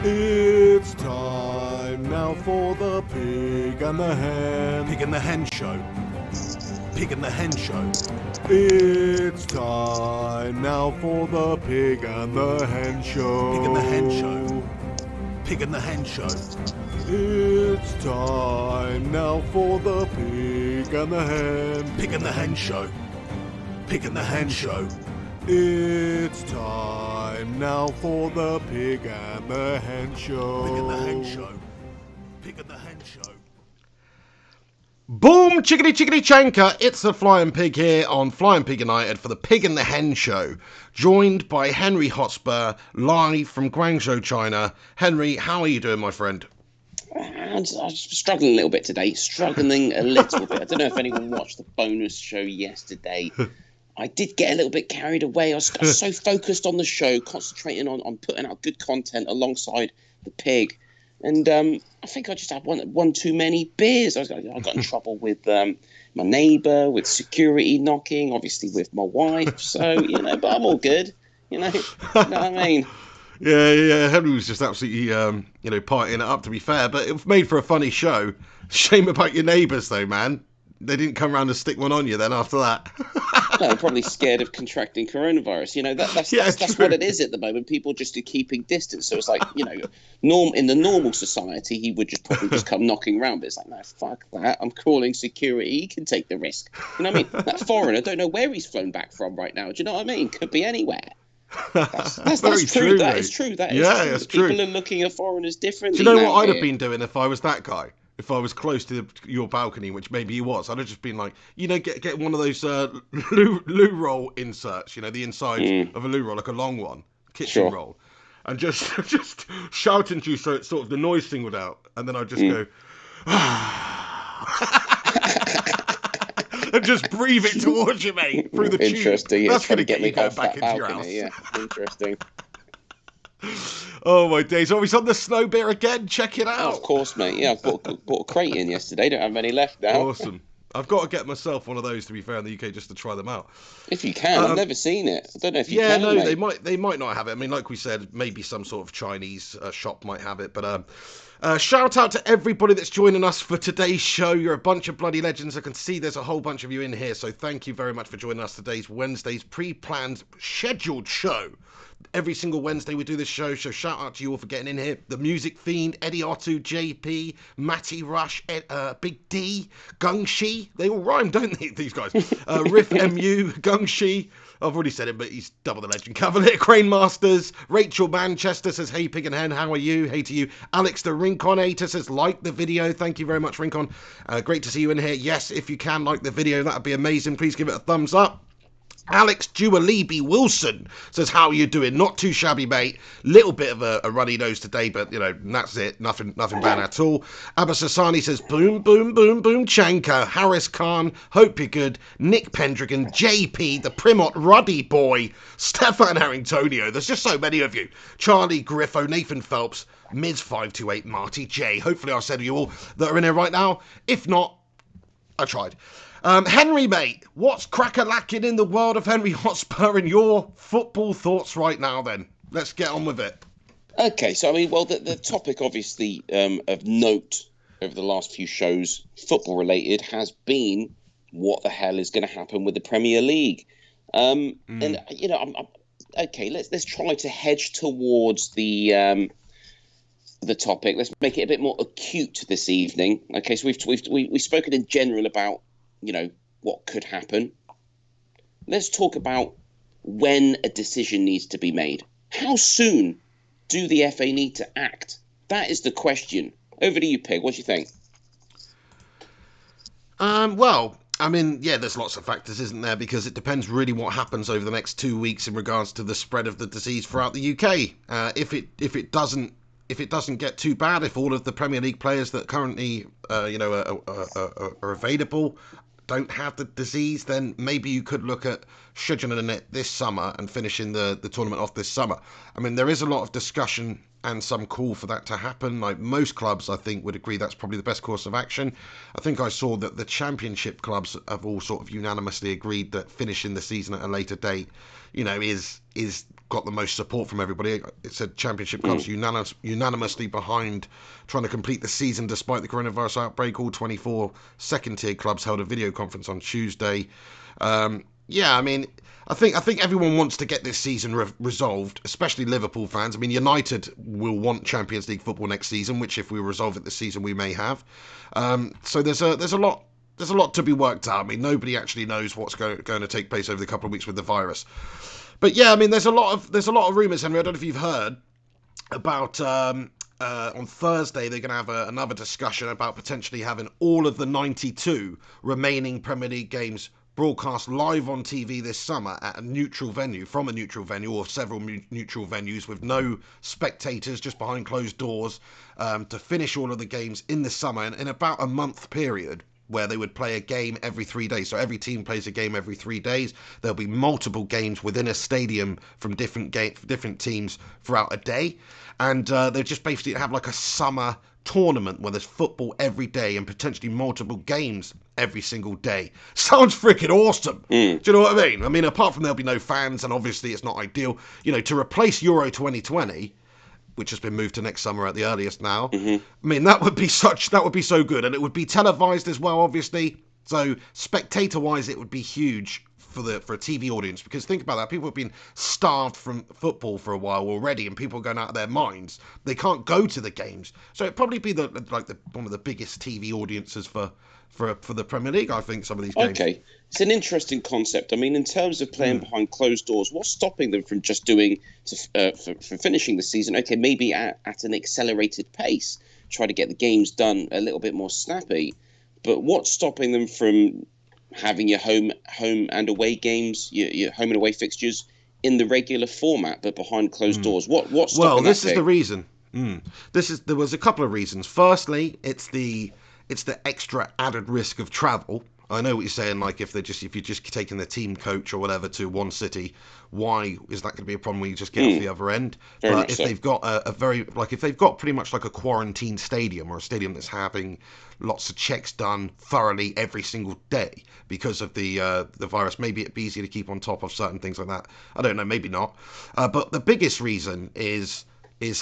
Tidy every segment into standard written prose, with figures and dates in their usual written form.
It's time now for the Pig and the Hen. Pig and the Hen Show. Pig and the Hen Show. It's time now for the Pig and the Hen Show. Pig and the Hen Show. Pig and the Hen Show. It's time now for the Pig and the Hen. Pig and the Hen Show. Pig and the Hen Show. It's time now for the Pig and the Hen Show. Pig and the Hen Show. Pig and the Hen Show. Boom, chickadee chickadee chanka, it's the Flying Pig here on Flying Pig United for the Pig and the Hen Show, joined by Henry Hotspur, live from Guangzhou, China. Henry, how are you doing, my friend? I'm struggling a little bit today, I don't know if anyone watched the bonus show yesterday. I did get a little bit carried away. I was so focused on the show, concentrating on putting out good content alongside the pig. And I think I just had one too many beers. I got in trouble with my neighbour, with security knocking, obviously with my wife. So, but I'm all good. You know what I mean? Yeah, Henry was just absolutely, partying it up, to be fair. But it was made for a funny show. Shame about your neighbours, though, man. They didn't come around and stick one on you then after that. No, they're probably scared of contracting coronavirus. That's what it is at the moment. People just are keeping distance. So it's like, in the normal society, he would probably come knocking around. But it's like, no, fuck that. I'm calling security. He can take the risk. You know what I mean? That foreigner, I don't know where he's flown back from right now. Do you know what I mean? Could be anywhere. That's true. That is true. That's true. People are looking at foreigners differently. Do you know what I'd have been doing if I was that guy? If I was close to your balcony, which maybe you was, I'd have just been like, get one of those loo roll inserts, the inside of a loo roll, like a long one, kitchen roll, and just shouting to you so it's sort of the noise thing would out, and then I'd just go, and just breathe it towards you, mate, through the tube. Interesting. That's going to get me back into balcony, your house. Yeah, interesting. Oh my days! Oh, he's on the snow beer again. Check it out. Oh, of course, mate. Yeah, I bought a crate in yesterday. Don't have many left now. Awesome. I've got to get myself one of those, to be fair, in the UK, just to try them out. If you can, I've never seen it. I don't know if you can. Yeah, no, mate. they might not have it. I mean, like we said, maybe some sort of Chinese shop might have it. But shout out to everybody that's joining us for today's show. You're a bunch of bloody legends. I can see there's a whole bunch of you in here. So thank you very much for joining us today's Wednesday's pre-planned scheduled show. Every single Wednesday we do this show, so shout out to you all for getting in here. The Music Fiend, Eddie Otto, JP, Matty Rush, Big D, Gung Shi. They all rhyme, don't they, these guys? Riff MU, Gung Shi. I've already said it, but he's double the legend. Cavalier Crane Masters. Rachel Manchester says, hey, Pig and Hen, how are you? Hey to you. Alex the Rinconator says, like the video. Thank you very much, Rincon. Great to see you in here. Yes, if you can like the video, that would be amazing. Please give it a thumbs up. Alex Dualibi Wilson says, how are you doing? Not too shabby, mate. Little bit of a runny nose today, but, that's it. Nothing bad at all. Abbas Hassani says, boom, boom, boom, boom, Chanka. Harris Khan, hope you're good. Nick Pendragon, JP, the Primot Ruddy Boy, Stefan Harringtonio. There's just so many of you. Charlie Griffo, Nathan Phelps, Miz528, Marty J. Hopefully I've said you all that are in here right now. If not, I tried. Henry, mate, what's crack-a-lacking in the world of Henry Hotspur and your football thoughts right now, then? Let's get on with it. Okay, so, the topic, obviously, of note over the last few shows, football-related, has been what the hell is going to happen with the Premier League. And, okay, let's try to hedge towards the topic. Let's make it a bit more acute this evening. Okay, so we've spoken in general about what could happen. Let's talk about when a decision needs to be made. How soon do the FA need to act? That is the question. Over to you, Pig. What do you think? There's lots of factors, isn't there? Because it depends really what happens over the next 2 weeks in regards to the spread of the disease throughout the UK. If it doesn't get too bad, if all of the Premier League players that currently are available don't have the disease, then maybe you could look at scheduling it this summer and finishing the tournament off this summer. I mean, there is a lot of discussion and some call for that to happen. Like most clubs, I think, would agree that's probably the best course of action. I think I saw that the Championship clubs have all sort of unanimously agreed that finishing the season at a later date, is got the most support from everybody. It said Championship clubs unanimously behind trying to complete the season despite the coronavirus outbreak. All 24 second-tier clubs held a video conference on Tuesday. Yeah, I mean, I think everyone wants to get this season resolved, especially Liverpool fans. I mean, United will want Champions League football next season, which if we resolve it this season, we may have. So there's a lot to be worked out. I mean, nobody actually knows what's going to take place over the couple of weeks with the virus. But yeah, I mean, there's a lot of rumours, Henry. I don't know if you've heard about on Thursday they're going to have another discussion about potentially having all of the 92 remaining Premier League games broadcast live on TV this summer at a neutral venue, from a neutral venue or several neutral venues with no spectators, just behind closed doors, to finish all of the games in the summer in about a month period, where they would play a game every 3 days. So every team plays a game every 3 days. There'll be multiple games within a stadium from different teams throughout a day. And they just basically have like a summer tournament where there's football every day and potentially multiple games every single day. Sounds freaking awesome. Do you know what I mean? I mean, apart from there'll be no fans, and obviously it's not ideal. You know, to replace Euro 2020, which has been moved to next summer at the earliest now. I mean, that would be so good, and it would be televised as well, obviously. So spectator-wise, it would be huge for a TV audience, because think about that, people have been starved from football for a while already, and people are going out of their minds. They can't go to the games, so it'd probably be one of the biggest TV audiences for the Premier League, I think, some of these games. Okay, it's an interesting concept. I mean, in terms of playing behind closed doors, what's stopping them from just doing for finishing the season? Okay, maybe at an accelerated pace, try to get the games done a little bit more snappy. But what's stopping them from having your home and away games, your home and away fixtures in the regular format, but behind closed doors? What's stopping well, that? This is the reason. There was a couple of reasons. Firstly, it's the extra added risk of travel. I know what you're saying, like if you're just taking the team coach or whatever to one city, why is that going to be a problem when you just get off the other end? But if they've got if they've got pretty much like a quarantine stadium, or a stadium that's having lots of checks done thoroughly every single day because of the virus, maybe it'd be easier to keep on top of certain things like that. I don't know, maybe not. But the biggest reason is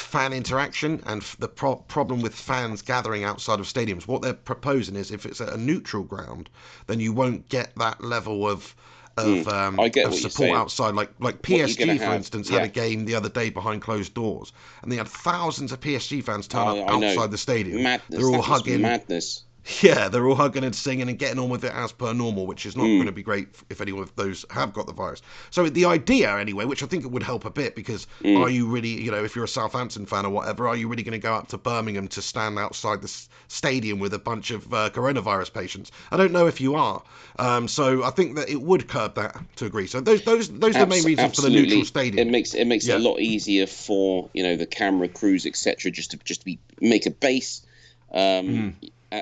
fan interaction and the problem with fans gathering outside of stadiums. What they're proposing is if it's at a neutral ground, then you won't get that level of support outside. Like PSG, for instance, had a game the other day behind closed doors, and they had thousands of PSG fans turn up outside the stadium. Madness. They're all hugging. Madness. Yeah, they're all hugging and singing and getting on with it as per normal, which is not going to be great if any of those have got the virus. So the idea, anyway, which I think it would help a bit, because are you really, if you're a Southampton fan or whatever, are you really going to go up to Birmingham to stand outside the stadium with a bunch of coronavirus patients? I don't know if you are. So I think that it would curb that to agree. So those are the main reasons for the neutral stadium. It makes it a lot easier for the camera crews, etc., just to make a base.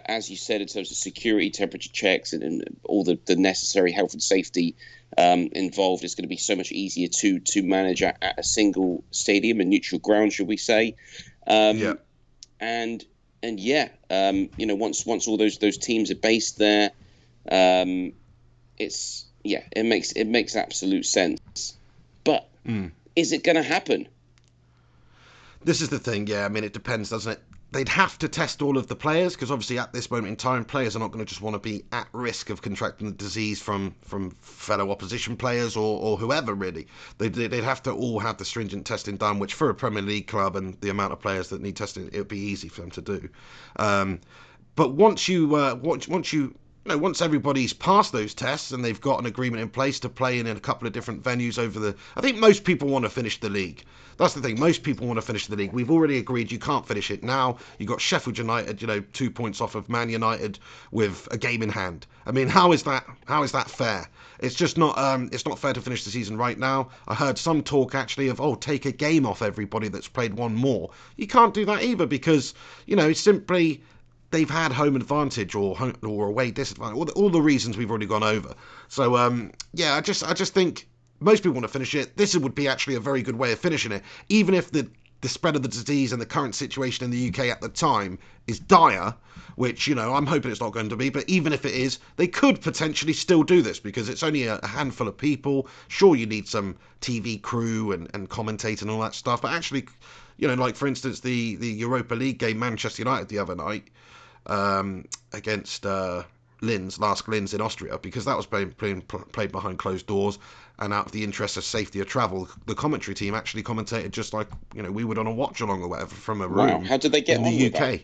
As you said, in terms of security, temperature checks, and all the necessary health and safety involved, it's going to be so much easier to manage at a single stadium, a neutral ground, should we say? Once all those teams are based there, it makes absolute sense. But is it going to happen? This is the thing. Yeah, I mean, it depends, doesn't it? They'd have to test all of the players, because obviously at this moment in time, players are not going to just want to be at risk of contracting the disease from fellow opposition players or whoever, really. They'd have to all have the stringent testing done, which for a Premier League club and the amount of players that need testing, it would be easy for them to do. But once everybody's passed those tests and they've got an agreement in place to play in a couple of different venues I think most people want to finish the league. That's the thing. Most people want to finish the league. We've already agreed you can't finish it now. You've got Sheffield United, 2 points off of Man United with a game in hand. I mean, how is that fair? It's just not. It's not fair to finish the season right now. I heard some talk actually of take a game off everybody that's played one more. You can't do that either, because it's simply they've had home advantage or away disadvantage. All the reasons we've already gone over. So I just think most people want to finish it. This would be actually a very good way of finishing it, even if the the spread of the disease and the current situation in the UK at the time is dire, which, you know, I'm hoping it's not going to be, but even if it is, they could potentially still do this because it's only a handful of people. Sure, you need some TV crew and commentator and all that stuff, but actually, you know, like for instance, the Europa League game, Manchester United the other night against Lask Linz in Austria, because that was played behind closed doors and out of the interest of safety of travel, the commentary team actually commentated just like, you know, we would on a watch along or whatever from a room. Wow, how did they get in on the with UK? that?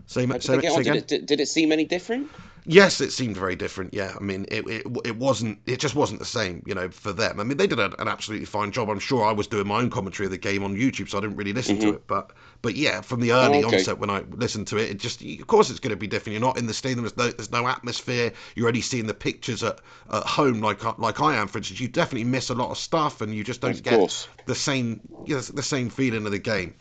Say How did they get on? again? Did it seem any different? Yes, it seemed very different. Yeah, I mean, it wasn't. It just wasn't the same, you know, for them. I mean, they did an absolutely fine job. I'm sure I was doing my own commentary of the game on YouTube, so I didn't really listen to it. But yeah, from the early onset when I listened to it, it just, of course, it's going to be different. You're not in the stadium. There's no atmosphere. You're only seeing the pictures at home, like I am, for instance. You definitely miss a lot of stuff, and you just don't get the same feeling of the game.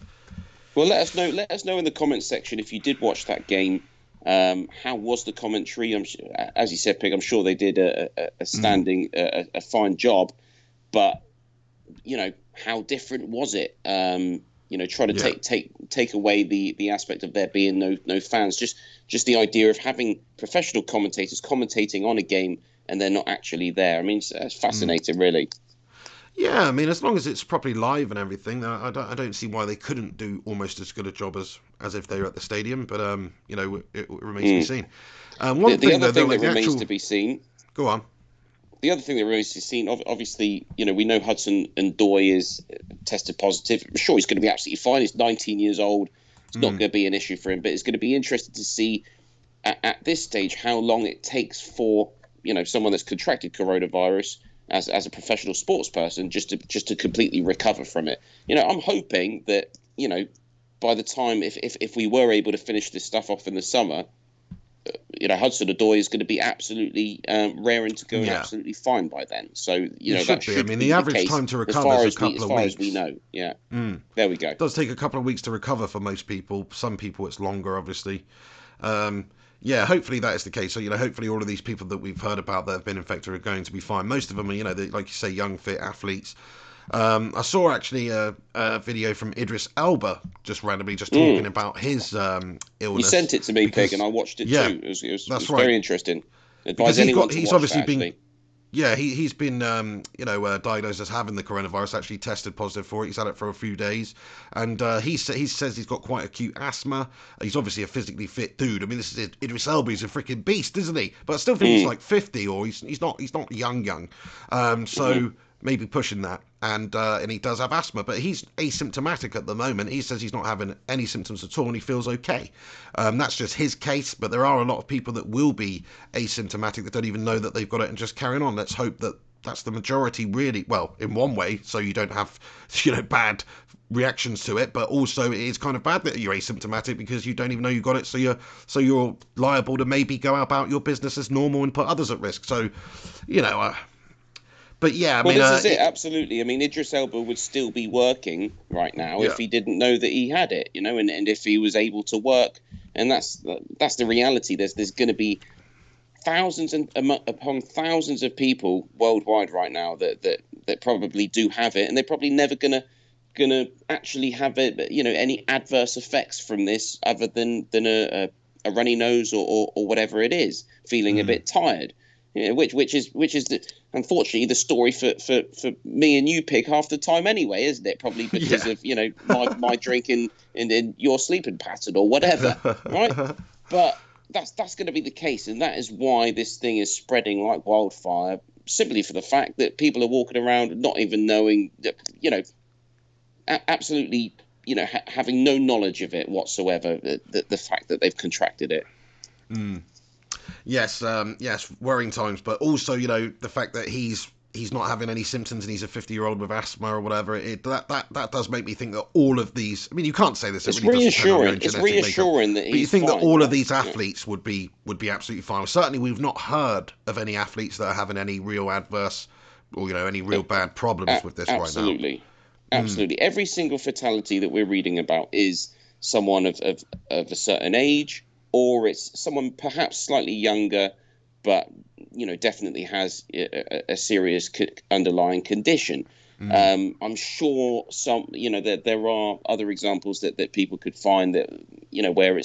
Well, let us know. Let us know in the comments section if you did watch that game. How was the commentary? As you said, Pig, I'm sure they did a fine job. But you know, how different was it? You know, try to take away the aspect of there being no fans. Just the idea of having professional commentators commentating on a game and they're not actually there. I mean, it's fascinating, really. Yeah, I mean, as long as it's properly live and everything, I don't see why they couldn't do almost as good a job as if they were at the stadium. But you know, it remains to be seen. The other thing that remains to be seen. Go on. The other thing that remains to be seen, obviously, you know, we know Hudson Odoi is tested positive. I'm sure he's going to be absolutely fine. He's 19 years old. It's not going to be an issue for him. But it's going to be interesting to see at this stage how long it takes for, you know, someone that's contracted coronavirus as a professional sports person just to completely recover from it. You know, I'm hoping that, you know, by the time if we were able to finish this stuff off in the summer, you know, Hudson Odoi is going to be absolutely raring to go and absolutely fine by then. So, you know, that should be. I mean, the average time to recover is a couple of weeks. As far as we know, yeah. There we go. It does take a couple of weeks to recover for most people. Some people it's longer, obviously. Yeah, hopefully that is the case. So, you know, hopefully all of these people that we've heard about that have been infected are going to be fine. Most of them are, you know, like you say, young, fit athletes. I saw actually a video from Idris Elba just randomly talking about his illness. You sent it to me, Pig, and I watched it too. It was very interesting. Advise anyone to watch that, actually. Yeah, he's been, diagnosed as having the coronavirus, actually tested positive for it. He's had it for a few days. And he says he's got quite acute asthma. He's obviously a physically fit dude. I mean, this is Idris Elba. He's a freaking beast, isn't he? But I still think he's like 50, or he's not young. Maybe pushing that. And he does have asthma, but he's asymptomatic at the moment. He says he's not having any symptoms at all and he feels okay. That's just his case, but there are a lot of people that will be asymptomatic that don't even know that they've got it and just carrying on. Let's hope that that's the majority, really. Well, in one way, so you don't have, you know, bad reactions to it, but also it is kind of bad that you're asymptomatic because you don't even know you got it, so you're liable to maybe go about your business as normal and put others at risk. So, you know, but yeah, I mean, this is it. Absolutely. I mean, Idris Elba would still be working right now if he didn't know that he had it, you know, and if he was able to work. And that's the reality. There's going to be thousands upon thousands of people worldwide right now that probably do have it, and they're probably never gonna actually have it, you know, any adverse effects from this other than a runny nose or whatever it is, feeling a bit tired. You know, which is unfortunately the story for me and you, Pig, half the time anyway, isn't it? Probably because of, you know, my drinking and your sleeping pattern or whatever, right? But that's going to be the case, and that is why this thing is spreading like wildfire. Simply for the fact that people are walking around not even knowing that, you know, absolutely, you know, having no knowledge of it whatsoever. The fact that they've contracted it. Yes, worrying times, but also, you know, the fact that he's not having any symptoms and he's a 50-year-old with asthma or whatever. That does make me think that all of these. I mean, you can't say this. It's reassuring. It's reassuring that he's. But you think fine, that all of these athletes would be absolutely fine. Certainly, we've not heard of any athletes that are having any real adverse or, you know, any real bad problems with this right now. Absolutely. Every single fatality that we're reading about is someone of a certain age, or it's someone perhaps slightly younger, but, you know, definitely has a serious underlying condition. I'm sure there are other examples that people could find that, where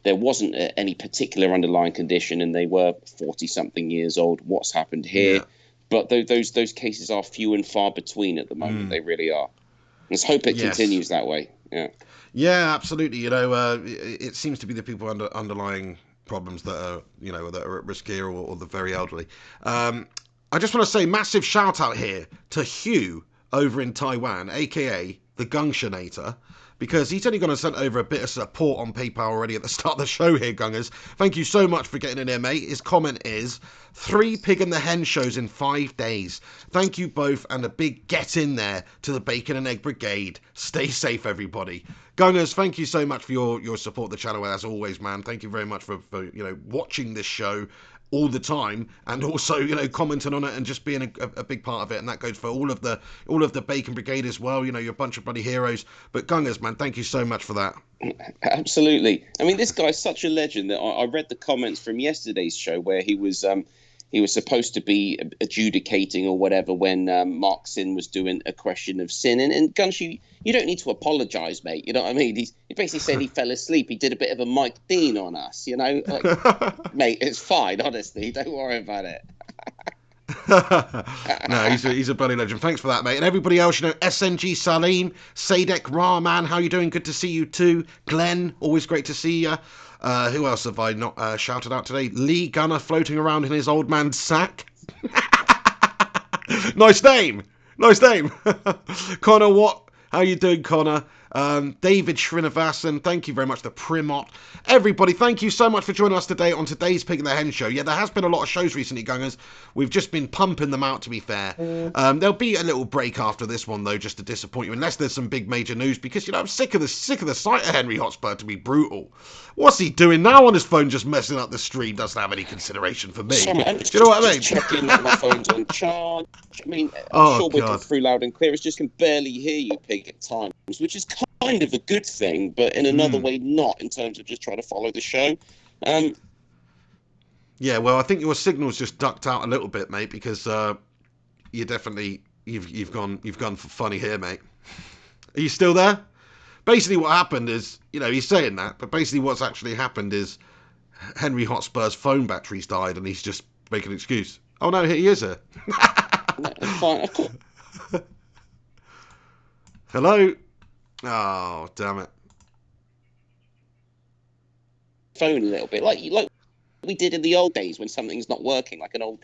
there wasn't any particular underlying condition and they were 40-something years old. What's happened here? Yeah. But those cases are few and far between at the moment. They really are. Let's hope it continues that way. Yeah. Yeah, absolutely. It seems to be the people underlying problems that are, that are at risk here, or the very elderly. I just want to say massive shout out here to Hugh over in Taiwan, aka the Gungshinator, because he's only going to send over a bit of support on PayPal already at the start of the show here, Gungers. Thank you so much for getting in there, mate. His comment is 3 Pig and the Hen shows in 5 days. Thank you both, and a big get in there to the Bacon and Egg Brigade. Stay safe, everybody. Gungers, thank you so much for your support of the channel, as always, man. Thank you very much for watching this show all the time, and also commenting on it and just being a big part of it. And that goes for all of the Bacon Brigade as well. You're a bunch of bloody heroes. But Gungers, man, thank you so much for that. Absolutely. I mean, this guy's such a legend that I read the comments from yesterday's show where he was supposed to be adjudicating or whatever when Mark Sin was doing a question of sin. And Gunsh, you don't need to apologise, mate. You know what I mean? He basically said he fell asleep. He did a bit of a Mike Dean on us, Mate, it's fine, honestly. Don't worry about it. No, he's a bloody legend. Thanks for that, mate. And everybody else, SNG Salim, Sadek Rahman, how you doing? Good to see you too. Glenn, always great to see you. Who else have I not shouted out today? Lee Gunner floating around in his old man's sack. Nice name. Connor Watt, how you doing, Connor? David Srinivasan, thank you very much. The Primot. Everybody, thank you so much for joining us today on today's Pig and the Hen show. Yeah, there has been a lot of shows recently, Gungers. We've just been pumping them out, to be fair. There'll be a little break after this one, though, just to disappoint you, unless there's some big major news, because, I'm sick of the sight of Henry Hotspur, to be brutal. What's he doing now on his phone, just messing up the stream? Doesn't have any consideration for me. Sorry, Do you know what I mean? Checking that my phone's on charge. I mean, I'm sure we're through loud and clear. It's just can barely hear you, Pig, at times, which is kind of a good thing, but in another way not, in terms of just trying to follow the show. Yeah, well, I think your signal's just ducked out a little bit, mate, because you've gone for funny here, mate. Are you still there? Basically what happened is, he's saying that, but basically what's actually happened is Henry Hotspur's phone battery's died and he's just making an excuse. Oh no, he is here. Fine. Hello? Oh, damn it. Phone a little bit, like we did in the old days when something's not working, like an old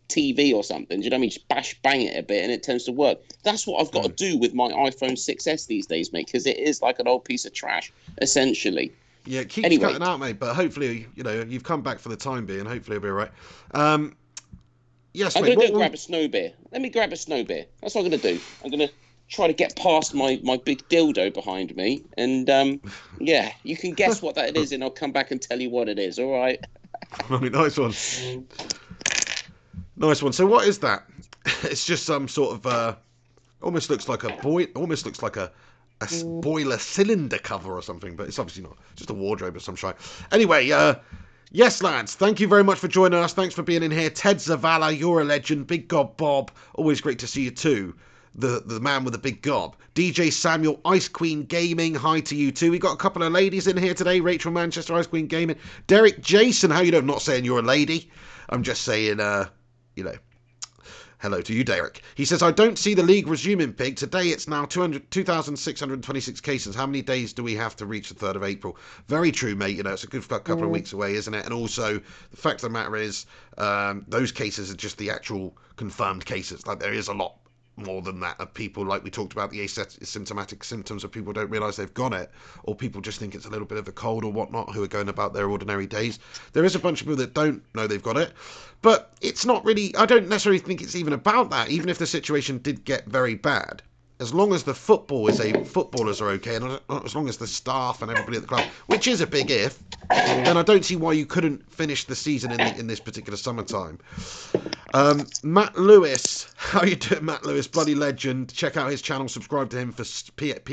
TV or something. Do you know what I mean? Just bang it a bit and it tends to work. That's what I've got to do with my iPhone 6S these days, mate, because it is like an old piece of trash, essentially. Yeah, it keeps cutting out, mate, but hopefully, you've come back for the time being. Hopefully it'll be all right. Yes, I'm mate. going to grab a snow beer. Let me grab a snow beer. That's what I'm going to do. I'm going to try to get past my big dildo behind me. And, yeah, you can guess what that is, and I'll come back and tell you what it is, all right? Nice one. Nice one. So what is that? It's just some sort of, almost looks like a boiler cylinder cover or something, but it's obviously not. Just a wardrobe of some sort. Anyway, yes, lads, thank you very much for joining us. Thanks for being in here. Ted Zavala, you're a legend. Big Gob Bob, always great to see you too. The man with the big gob. DJ Samuel, Ice Queen Gaming, hi to you too. We got a couple of ladies in here today. Rachel Manchester, Ice Queen Gaming. Derek Jason, how you doing? I'm not saying you're a lady. I'm just saying, hello to you, Derek. He says, I don't see the league resuming, Pig. Today it's now 2,626 cases. How many days do we have to reach the 3rd of April? Very true, mate. It's a good couple of weeks away, isn't it? And also, the fact of the matter is, those cases are just the actual confirmed cases. Like, there is a lot more than that of people, like we talked about, the asymptomatic symptoms of people don't realise they've got it, or people just think it's a little bit of a cold or whatnot, who are going about their ordinary days. There is a bunch of people that don't know they've got it, but it's not really, I don't necessarily think it's even about that. Even if the situation did get very bad, as long as the footballers are okay, and as long as the staff and everybody at the club, which is a big if, then I don't see why you couldn't finish the season in this particular summertime. Matt Lewis, how you doing, Matt Lewis? Bloody legend. Check out his channel. Subscribe to him for Pez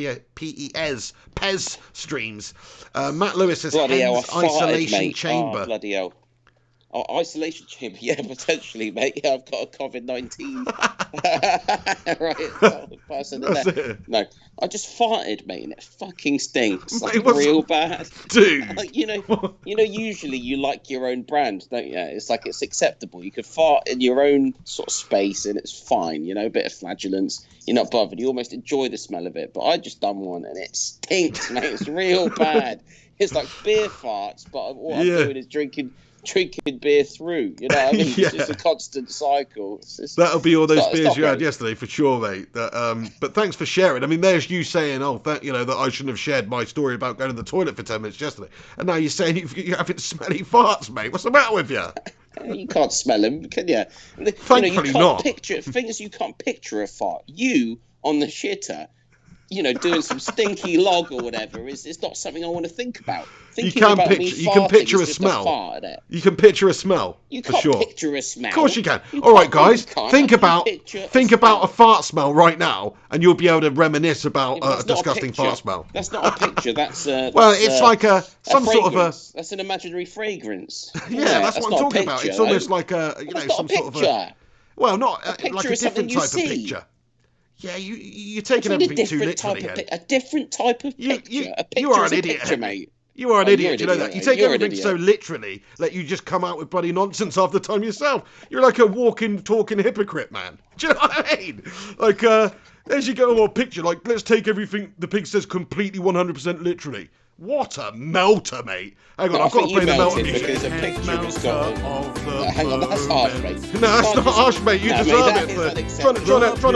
streams. Matt Lewis says, bloody hell, isolation mate. chamber. Oh, bloody hell. Oh, isolation chamber, yeah, potentially, mate. Yeah, I've got a COVID-19. Right, person in That's there. it. No, I just farted, mate, and it fucking stinks, Mate, like what's- real bad. Dude. Like, usually you like your own brand, don't you? It's like it's acceptable. You can fart in your own sort of space, and it's fine. A bit of flatulence. You're not bothered. You almost enjoy the smell of it. But I just done one, and it stinks, mate. It's real bad. It's like beer farts, but what I'm doing is drinking beer through. You know what I mean? Yeah. It's just a constant cycle. That'll be all those it's beers not you had great. yesterday for sure, mate. But thanks for sharing. I mean, there's you saying, that I shouldn't have shared my story about going to the toilet for 10 minutes yesterday, and now you're saying you're having smelly farts, mate. What's the matter with you? You can't smell them, can you? Thankfully you can't not. Picture things you can't picture a fart. You on the shitter, doing some stinky log or whatever it's not something I want to think about. Thinking about me you can farting picture is a just smell. fart, isn't it? You can picture a smell. You for can't sure. picture a smell. Of course you can. You All right, can't- guys, you can't. think How can about you picture a smell? fart smell right now, and you'll be able to reminisce about Yeah, but a that's not disgusting picture. fart smell. That's not a picture. That's It's like some sort of a. fragrance. That's an imaginary fragrance. Yeah, that's what I'm not a talking about. picture, It's almost though. like That's not some a sort of a. picture. Well, not picture like a is something different you type of see. picture. Yeah, you're taking What's everything too different type literally. of a different type of picture. A picture you are is an a idiot, picture, Henry. mate. You are an Oh, idiot, you're do you know an that? idiot. You take You're an everything so idiot. literally that you just come out with bloody nonsense half the time yourself. You're like a walking, talking hypocrite, man. Do you know what I mean? Like, there's you go on a picture, like, let's take everything the pig says completely 100% literally. What a melter, mate. Hang on, No, I I've got to think play you the melter melted music. because a picture has got. Of the No, hang on, that's harsh, mate. No, that's not harsh, mate. You No, mate, deserve that it is for unacceptable. trying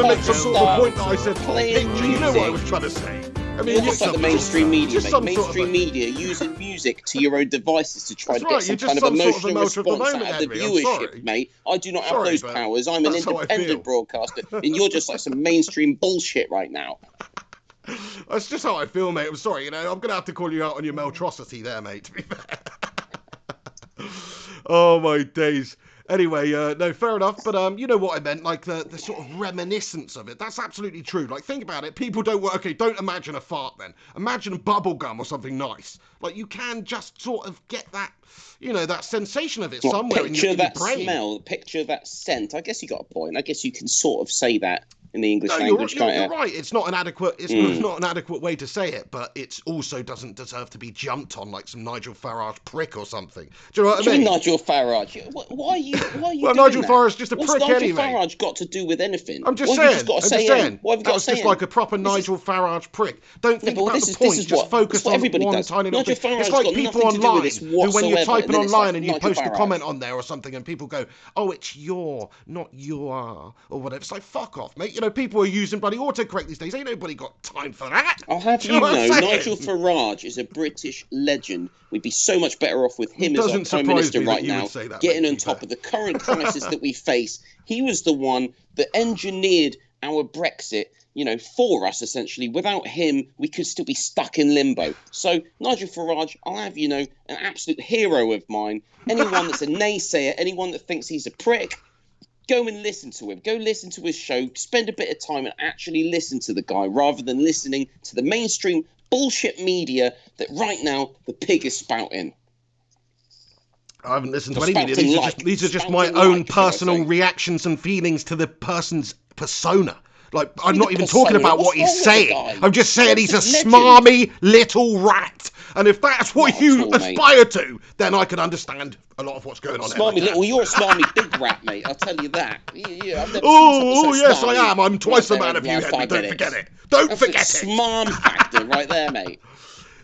to make some sort of a point that I said. Playing Picture, you know what I music. was trying to say. I mean, You're just like the mainstream media, just mate. some sort of Mainstream media using music to your own devices to try That's to get right, some you're just kind of some sort of emotional emotion at the response moment, out of the Henry, I'm sorry. viewership, mate. I do not have Sorry, those but powers. I'm an that's how I feel. independent broadcaster, and you're just like some mainstream bullshit right now. That's just how I feel, mate. I'm sorry, I'm going to have to call you out on your meltrosity there, mate, to be fair. Oh, my days. Anyway, no, fair enough. But you know what I meant, like the sort of reminiscence of it. That's absolutely true. Like, think about it. People don't work. Okay, don't imagine a fart then. Imagine bubble gum or something nice. Like, you can just sort of get that, that sensation of it somewhere in your brain. Smell, picture that scent. I guess you got a point. I guess you can sort of say that in the English No, language, you're can't you? right. It's not an adequate. It's not an adequate way to say it, but it also doesn't deserve to be jumped on like some Nigel Farage prick or something. Do you know what I mean? Nigel Farage. Why are you? Well, doing Nigel that? Farage is just a What's prick Nigel anyway. Farage got to do with anything? I'm just What saying. have you just got to say him? What have you That got was to say just him? like a proper Nigel Farage prick. Don't think but about this the is point. what- Just focus this is what on everybody one does. tiny little Nigel thing. It's Farage's like got people nothing to do with online this who, when you're whatsoever, typing and then it's online like and you Nigel post a Farage. comment on there or something, and people go, "Oh, it's your, not you are," or whatever. It's like, fuck off, mate. People are using bloody autocorrect these days. Ain't nobody got time for that. I'll have Do you know what I'm know, saying? Nigel Farage is a British legend. We'd be so much better off with him as our doesn't Prime surprise Minister me that right you would now, say that, getting mate, on to be top fair. of the current crisis that we face. He was the one that engineered our Brexit, for us, essentially. Without him, we could still be stuck in limbo. So, Nigel Farage, I'll have you know, an absolute hero of mine. Anyone that's a naysayer, anyone that thinks he's a prick, go and listen to him. Go listen to his show. Spend a bit of time and actually listen to the guy rather than listening to the mainstream bullshit media that right now the pig is spouting. I haven't listened to Or any media. spouting These are just my spouting own like, should I personal say. reactions and feelings to the person's persona. Like, I'm Who's not the even persona? talking about What's what he's wrong with the saying. guy? I'm just saying He's he's a a legend. smarmy little rat. And if that's what Not you at all, mate. aspire to, then I can understand a lot of what's going on there. Smarmy like little, that. you're a smarmy big rat, mate. I'll tell you that. Yeah, I've never Oh, seen someone so yes, smarmy I am. I'm twice the right man there of you, in the last Henry. 5 Don't minutes. forget it. Don't That's forget the it. smarm factor right there, mate.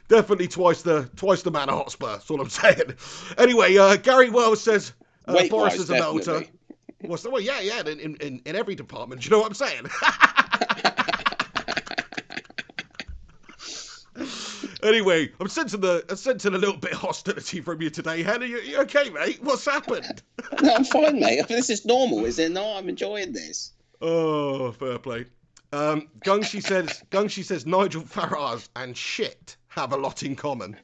Definitely twice the man of Hotspur. That's all I'm saying. Anyway, Gary Wells says Boris Weight-wise, is a melter. definitely. Well, yeah, in every department. Do you know what I'm saying? Anyway, I'm sensing a little bit of hostility from you today, Hen. Are you okay, mate? What's happened? No, I'm fine, mate. This is normal, is it not? I'm enjoying this. Oh, fair play. Gungshi says Nigel Farage and shit have a lot in common.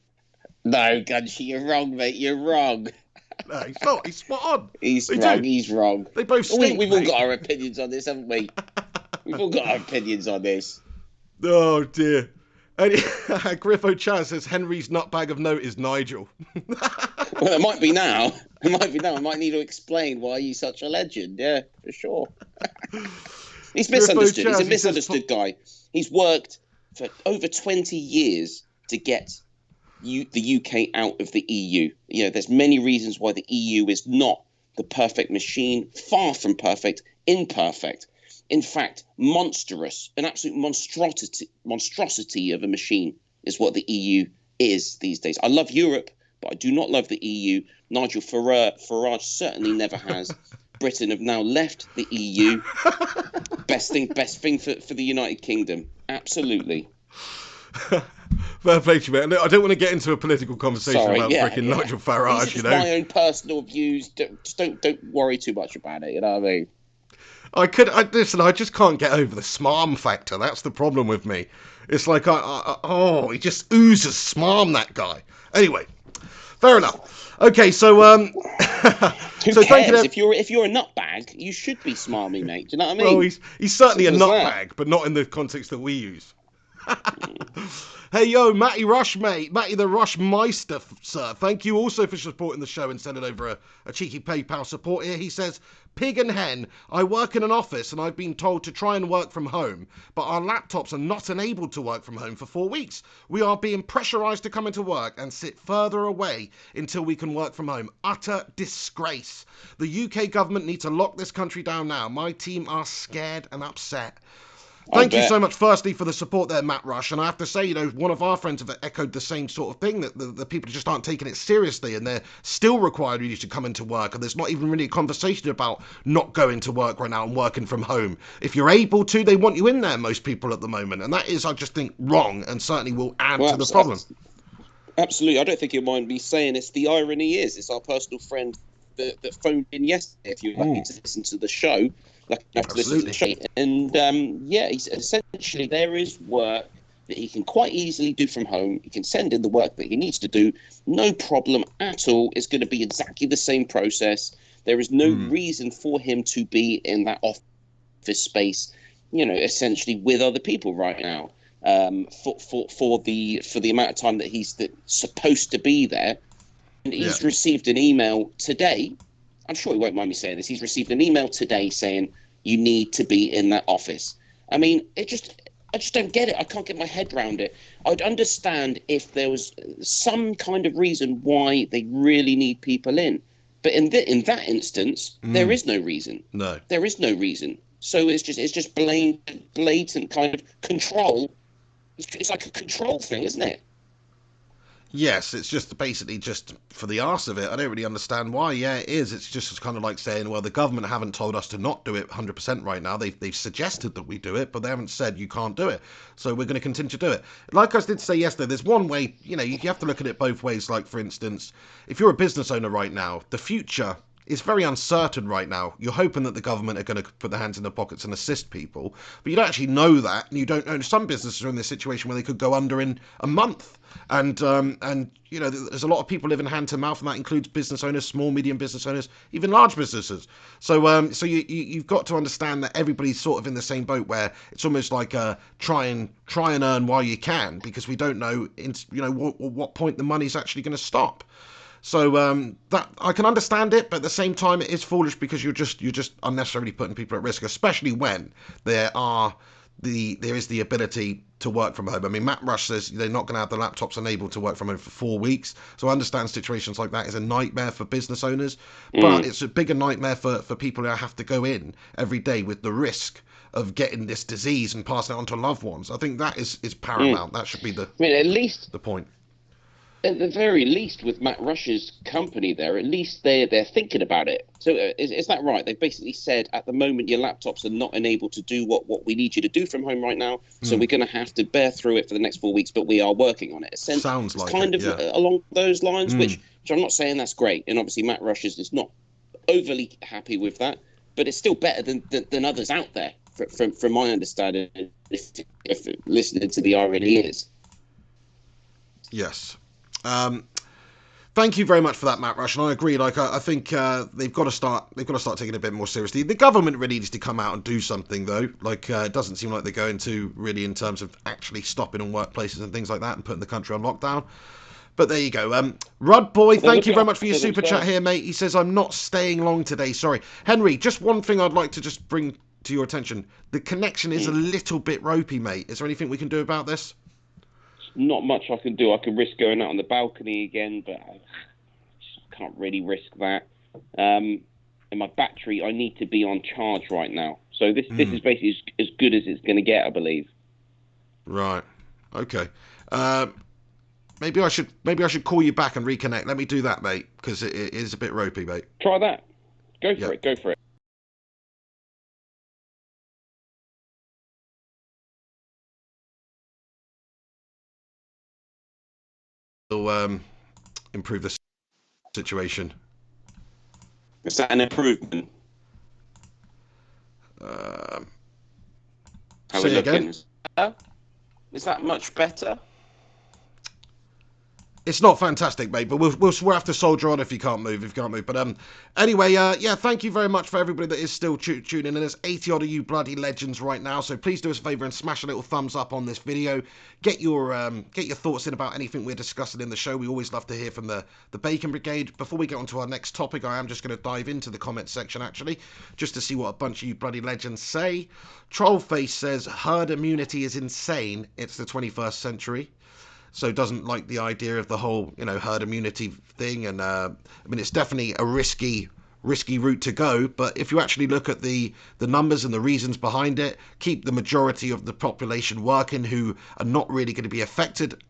No, Gunshi, you're wrong, mate. You're wrong. No, he's not. He's spot on. He's They wrong. do. He's wrong. They both stink, We've all mate. got our opinions on this, haven't we? We've all got our opinions on this. Oh dear. Griffo Chaz says Henry's nutbag of note is Nigel. Well, it might be now. It might be that. I might need to explain why he's such a legend. Yeah, for sure. He's misunderstood. He's a misunderstood guy. He's worked for over 20 years to get the UK out of the EU. You know, there's many reasons why the EU is not the perfect machine, far from perfect, imperfect. In fact, monstrous, an absolute monstrosity of a machine is what the EU is these days. I love Europe, but I do not love the EU. Nigel Farage certainly never has. Britain have now left the EU. Best thing for the United Kingdom. Absolutely. Fair play to you, mate. I don't want to get into a political conversation about freaking Nigel Farage. These are just my own personal views. Don't worry too much about it. You know what I mean? Listen, I just can't get over the smarm factor. That's the problem with me. It's like, he just oozes smarm, that guy. Anyway, fair enough. Okay, so, Who cares? If you're a nutbag, you should be smarmy, mate. Do you know what I mean? Well, he's certainly a nutbag, but not in the context that we use. Hey, yo, Matty Rush, mate. Matty the Rush Meister, sir. Thank you also for supporting the show and sending over a cheeky PayPal support here. He says, Pig and hen, I work in an office and I've been told to try and work from home, but our laptops are not enabled to work from home for 4 weeks. We are being pressurised to come into work and sit further away until we can work from home. Utter disgrace. The UK government need to lock this country down now. My team are scared and upset. Thank you so much, firstly, for the support there, Matt Rush. And I have to say, one of our friends have echoed the same sort of thing, that the people just aren't taking it seriously and they're still requiring you to come into work. And there's not even really a conversation about not going to work right now and working from home. If you're able to, they want you in there, most people at the moment. And that is, I just think, wrong and certainly will add to the problem. Absolutely. I don't think you mind me saying it's the irony is. It's our personal friend that phoned in yesterday, if you're lucky to listen to the show. And he's essentially, there is work that he can quite easily do from home. He can send in the work that he needs to do, no problem at all. It's going to be exactly the same process. There is no reason for him to be in that office space, essentially with other people right now, for the amount of time that he's supposed to be there. And he's received an email today. I'm sure he won't mind me saying this. He's received an email today saying you need to be in that office. I mean, I just don't get it. I can't get my head around it. I'd understand if there was some kind of reason why they really need people in. But in that instance, there is no reason. No. There is no reason. So it's just blatant kind of control. It's like a control thing, isn't it? Yes, it's just basically just for the arse of it. I don't really understand why. Yeah, it is. It's just kind of like saying, well, the government haven't told us to not do it 100% right now. They've suggested that we do it, but they haven't said you can't do it. So we're going to continue to do it. Like I did say yesterday, there's one way, you have to look at it both ways. Like, for instance, if you're a business owner right now, the future is very uncertain right now. You're hoping that the government are going to put their hands in their pockets and assist people, but you don't actually know that, and you don't know. Some businesses are in this situation where they could go under in a month, and there's a lot of people living hand to mouth, and that includes business owners, small, medium business owners, even large businesses. So you've got to understand that everybody's sort of in the same boat, where it's almost like try and earn while you can, because we don't know what point the money's actually going to stop. So that I can understand it, but at the same time, it is foolish because you're just unnecessarily putting people at risk, especially when there is the ability to work from home. I mean, Matt Rush says they're not going to have the laptops enabled to work from home for 4 weeks. So I understand situations like that is a nightmare for business owners, but it's a bigger nightmare for people who have to go in every day with the risk of getting this disease and passing it on to loved ones. I think that is paramount. That should be the point. At the very least, with Matt Rush's company there, at least they're thinking about it. So is that right? They've basically said, at the moment, your laptops are not enabled to do what we need you to do from home right now. So we're going to have to bear through it for the next 4 weeks, but we are working on it. Sounds like kind of along those lines, which I'm not saying that's great. And obviously, Matt Rush is not overly happy with that, but it's still better than others out there, from my understanding, if listening to the irony is. Yes. Thank you very much for that, Matt Rush, and I agree. Like, I think they've got to start taking it a bit more seriously. The government really needs to come out and do something, though. Like, it doesn't seem like they're going to really, in terms of actually stopping on workplaces and things like that and putting the country on lockdown. But there you go. Rud Boy, thank you very much for your to super chat themselves. here, mate. He says, I'm not staying long today. Sorry. Henry, just one thing I'd like to just bring to your attention. The connection is a little bit ropey, mate. Is there anything we can do about this? Not much I can do. I could risk going out on the balcony again, but I can't really risk that. And my battery, I need to be on charge right now. So this is basically as good as it's going to get, I believe. Right. Okay. Maybe I should call you back and reconnect. Let me do that, mate, because it is a bit ropey, mate. Try that. Go for it. Go for it. It'll improve the situation. Is that an improvement? Say How we looking? again? Is that much better? It's not fantastic, mate, but we'll have to soldier on if you can't move. But anyway, yeah, thank you very much for everybody that is still tuning in. There's 80 odd of you bloody legends right now, so please do us a favour and smash a little thumbs up on this video. Get your thoughts in about anything we're discussing in the show. We always love to hear from the Bacon Brigade. Before we get on to our next topic, I am just going to dive into the comment section, actually, just to see what a bunch of you bloody legends say. Trollface says, herd immunity is insane. It's the 21st century. So doesn't like the idea of the whole, herd immunity thing. And I mean, it's definitely a risky route to go. But if you actually look at the numbers and the reasons behind it, keep the majority of the population working who are not really going to be affected,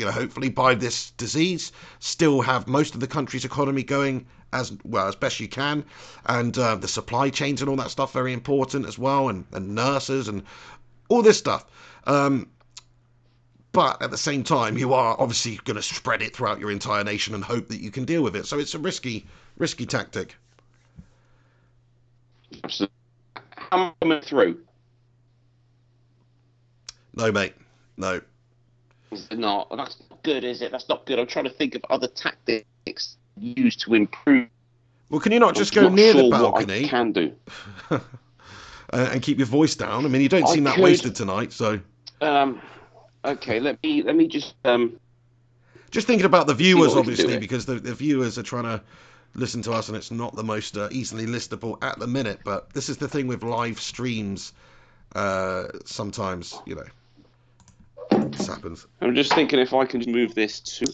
hopefully by this disease, still have most of the country's economy going as well as best you can. And the supply chains and all that stuff, very important as well. And nurses and all this stuff. But at the same time, you are obviously going to spread it throughout your entire nation and hope that you can deal with it. So it's a risky tactic. Absolutely. How am I coming through? No, mate. No. No, that's not good, is it? That's not good. I'm trying to think of other tactics used to improve. Well, can you not just go near the balcony? What I can do. And keep your voice down? I mean, you don't seem that wasted tonight, so... Okay, let me just just thinking about the viewers, obviously, because the viewers are trying to listen to us, and it's not the most easily listable at the minute. But this is the thing with live streams. Sometimes, this happens. I'm just thinking if I can move this to,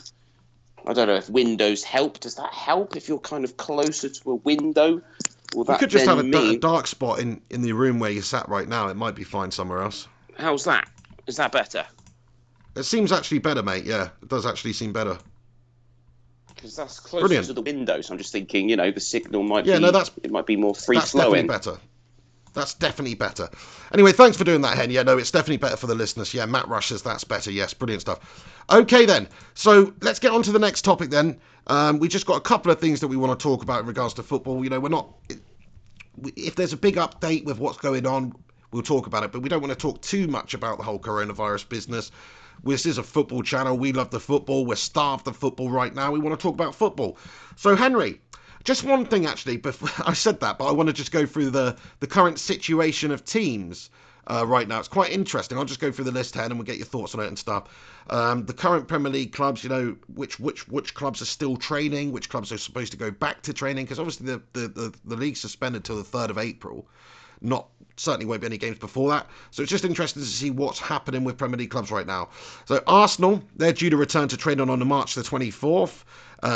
I don't know if windows help. Does that help if you're kind of closer to a window? You could just have a dark spot in the room where you're sat right now. It might be fine somewhere else. How's that? Is that better? It seems actually better, mate. Yeah, it does actually seem better. Because that's closer to the window, so I'm just thinking, the signal might it might be more free flowing. That's definitely better. Anyway, thanks for doing that, Hen. Yeah, no, it's definitely better for the listeners. Yeah, Matt Rush says that's better. Yes, brilliant stuff. Okay, then. So let's get on to the next topic then. We just got a couple of things that we want to talk about in regards to football. We're not... If there's a big update with what's going on, we'll talk about it, but we don't want to talk too much about the whole coronavirus business. This is a football channel. We love the football. We're starved of football right now. We want to talk about football. So, Henry, just one thing, actually. Before I said that, but I want to just go through the current situation of teams right now. It's quite interesting. I'll just go through the list, Hen, and we'll get your thoughts on it and stuff. The current Premier League clubs, which clubs are still training, which clubs are supposed to go back to training, because obviously the league's suspended till the 3rd of April. Certainly won't be any games before that. So it's just interesting to see what's happening with Premier League clubs right now. So Arsenal, they're due to return to training on March the 24th,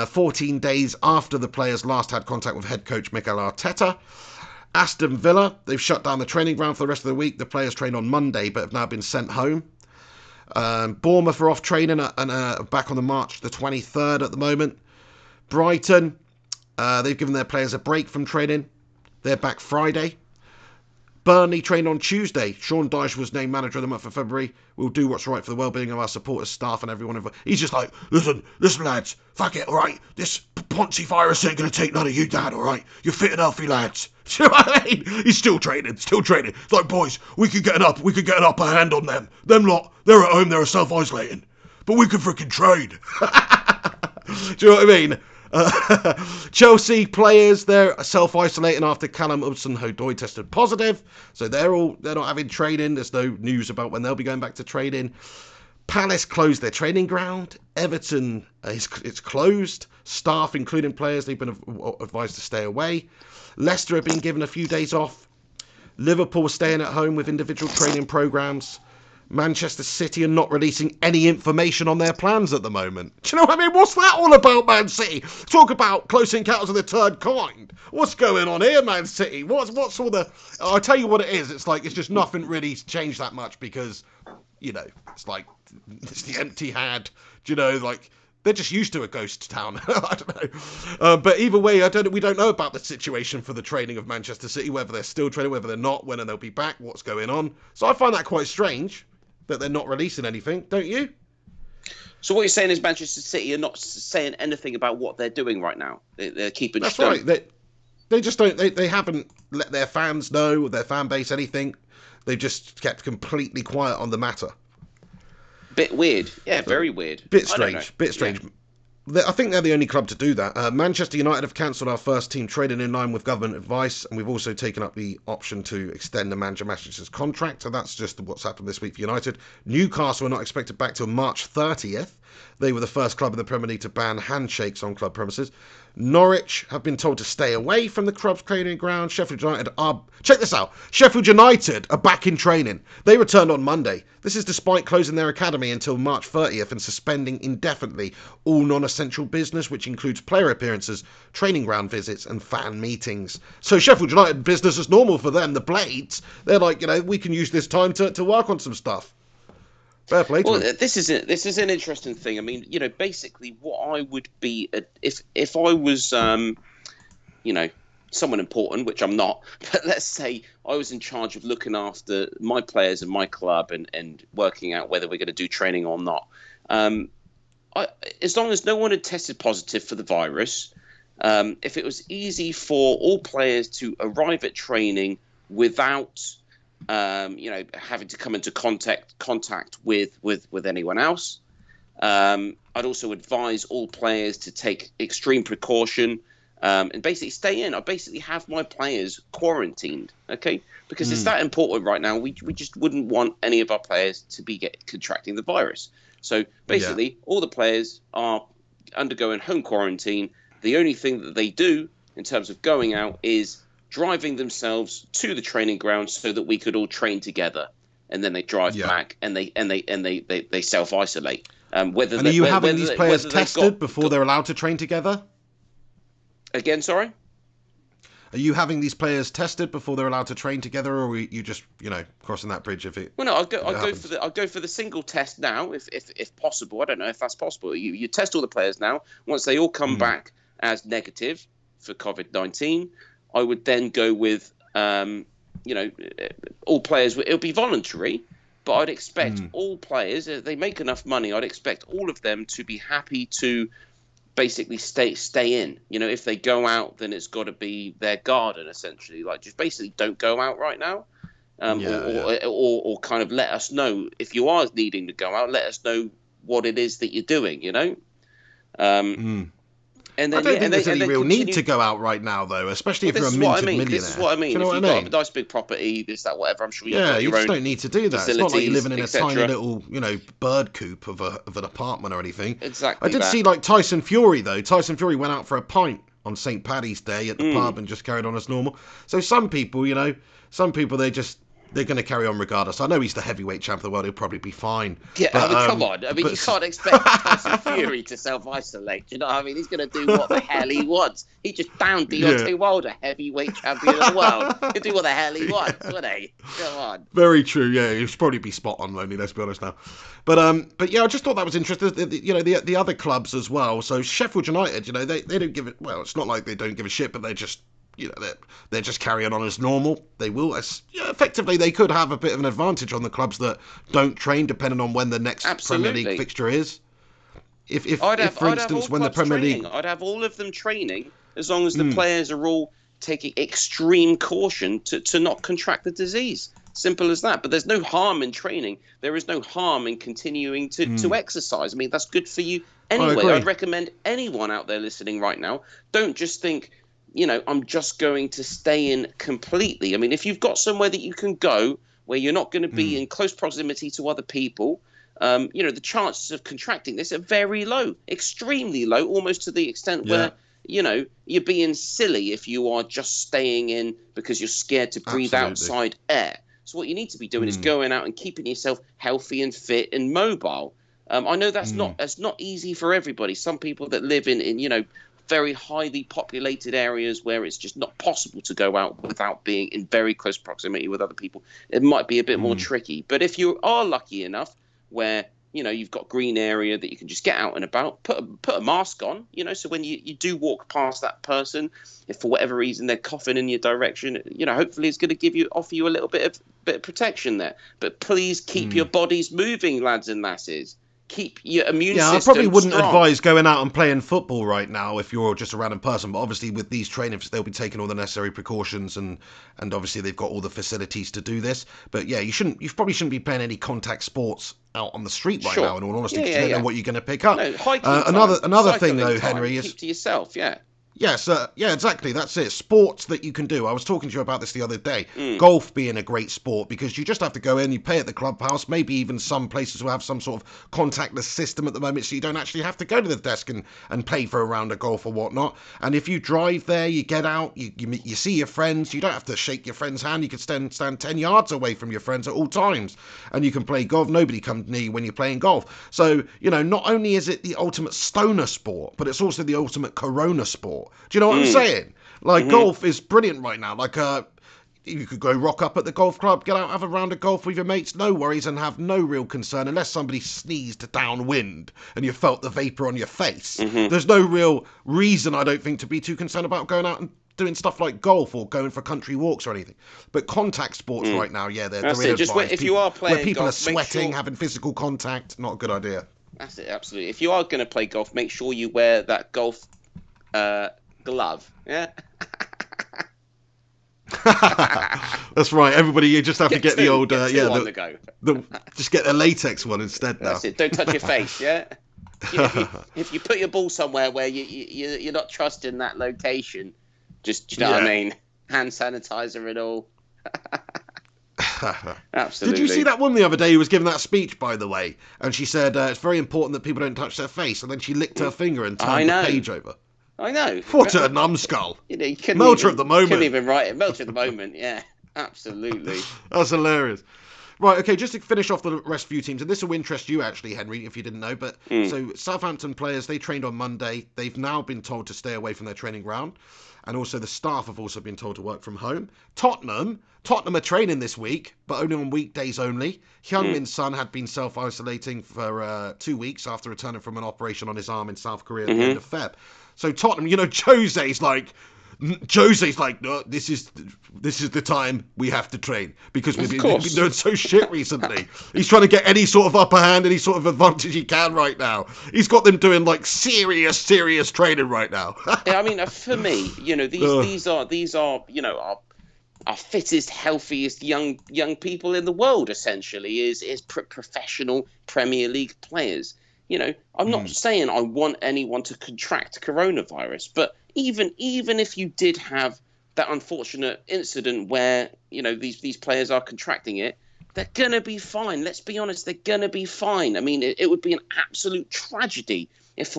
14 days after the players last had contact with head coach Mikel Arteta. Aston Villa, they've shut down the training ground for the rest of the week. The players train on Monday, but have now been sent home. Bournemouth are off training and back on the March the 23rd at the moment. Brighton, they've given their players a break from training. They're back Friday. Burnley trained on Tuesday. Sean Dyche was named manager of the month of February. We'll do what's right for the well-being of our supporters, staff, and everyone involved. He's just like, listen, lads, fuck it, all right? This Ponzi virus ain't going to take none of you down, all right? You're fit and healthy, lads. Do you know what I mean? He's still training. It's like, boys, we could get an upper hand on them. Them lot, they're at home, they're self-isolating. But we could freaking trade. Do you know what I mean? Chelsea players, they're self-isolating after Callum Hudson-Odoi tested positive, so they're not having training. There's no news about when they'll be going back to training. Palace closed their training ground. Everton, it's closed. Staff, including players, they've been advised to stay away. Leicester have been given a few days off. Liverpool staying at home with individual training programmes. Manchester City are not releasing any information on their plans at the moment. Do you know what I mean? What's that all about, Man City? Talk about close encounters of the third kind. What's going on here, Man City? What's all the... I'll tell you what it is. It's like, it's just nothing really changed that much because, you know, it's like, it's the empty had. Do you know, like... They're just used to a ghost town. I don't know. But either way, we don't know about the situation for the training of Manchester City, whether they're still training, whether they're not, when they'll be back, what's going on. So I find that quite strange that they're not releasing anything, don't you? So what you're saying is Manchester City are not saying anything about what they're doing right now. They're keeping. That's right. They just don't. They haven't let their fans know, their fan base, anything. They've just kept completely quiet on the matter. Bit weird. Yeah, very weird. Bit strange. Yeah. I think they're the only club to do that. Manchester United have cancelled our first team training in line with government advice, and we've also taken up the option to extend the manager Manchester's contract. So that's just what's happened this week for United. Newcastle are not expected back till March 30th. They were the first club in the Premier League to ban handshakes on club premises. Norwich have been told to stay away from the club's training ground. Sheffield United are... Check this out. Sheffield United are back in training. They returned on Monday. This is despite closing their academy until March 30th and suspending indefinitely all non-essential business, which includes player appearances, training ground visits and fan meetings. So Sheffield United business is normal for them. The Blades, they're like, you know, we can use this time to work on some stuff. Fair play to them. This is an interesting thing. I mean, you know, basically what I would be if I was, you know, someone important, which I'm not, but let's say I was in charge of looking after my players and my club and working out whether we're going to do training or not. As long as no one had tested positive for the virus, if it was easy for all players to arrive at training without you know, having to come into contact with anyone else. I'd also advise all players to take extreme precaution and basically stay in. I basically have my players quarantined, okay? Because it's that important right now. We just wouldn't want any of our players to be contracting the virus. So basically, all the players are undergoing home quarantine. The only thing that they do in terms of going out is driving themselves to the training ground so that we could all train together, and then they drive back and they self-isolate. Are you having these players tested before they're allowed to train together? Again, sorry? Are you having these players tested before they're allowed to train together, or are you just, you know, crossing that bridge if it? Well, no, I'll go for the single test now, if possible. I don't know if that's possible. You test all the players now. Once they all come back as negative for COVID-19. I would then go with, you know, all players. It'll be voluntary, but I'd expect all players, if they make enough money, I'd expect all of them to be happy to basically stay in. You know, if they go out, then it's got to be their garden, essentially. Like, just basically don't go out right now. Or kind of let us know if you are needing to go out. Let us know what it is that you're doing, you know? And then, I don't think there's any real need to go out right now, though, especially if you're a minted millionaire. This is what I mean. Do you know if what I you've mean? got a nice big property, this, that, whatever, I'm sure you've got you your just own don't need to do that. It's not like you're living in a tiny little, you know, bird coop of an apartment or anything. Exactly. I did see, like, Tyson Fury, though. Tyson Fury went out for a pint on St. Paddy's Day at the pub and just carried on as normal. So some people, you know, they're going to carry on regardless. I know he's the heavyweight champ of the world. He'll probably be fine. Yeah, but, I mean, come on. I mean, you can't expect Tyson Fury to self-isolate. You know what I mean? He's going to do what the hell he wants. He just downed Deontay Wilder, heavyweight champion of the world. He'll do what the hell he wants, wouldn't he? Come on. Very true, yeah. He'll probably be spot on, Lonely, let's be honest now. But yeah, I just thought that was interesting. You know, the other clubs as well. So Sheffield United, you know, they don't give it... Well, it's not like they don't give a shit, but they just... You know, they're just carrying on as normal. They will, effectively, they could have a bit of an advantage on the clubs that don't train, depending on when the next Premier League fixture is. If for instance, when the Premier League, I'd have all of them training as long as the players are all taking extreme caution to not contract the disease. Simple as that. But there's no harm in training. There is no harm in continuing to exercise. I mean, that's good for you anyway. I'd recommend anyone out there listening right now, don't just think, you know, I'm just going to stay in completely. I mean, if you've got somewhere that you can go where you're not going to be in close proximity to other people, the chances of contracting this are very low, extremely low, almost to the extent where, you're being silly if you are just staying in because you're scared to breathe outside air. So what you need to be doing is going out and keeping yourself healthy and fit and mobile. I know that's not easy for everybody. Some people that live in very highly populated areas where it's just not possible to go out without being in very close proximity with other people, it might be a bit more tricky. But if you are lucky enough where you've got green area that you can just get out and about, put a mask on, so when you do walk past that person, if for whatever reason they're coughing in your direction, hopefully it's going to offer you a little bit of protection there. But please keep your bodies moving, lads and lasses. Keep your immune system I probably wouldn't strong. advise going out and playing football right now if you're just a random person. But obviously with these trainings, they'll be taking all the necessary precautions and obviously they've got all the facilities to do this. But yeah, you probably shouldn't be playing any contact sports out on the street right now. In all honesty, because you don't know what you're going to pick up. No, hiking another thing though, Henry, is keep to yourself. Yeah. Yes, yeah, exactly. That's it. Sports that you can do. I was talking to you about this the other day. Golf being a great sport because you just have to go in, you pay at the clubhouse. Maybe even some places will have some sort of contactless system at the moment, so you don't actually have to go to the desk and pay for a round of golf or whatnot. And if you drive there, you get out, you see your friends. You don't have to shake your friend's hand. You can stand 10 yards away from your friends at all times, and you can play golf. Nobody comes near you when you're playing golf. So not only is it the ultimate stoner sport, but it's also the ultimate corona sport. Do you know what I'm saying? Like, golf is brilliant right now. Like, you could go rock up at the golf club, get out, have a round of golf with your mates, no worries, and have no real concern, unless somebody sneezed downwind and you felt the vapour on your face. There's no real reason, I don't think, to be too concerned about going out and doing stuff like golf or going for country walks or anything. But contact sports right now, they're just if you are playing where people golf, are sweating, having physical contact, not a good idea. That's it, absolutely. If you are going to play golf, make sure you wear that golf glove. Yeah. That's right. Everybody, you just have to get the old just get the latex one instead now. That's it. Don't touch your face. Yeah. If you put your ball somewhere where you're not trusting that location, just you know what I mean, hand sanitizer and all. Absolutely. Did you see that one the other day who was giving that speech, by the way? And she said it's very important that people don't touch their face, and then she licked her finger and turned the page over. I know. What a numbskull. You Melter at the moment. Couldn't even write it. Melter at the moment, yeah. Absolutely. That's hilarious. Right, okay, just to finish off the rest few teams, and this will interest you actually, Henry, if you didn't know, but so Southampton players, they trained on Monday. They've now been told to stay away from their training ground, and also the staff have also been told to work from home. Tottenham are training this week, but only on weekdays only. Heung-Min Son had been self-isolating for 2 weeks after returning from an operation on his arm in South Korea at the end of Feb. So Tottenham, Jose's like, no, this is the time we have to train because we've been doing so shit recently. He's trying to get any sort of upper hand, any sort of advantage he can right now. He's got them doing like serious training right now. Yeah, I mean, for me, these are our fittest, healthiest young people in the world. Essentially, is professional Premier League players. I'm not saying I want anyone to contract coronavirus, but even if you did have that unfortunate incident where, these players are contracting it, they're going to be fine. Let's be honest, they're going to be fine. I mean, it would be an absolute tragedy if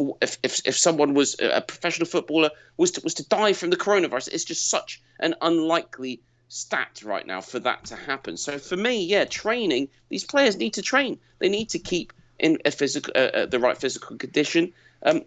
someone was a professional footballer was to die from the coronavirus. It's just such an unlikely stat right now for that to happen. So for me, training, these players need to train. They need to keep in a physical, the right physical condition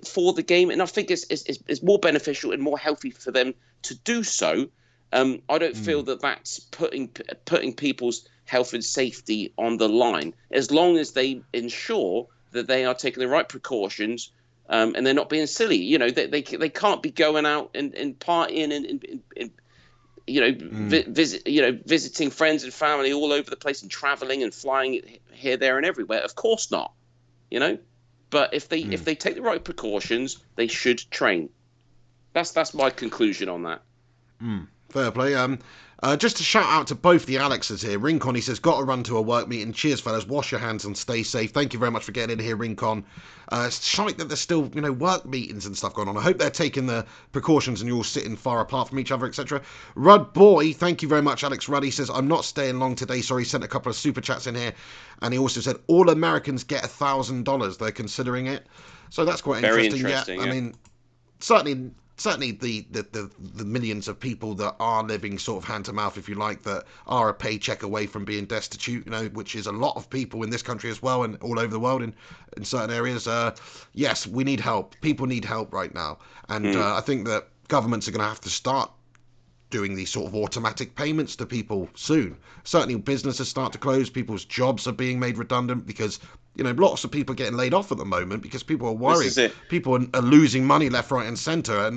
for the game, and I think it's more beneficial and more healthy for them to do so. I don't feel that that's putting people's health and safety on the line, as long as they ensure that they are taking the right precautions and they're not being silly. They can't be going out and partying and visiting friends and family all over the place and traveling and flying here, there, and everywhere. Of course not. But if they take the right precautions, they should train. That's my conclusion on that. Fair play. Just to shout out to both the Alexes here. Rincon, he says, got to run to a work meeting. Cheers, fellas. Wash your hands and stay safe. Thank you very much for getting in here, Rincon. It's shite that there's still, work meetings and stuff going on. I hope they're taking the precautions and you're all sitting far apart from each other, etc. Rudd Boy, thank you very much, Alex Rudd. He says, I'm not staying long today. Sorry, he sent a couple of super chats in here. And he also said, all Americans get $1,000. They're considering it. So that's quite interesting. Yeah, I mean, certainly the millions of people that are living sort of hand to mouth, if you like, that are a paycheck away from being destitute, which is a lot of people in this country as well and all over the world in certain areas. Yes, we need help. People need help right now. And I think that governments are going to have to start doing these sort of automatic payments to people soon. Certainly businesses start to close, people's jobs are being made redundant because lots of people are getting laid off at the moment because people are worried. People are losing money left, right and centre, and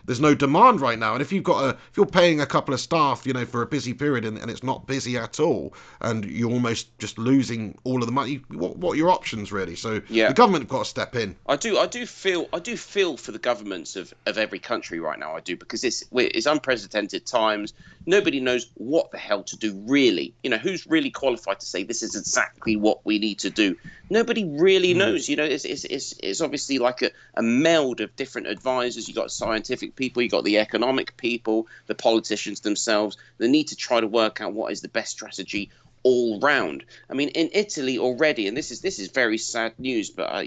there's no demand right now. And if you're paying a couple of staff, for a busy period and it's not busy at all, and you're almost just losing all of the money, what are your options really? So the government have got to step in. I do feel for the governments of every country right now. I do, because it's unprecedented times. Nobody knows what the hell to do really. Who's really qualified to say this is exactly what we need to do? Nobody really knows. It's obviously like a meld of different advisors. You got scientific people, you got the economic people, the politicians themselves. They need to try to work out what is the best strategy all round. I mean, in Italy already, and this is very sad news, but I'm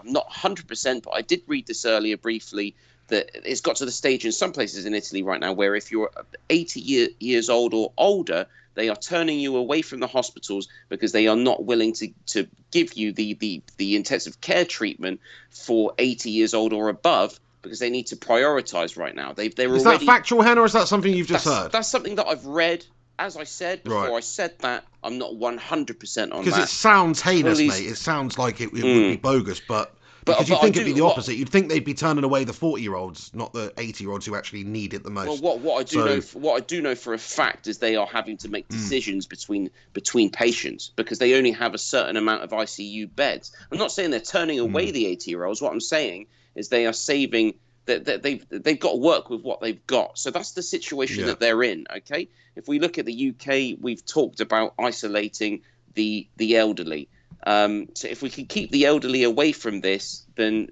not 100%, but I did read this earlier briefly, that it's got to the stage in some places in Italy right now where if you're 80 years old or older, they are turning you away from the hospitals because they are not willing to give you the intensive care treatment for 80 years old or above, because they need to prioritise right now. Is that factual, Hen, or is that something you've just heard? That's something that I've read. As I said before, I said that I'm not 100% on that. Because it sounds heinous, mate. It sounds like it would be bogus, but because you think it'd be the opposite. You'd think they'd be turning away the 40-year-olds, not the 80-year-olds who actually need it the most. Well, what I do know for a fact is they are having to make decisions between patients because they only have a certain amount of ICU beds. I'm not saying they're turning away the 80-year-olds. What I'm saying is they are saving. That they've got to work with what they've got. So that's the situation that they're in. Okay, if we look at the UK, we've talked about isolating the elderly. So if we can keep the elderly away from this, then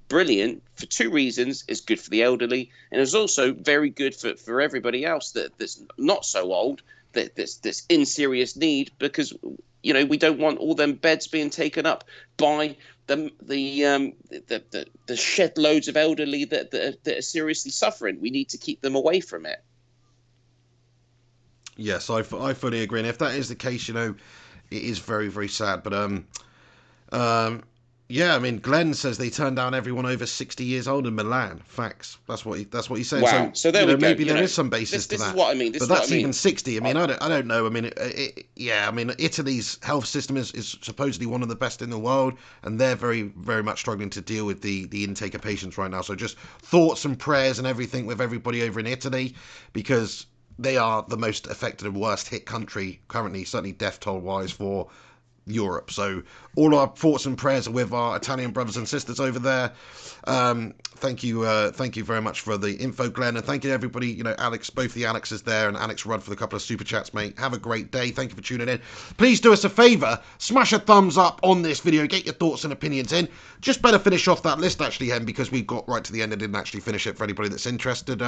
brilliant. For two reasons: it's good for the elderly, and it's also very good for everybody else that's not so old, that's in serious need, because we don't want all them beds being taken up by the shed loads of elderly that are seriously suffering. We need to keep them away from it. Yes, I fully agree. And if that is the case, it is very, very sad. But yeah, I mean, Glenn says they turned down everyone over 60 years old in Milan. Facts. That's what he's saying. Wow. So there we go. Maybe there is some basis to that. This is what I mean. But that's even 60. I mean, I don't know. I mean, I mean, Italy's health system is supposedly one of the best in the world, and they're very, very much struggling to deal with the intake of patients right now. So just thoughts and prayers and everything with everybody over in Italy, because they are the most affected and worst hit country currently, certainly death toll wise, for Europe. So all our thoughts and prayers are with our Italian brothers and sisters over there. Thank you very much for the info, Glenn, and thank you to everybody, Alex, both the Alexes there, and Alex Rudd for the couple of super chats, mate. Have a great day. Thank you for tuning in. Please do us a favour, smash a thumbs up on this video, get your thoughts and opinions in. Just better finish off that list actually, Hen, because we got right to the end and didn't actually finish it for anybody that's interested.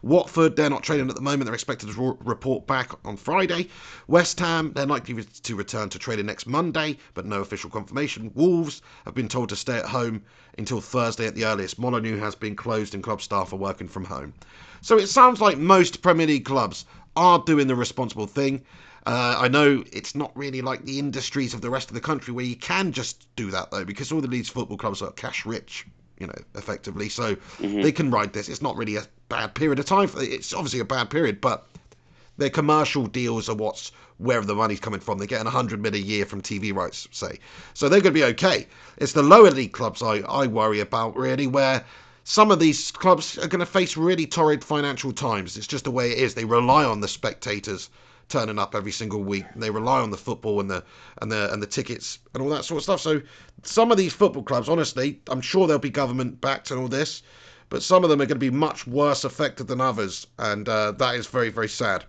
Watford, they're not training at the moment. They're expected to report back on Friday. West Ham, they're likely to return to training next Monday, but no official confirmation. Wolves have been told to stay at home until Thursday at the earliest. Molyneux has been closed and club staff are working from home. So it sounds like most Premier League clubs are doing the responsible thing. I know it's not really like the industries of the rest of the country where you can just do that, though, because all the Leeds football clubs are cash rich, effectively. So they can ride this. It's not really a bad period of time. It's obviously a bad period, but their commercial deals are where the money's coming from. They're getting 100 million a year from TV rights, say. So they're going to be okay. It's the lower league clubs I worry about, really, where some of these clubs are going to face really torrid financial times. It's just the way it is. They rely on the spectators turning up every single week. They rely on the football and the tickets and all that sort of stuff. So some of these football clubs, honestly, I'm sure they'll be government backed and all this, but some of them are going to be much worse affected than others, and that is very, very sad.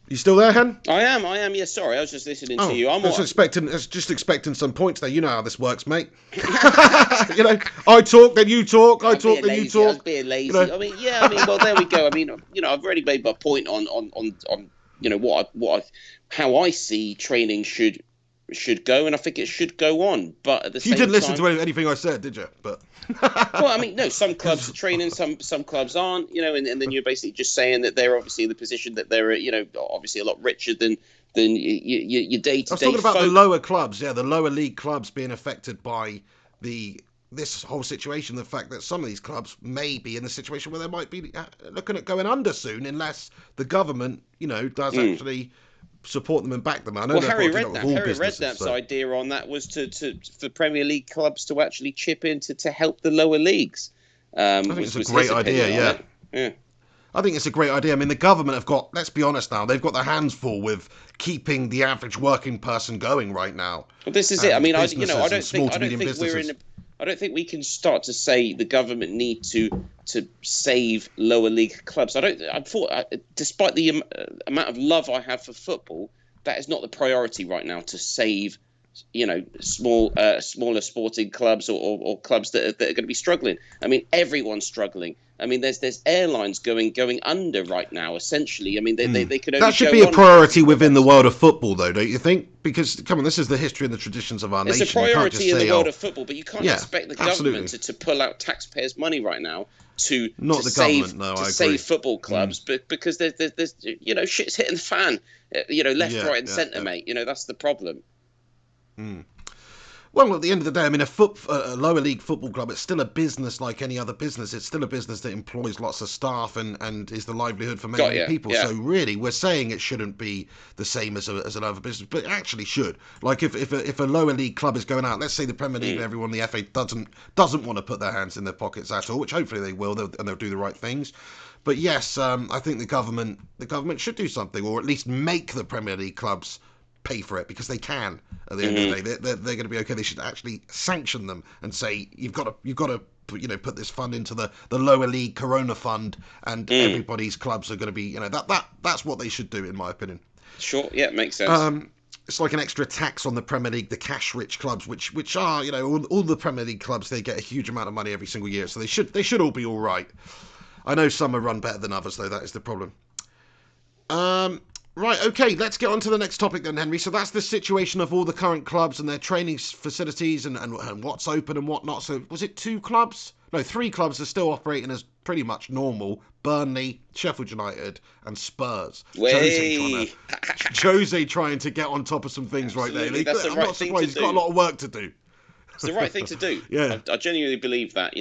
You still there, Hen? I am. Yeah, sorry, I was just listening to you. I was just expecting some points there. You know how this works, mate. I talk, then you talk. I talk, then you talk. I was being lazy. Well, there we go. I've already made my point on how I see training should go, and I think it should go on. But at the same time, you didn't listen to anything I said, did you? But well, no, some clubs are training, some clubs aren't, and then you're basically just saying that they're obviously in the position that they're, obviously a lot richer than your day-to-day. I was talking about the lower clubs, the lower league clubs being affected by this whole situation. The fact that some of these clubs may be in the situation where they might be looking at going under soon, unless the government, does actually support them and back them. I know Harry Redknapp's idea on that was for Premier League clubs to actually chip in to help the lower leagues. I think it's a great idea, yeah. I think it's a great idea. I mean, the government have got, let's be honest now, they've got their hands full with keeping the average working person going right now. Well, this is it. I mean, I don't think we can start to say the government need to save lower league clubs. Despite the amount of love I have for football, that is not the priority right now to save, smaller sporting clubs or clubs that are going to be struggling. I mean, everyone's struggling. I mean, there's airlines going under right now. Essentially, I mean, they could only. That should be a priority within the world of football, though, don't you think? Because come on, this is the history and the traditions of our nation. It's a priority in the world of football, but you can't expect the government to pull out taxpayers' money right now to save football clubs, but because there's shit's hitting the fan, left, right, and centre, mate. That's the problem. Well, at the end of the day, I mean, a lower league football club, it's still a business like any other business. It's still a business that employs lots of staff and is the livelihood for many people. Yeah. So really, we're saying it shouldn't be the same as another business, but it actually should. Like if a lower league club is going out, let's say the Premier League and everyone in the FA doesn't want to put their hands in their pockets at all, which hopefully they will, and they'll do the right things. But yes, I think the government should do something, or at least make the Premier League clubs pay for it, because they can. At the end of the day, they're going to be okay. They should actually sanction them and say you've got to put this fund into the lower league Corona fund, and everybody's clubs are going to be that's what they should do, in my opinion. Sure, yeah, makes sense. It's like an extra tax on the Premier League, the cash-rich clubs, which are all the Premier League clubs. They get a huge amount of money every single year, so they should all be all right. I know some are run better than others, though. That is the problem. Right, okay, let's get on to the next topic then, Henry. So that's the situation of all the current clubs and their training facilities and what's open and whatnot. So was it 2 clubs? No, 3 clubs are still operating as pretty much normal. Burnley, Sheffield United and Spurs. Jose trying to get on top of some things right there. I'm not surprised. He's got a lot of work to do. It's the right thing to do. Yeah. I genuinely believe that,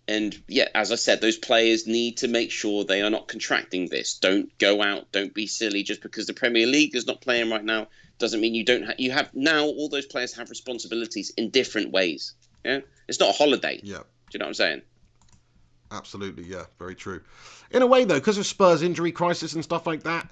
And yeah, as I said, those players need to make sure they are not contracting this. Don't go out. Don't be silly. Just because the Premier League is not playing right now doesn't mean you don't. You have now. All those players have responsibilities in different ways. Yeah, it's not a holiday. Yeah. Do you know what I'm saying? Absolutely. Yeah. Very true. In a way, though, because of Spurs' injury crisis and stuff like that,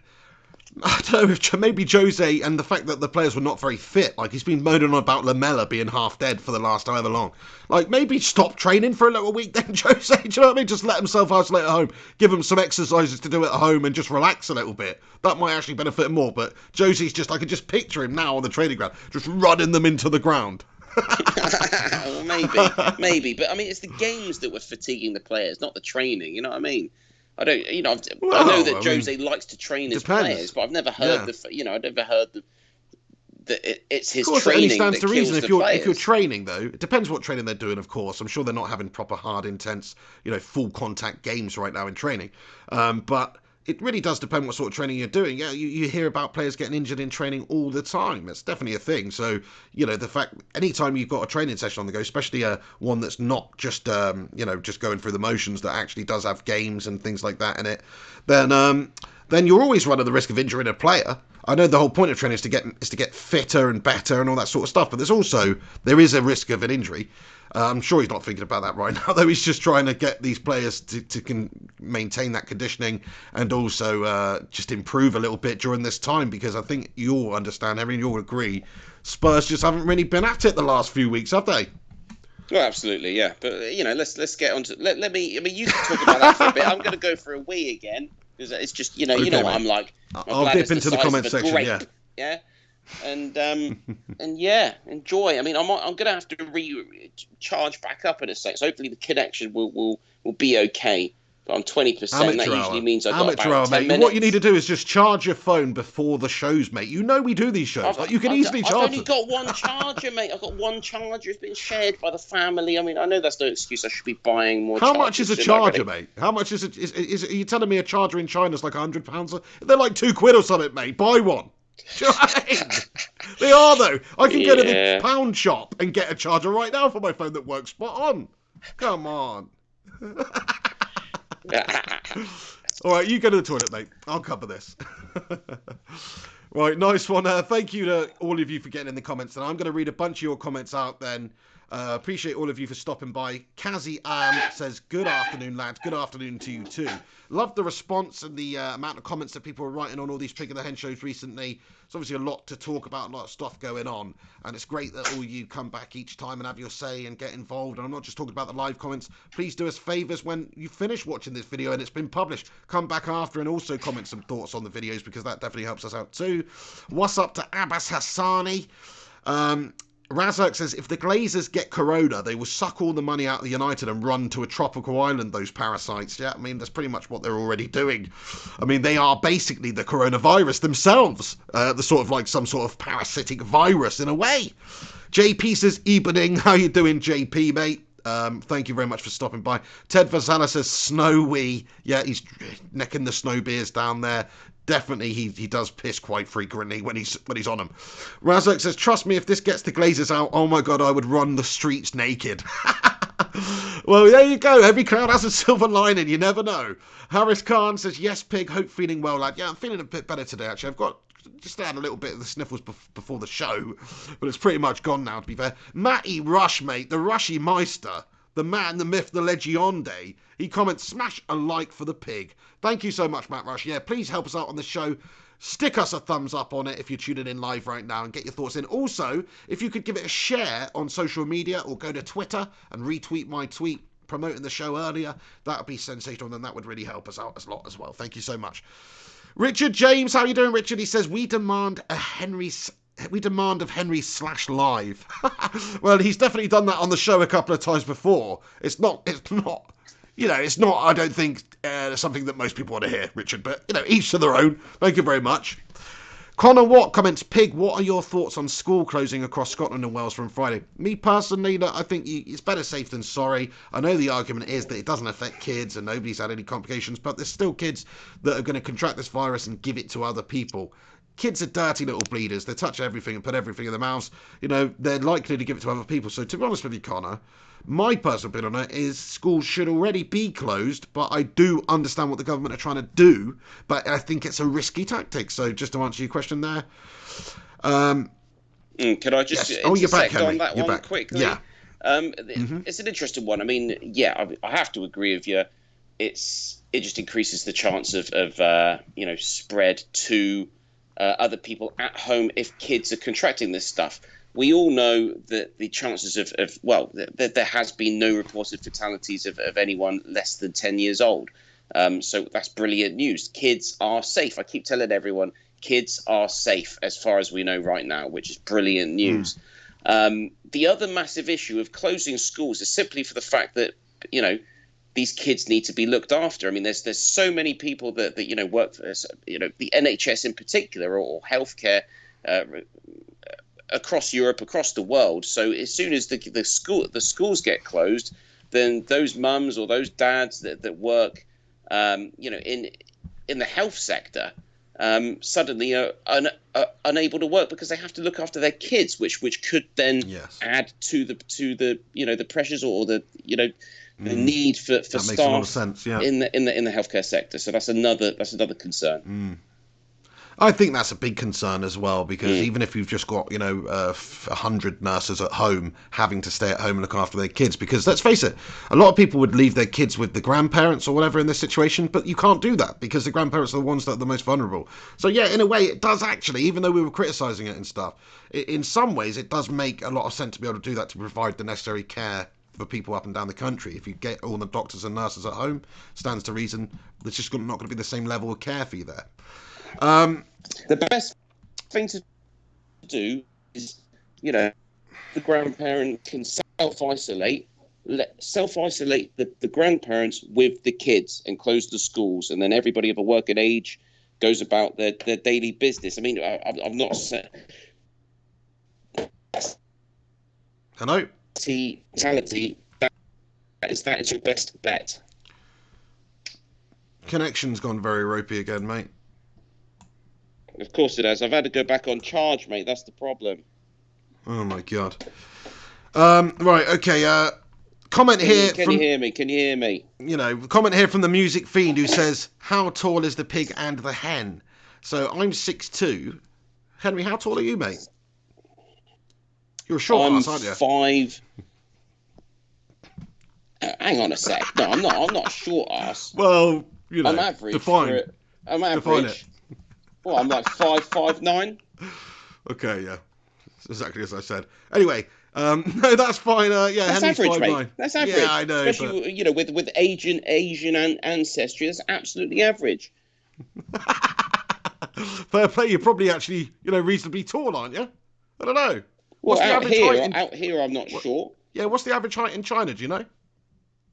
I don't know, maybe Jose and the fact that the players were not very fit, like he's been moaning on about Lamella being half dead for the last however long. Like maybe stop training for a little week then, Jose, do you know what I mean? Just let himself isolate at home, give him some exercises to do at home and just relax a little bit. That might actually benefit him more, but Jose's just, I could just picture him now on the training ground, just running them into the ground. Well, maybe, but I mean, it's the games that were fatiguing the players, not the training, you know what I mean? I don't, I know that Jose likes to train his players, but I've never heard that it's his training that kills the players. If you're training, though, it depends what training they're doing, of course. I'm sure they're not having proper, hard, intense, full contact games right now in training. But it really does depend what sort of training you're doing. Yeah, you hear about players getting injured in training all the time. It's definitely a thing. So, the fact anytime you've got a training session on the go, especially one that's not just just going through the motions, that actually does have games and things like that in it, then you're always running the risk of injuring a player. I know the whole point of training is to get fitter and better and all that sort of stuff, but there is a risk of an injury. I'm sure he's not thinking about that right now, though. He's just trying to get these players to maintain that conditioning and also just improve a little bit during this time, because I think you all understand, everyone, you all agree, Spurs just haven't really been at it the last few weeks, have they? Well, absolutely, yeah. But let's get on to let me. I mean, you can talk about that for a bit. I'm going to go for a wee again because it's just you know Okay, what mate. I'm like. My I'll bladder's dip into the size comment of a section. grape, yeah. And yeah, enjoy. I mean, I'm going to have to recharge back up in a sec. So hopefully the connection will be okay. But I'm 20%. That Amateur usually hour. means I've got Amateur about hour, 10 mate. minutes. What you need to do is just charge your phone before the shows, mate. You know we do these shows. You can easily charge I've only them. got one charger, mate. I've got one charger. It's been shared by the family. I mean, I know that's no excuse. I should be buying more How chargers. much is a charger, mate? How much is it? Are you telling me a charger in China's like £100? They're like £2 or something, mate. Buy one. Do you know what I mean? They are, though. I can go to the pound shop and get a charger right now for my phone that works spot on. Come on. All right, you go to the toilet, mate. I'll cover this. Right, nice one. Thank you to all of you for getting in the comments. And I'm going to read a bunch of your comments out then. Appreciate all of you for stopping by. Kazi says, good afternoon, lads. Good afternoon to you too. Love the response and the amount of comments that people are writing on all these Pig of the Hen shows recently. It's obviously a lot to talk about, a lot of stuff going on. And it's great that all you come back each time and have your say and get involved. And I'm not just talking about the live comments. Please do us favours when you finish watching this video and it's been published. Come back after and also comment some thoughts on the videos because that definitely helps us out too. What's up to Abbas Hassani? Razak says, if the Glazers get corona, they will suck all the money out of the United and run to a tropical island, those parasites. Yeah, I mean, that's pretty much what they're already doing. I mean, they are basically the coronavirus themselves. The sort of like some sort of parasitic virus in a way. JP says, evening. How you doing, JP, mate? Thank you very much for stopping by. Ted Vazala says, snowy. Yeah, he's necking the snow beers down there. Definitely, he does piss quite frequently when he's on them. Razak says, trust me, if this gets the Glazers out, oh my God, I would run the streets naked. Well, there you go. Every cloud has a silver lining. You never know. Harris Khan says, yes, Pig. Hope feeling well, lad. Yeah, I'm feeling a bit better today, actually. I've got just had a little bit of the sniffles before the show, but it's pretty much gone now, to be fair. Matty Rush, mate, the Rushy Meister, the man, the myth, the legionde. He comments, smash a like for the Pig. Thank you so much, Matt Rush. Yeah, please help us out on the show. Stick us a thumbs up on it if you're tuning in live right now and get your thoughts in. Also, if you could give it a share on social media or go to Twitter and retweet my tweet promoting the show earlier, that would be sensational, and that would really help us out a lot as well. Thank you so much. Richard James, how you doing, Richard? He says, we demand of Henry /live. Well, he's definitely done that on the show a couple of times before. It's not, I don't think, something that most people want to hear, Richard, but, each to their own. Thank you very much. Connor Watt comments, Pig, what are your thoughts on school closing across Scotland and Wales from Friday? Me personally, I think it's better safe than sorry. I know the argument is that it doesn't affect kids and nobody's had any complications, but there's still kids that are going to contract this virus and give it to other people. Kids are dirty little bleeders. They touch everything and put everything in their mouths. They're likely to give it to other people. So to be honest with you, Connor, my personal opinion on it is schools should already be closed, but I do understand what the government are trying to do, but I think it's a risky tactic. So just to answer your question there. Can I just you're back, Henry. on that you're one back. quickly? Yeah. It's an interesting one. I mean, yeah, I have to agree with you. It just increases the chance of spread to other people at home if kids are contracting this stuff. We all know that the chances that there has been no reported fatalities of anyone less than 10 years old. So that's brilliant news. Kids are safe. I keep telling everyone, kids are safe as far as we know right now, which is brilliant news. The other massive issue of closing schools is simply for the fact that, these kids need to be looked after. I mean, there's so many people that work for the NHS in particular or healthcare across Europe, across the world. So as soon as the schools get closed, then those mums or those dads that work in the health sector suddenly are unable to work because they have to look after their kids, which could then add to the pressures or the need for that staff makes a lot of sense, yeah. in the healthcare sector. So that's another concern. I think that's a big concern as well, because even if you've just got 100 nurses at home having to stay at home and look after their kids, because let's face it, a lot of people would leave their kids with the grandparents or whatever in this situation, but you can't do that because the grandparents are the ones that are the most vulnerable. So yeah, in a way it does actually, even though we were criticising it and stuff, in some ways it does make a lot of sense to be able to do that, to provide the necessary care for people up and down the country. If you get all the doctors and nurses at home, stands to reason there's just not going to be the same level of care for you there. The best thing to do is, the grandparent can self-isolate the grandparents with the kids and close the schools, and then everybody of a working age goes about their daily business. I mean, I'm not saying Hello? Mentality, that is your best bet. Connection's gone very ropey again, mate. Of course it has. I've had to go back on charge, mate. That's the problem. Oh my god. Right, okay, comment here Can you hear me? Can you hear me? Comment here from the Music Fiend who says, how tall is the pig and the hen? So I'm 6'2". Henry, how tall are you, mate? You're a short ass, aren't you? 5. Hang on a sec. No, I'm not a short ass. Well, I'm average. Define. I'm average. Define it. Well, I'm like 5'9". Okay, yeah. Exactly as I said. Anyway, no, that's fine. Yeah, that's Henry's average, 5'9". mate. That's average. Yeah, I know. Especially, with Asian ancestry, that's absolutely average. Fair play. You're probably actually, reasonably tall, aren't you? I don't know. Well, out here, I'm not short. Yeah, what's the average height in China? Do you know?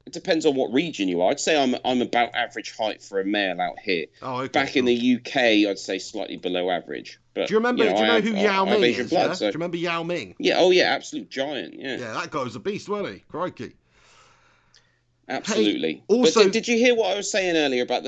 It depends on what region you are. I'd say I'm about average height for a male out here. Oh, okay. Back in the UK, I'd say slightly below average. But do you remember? Do you know who Yao Ming is? Blood, yeah? so... Do you remember Yao Ming? Yeah. Oh, yeah. Absolute giant. Yeah. Yeah, that guy was a beast, wasn't he? Crikey. Absolutely. Hey, also, but did you hear what I was saying earlier about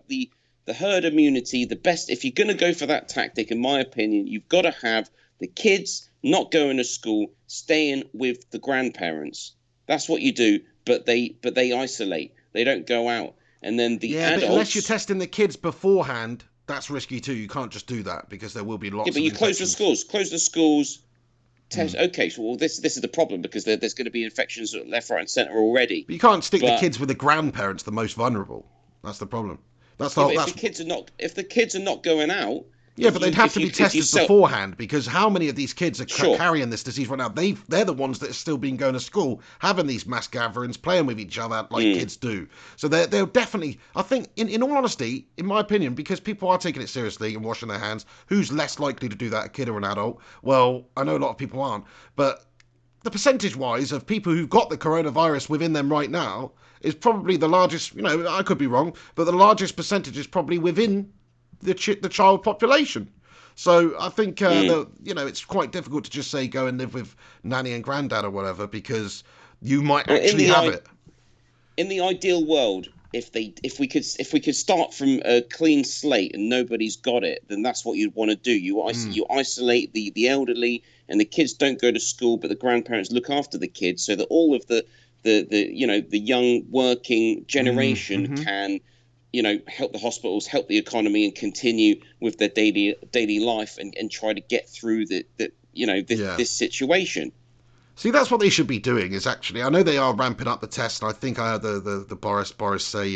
the herd immunity? The best, if you're going to go for that tactic, in my opinion, you've got to have the kids not going to school, staying with the grandparents. That's what you do. But they isolate. They don't go out. And then the adults... but unless you're testing the kids beforehand, that's risky too. You can't just do that because there will be lots of but you close the schools. Close the schools. Test. Okay, so this is the problem because there's going to be infections left, right, and centre already. But you can't stick the kids with the grandparents, the most vulnerable. That's the problem. That's the whole. If the kids are not going out. Yeah, but they'd have to be tested beforehand because how many of these kids are carrying this disease right now? They're the ones that are still been going to school, having these mass gatherings, playing with each other like kids do. So they're definitely, I think, in all honesty, in my opinion, because people are taking it seriously and washing their hands, who's less likely to do that, a kid or an adult? Well, I know a lot of people aren't, but the percentage-wise of people who've got the coronavirus within them right now is probably the largest, I could be wrong, but the largest percentage is probably within the child population. So I think it's quite difficult to just say go and live with nanny and granddad or whatever because you might actually have it. In the ideal world, if we could start from a clean slate and nobody's got it, then that's what you'd want to do. You isolate the elderly and the kids don't go to school, but the grandparents look after the kids so that all of the young working generation can help the hospitals, help the economy, and continue with their daily life and try to get through this situation. See, that's what they should be doing. Is actually, I know they are ramping up the tests. And I think I heard the Boris say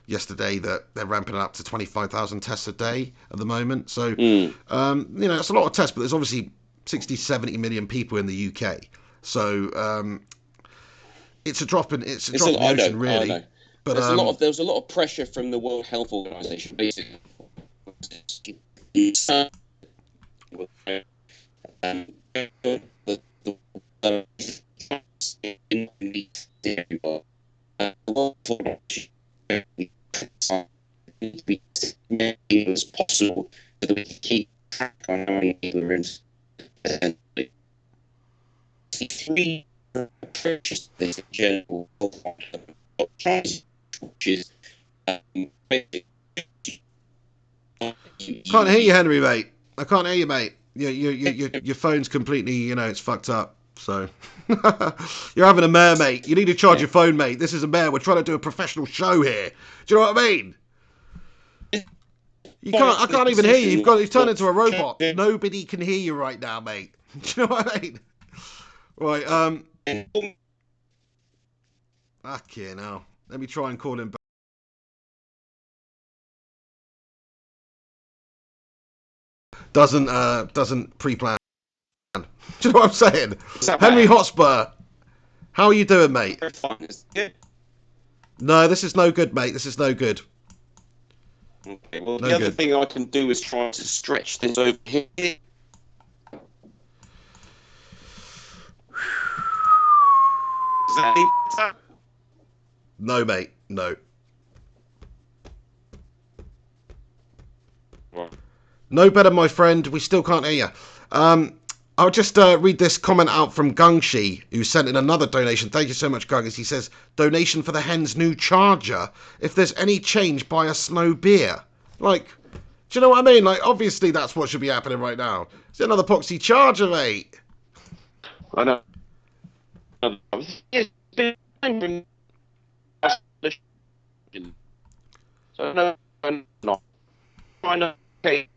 yesterday that they're ramping it up to 25,000 tests a day at the moment. So that's a lot of tests, but there's obviously 60-70 million people in the UK. So it's a drop in the ocean, really. I know. But there was a lot of pressure from the World Health Organization, basically. As possible so that we can keep track on how many people are in. Three approaches to this general which is can't hear you, Henry, mate. I can't hear you, mate. Your phone's completely, it's fucked up. So you're having a mare, mate. You need to charge your phone, mate. This is a mare. We're trying to do a professional show here. Do you know what I mean? I can't even hear you. You've turned into a robot. Nobody can hear you right now, mate. Do you know what I mean? Right. Okay, now let me try and call him back. Doesn't pre-plan. Do you know what I'm saying? Henry Hotspur. How are you doing, mate? Good. No, this is no good, mate. This is no good. Okay, well, No the other good. thing I can do is try to stretch this over here. Is that any better? No, mate. No. Right. No better, my friend. We still can't hear you. I'll just read this comment out from Gungshi, who sent in another donation. Thank you so much, Gungus. He says, donation for the hen's new charger. If there's any change, buy a snow beer. Like, do you know what I mean? Like, obviously that's what should be happening right now. It's another poxy charger, mate. I know. It's been from so no, I'm not trying to take.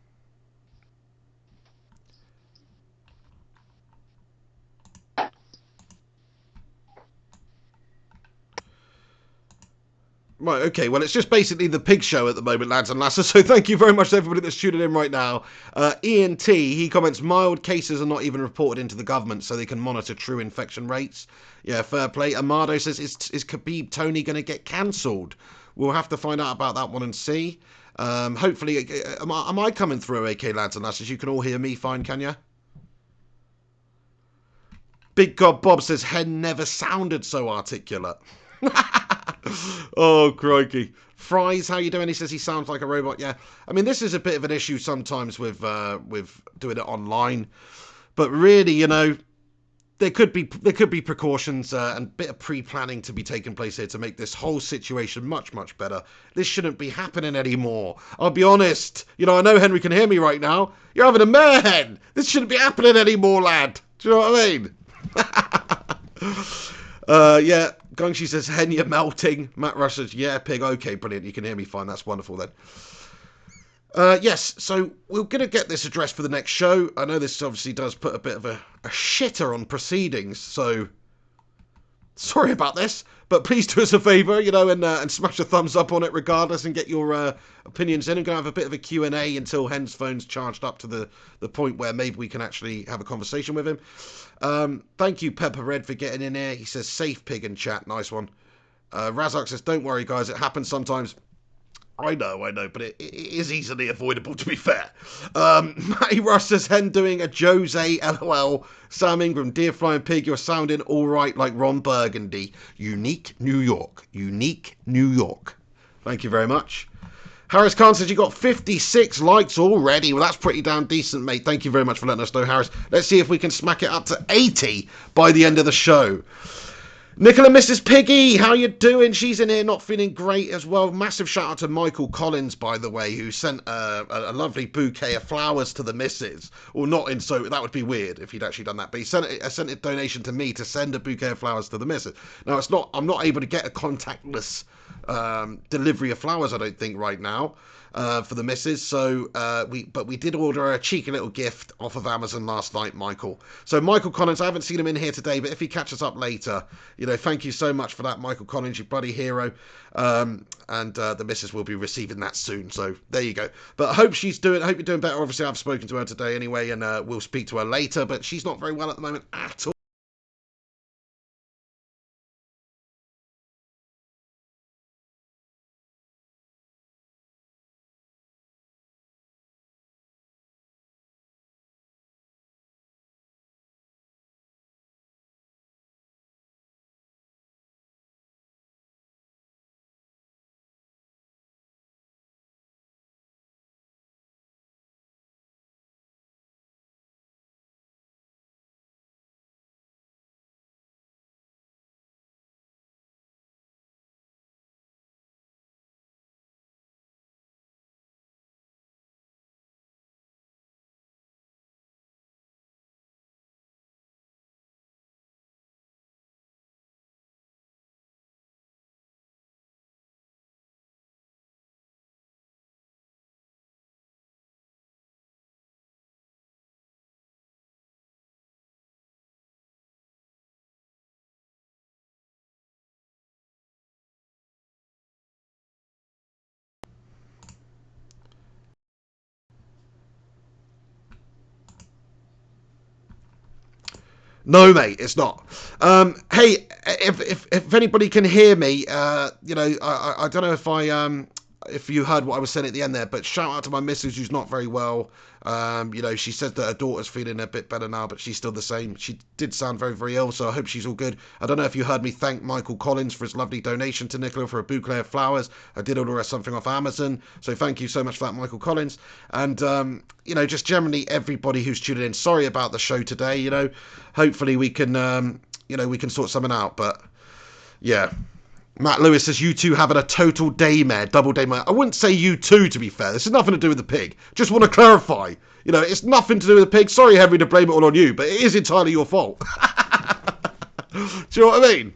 Right, okay, well, it's just basically the pig show at the moment, lads and lasses, so thank you very much to everybody that's tuning in right now. Ian T, he comments, mild cases are not even reported into the government, so they can monitor true infection rates. Yeah, fair play. Amado says, is Khabib Tony going to get cancelled? We'll have to find out about that one and see. Hopefully, am I coming through okay, lads and lasses? You can all hear me fine, can you? Big God Bob says, hen never sounded so articulate. Oh, crikey. Fries, how you doing? He says he sounds like a robot. Yeah, I mean, this is a bit of an issue sometimes with doing it online, but really, you know, there could be precautions and a bit of pre-planning to be taking place here to make this whole situation much better. This shouldn't be happening anymore. I'll be honest. You know, I know Henry can hear me right now. You're having a mare hen. This shouldn't be happening anymore, lad. Do you know what I mean? Yeah, Gungshi says, hen, you're melting. Matt Rush says, yeah, pig. Okay, brilliant. You can hear me fine. That's wonderful then. Yes, so we're going to get this addressed for the next show. I know this obviously does put a bit of a shitter on proceedings, so sorry about this, but please do us a favour, you know, and smash a thumbs up on it regardless and get your opinions in. I'm going to have a bit of a Q&A until Hen's phone's charged up to the point where maybe we can actually have a conversation with him. Thank you, Pepper Red, for getting in here. He says, safe pig in chat. Nice one. Razak says, don't worry, guys. It happens sometimes. I know, but it is easily avoidable, to be fair. Matty Rush says, hen doing a Jose, LOL. Sam Ingram, dear flying pig, you're sounding all right like Ron Burgundy. Unique New York. Unique New York. Thank you very much. Harris Khan says you got 56 likes already. Well, that's pretty damn decent, mate. Thank you very much for letting us know, Harris. Let's see if we can smack it up to 80 by the end of the show. Nicola Mrs. Piggy, how you doing? She's in here not feeling great as well. Massive shout out to Michael Collins, by the way, who sent a lovely bouquet of flowers to the missus. Or not in, so that would be weird if he'd actually done that. But he sent a donation to me to send a bouquet of flowers to the missus. Now, I'm not able to get a contactless delivery of flowers, I don't think, right now. For the missus, so we did order a cheeky little gift off of Amazon last night, Michael. So Michael Collins, I haven't seen him in here today, but if he catches up later, you know, thank you so much for that, Michael Collins, you bloody hero. And the missus will be receiving that soon. So there you go. But I hope you're doing better. Obviously, I've spoken to her today anyway, and we'll speak to her later. But she's not very well at the moment at all. No, mate, it's not. Hey, if anybody can hear me, you know, I don't know if you heard what I was saying at the end there, but shout out to my missus who's not very well. You know, she said that her daughter's feeling a bit better now, but she's still the same. She did sound very, very ill, so I hope she's all good. I don't know if you heard me thank Michael Collins for his lovely donation to Nicola for a bouquet of flowers. I did order her something off Amazon, so thank you so much for that, Michael Collins. And, you know, just generally everybody who's tuning in, sorry about the show today, you know. Hopefully we can, you know, we can sort something out, but, yeah. Matt Lewis says, you two having a total daymare, double daymare. I wouldn't say you two, to be fair. This has nothing to do with the pig. Just want to clarify. You know, it's nothing to do with the pig. Sorry, Henry, to blame it all on you, but it is entirely your fault. Do you know what I mean?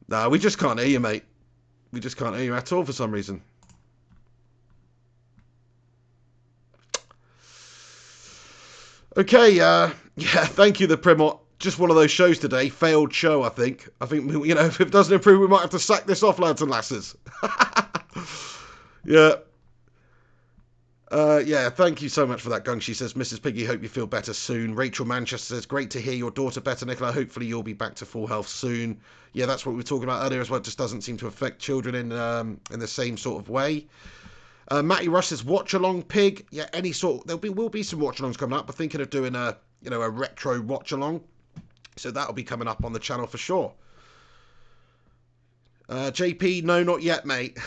Nah, we just can't hear you, mate. We just can't hear you at all for some reason. Okay, yeah, thank you, the Primot. Just one of those shows today. Failed show, I think. I think, you know, if it doesn't improve, we might have to sack this off, lads and lasses. Yeah. Yeah, thank you so much for that, Gung. She says, Mrs. Piggy, hope you feel better soon. Rachel Manchester says, great to hear your daughter better, Nicola. Hopefully you'll be back to full health soon. Yeah, that's what we were talking about earlier as well. It just doesn't seem to affect children in the same sort of way. Matty Rush says, watch along pig. Yeah, any sort. Will be some watch alongs coming up. We're thinking of doing a retro watch along. So that'll be coming up on the channel for sure. JP, no, not yet, mate.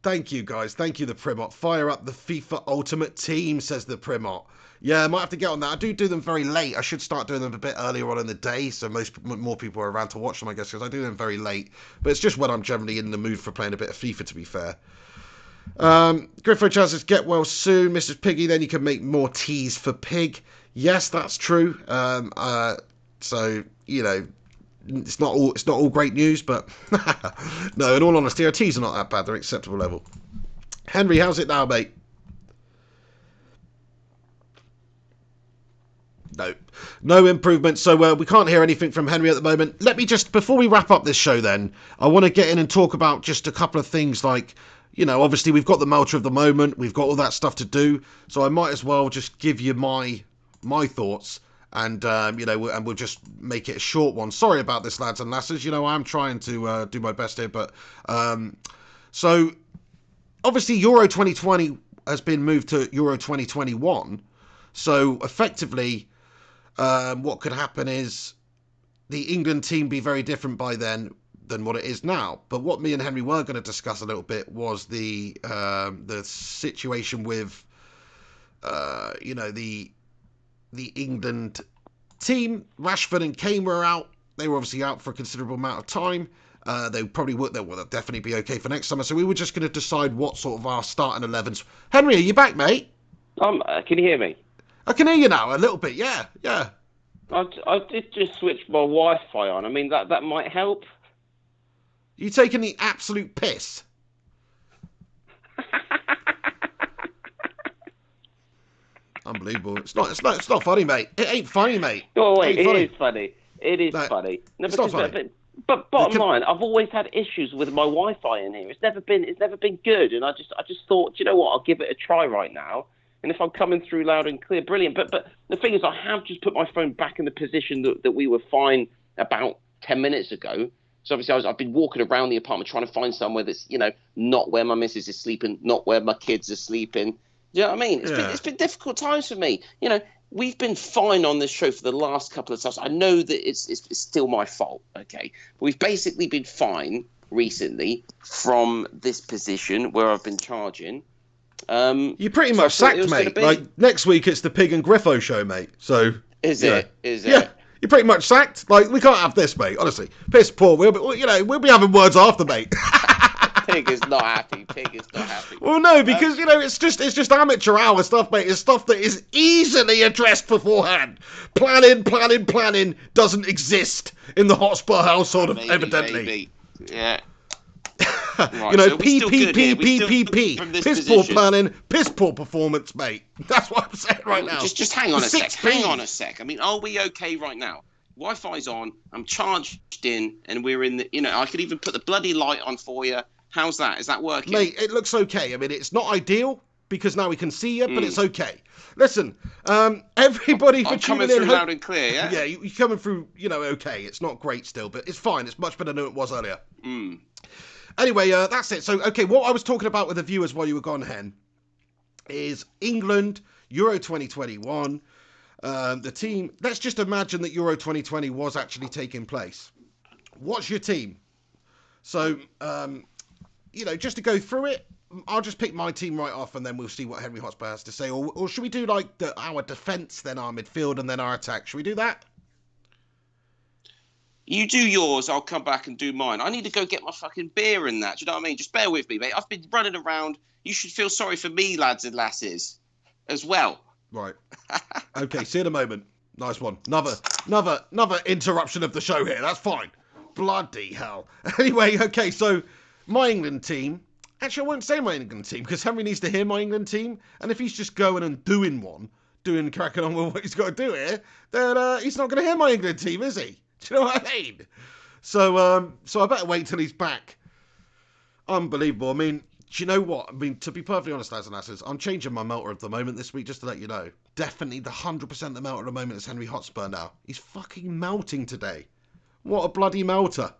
Thank you, guys. Thank you, the Primot. Fire up the FIFA Ultimate Team, says the Primot. Yeah, I might have to get on that. I do them very late. I should start doing them a bit earlier on in the day, so more people are around to watch them, I guess, because I do them very late. But it's just when I'm generally in the mood for playing a bit of FIFA, to be fair. Griffo Chaz says, get well soon, Mrs. Piggy. Then you can make more teas for pig. Yes, that's true. So, you know, it's not all great news, but no, in all honesty, our teas are not that bad. They're acceptable level. Henry, how's it now, mate? No improvement. So we can't hear anything from Henry at the moment. Let me just, before we wrap up this show then, I want to get in and talk about just a couple of things like, you know, obviously we've got the Melter of the Moment. We've got all that stuff to do. So I might as well just give you my thoughts and, you know, and we'll just make it a short one. Sorry about this, lads and lasses. You know, I'm trying to do my best here. But so obviously Euro 2020 has been moved to Euro 2021. So effectively, what could happen is the England team be very different by then than what it is now. But what me and Henry were going to discuss a little bit was the situation with, you know, the England team. Rashford and Kane were out. They were obviously out for a considerable amount of time. They probably would. They'll definitely be okay for next summer. So we were just going to decide what sort of our starting 11s. Henry, are you back, mate? Can you hear me? I can hear you now, a little bit, yeah. I did just switch my Wi-Fi on. I mean, that might help. You taking the absolute piss? Unbelievable. It's not funny, mate. It ain't funny, mate. Oh wait, it is funny. It is funny. No, it's not funny. But bottom line, I've always had issues with my Wi-Fi in here. It's never been good, and I just thought, you know what, I'll give it a try right now. And if I'm coming through loud and clear, brilliant. But the thing is, I have just put my phone back in the position that we were fine about 10 minutes ago. So obviously I've been walking around the apartment trying to find somewhere that's, you know, not where my missus is sleeping, not where my kids are sleeping. Do you know what I mean? It's been difficult times for me. You know, we've been fine on this show for the last couple of times. I know that it's still my fault, okay? But we've basically been fine recently from this position where I've been charging. You pretty much sacked, mate. Like next week it's the Pig and Griffo show, mate. So is it? Yeah, you're pretty much sacked. Like we can't have this, mate. Honestly, piss poor. We'll be having words after, mate. Pig is not happy. Well, no, because you know it's just amateur hour stuff, mate. It's stuff that is easily addressed beforehand. Planning doesn't exist in the Hotspur household, evidently. Maybe. Yeah. Right, you know, P. Piss poor planning, piss poor performance, mate. That's what I'm saying right now. Just hang on a sec. Hang on a sec. I mean, are we okay right now? Wi-Fi's on. I'm charged in, and we're in the. You know, I could even put the bloody light on for you. How's that? Is that working? Mate, it looks okay. I mean, it's not ideal, because now we can see you, but it's okay. Listen, everybody for I'm coming tuning in. through loud and clear, yeah? Yeah, you're coming through, okay. It's not great still, but it's fine. It's much better than it was earlier. Anyway, that's it. So, okay, what I was talking about with the viewers while you were gone, Hen, is England, Euro 2021. The team, let's just imagine that Euro 2020 was actually taking place. What's your team? So, just to go through it, I'll just pick my team right off and then we'll see what Henry Hotspur has to say. Or should we do like our defence, then our midfield, and then our attack? Should we do that? You do yours, I'll come back and do mine. I need to go get my fucking beer and that. Do you know what I mean? Just bear with me, mate. I've been running around. You should feel sorry for me, lads and lasses, as well. Right. Okay, see you in a moment. Nice one. Another interruption of the show here. That's fine. Bloody hell. Anyway, okay, so my England team. Actually, I won't say my England team because Henry needs to hear my England team. And if he's just going and cracking on with what he's got to do here, then he's not going to hear my England team, is he? Do you know what I mean? So I better wait till he's back. Unbelievable. I mean, do you know what? I mean, to be perfectly honest, lads and lasses, I'm changing my melter at the moment this week, just to let you know. Definitely the 100% the melter at the moment is Henry Hotspur now. He's fucking melting today. What a bloody melter.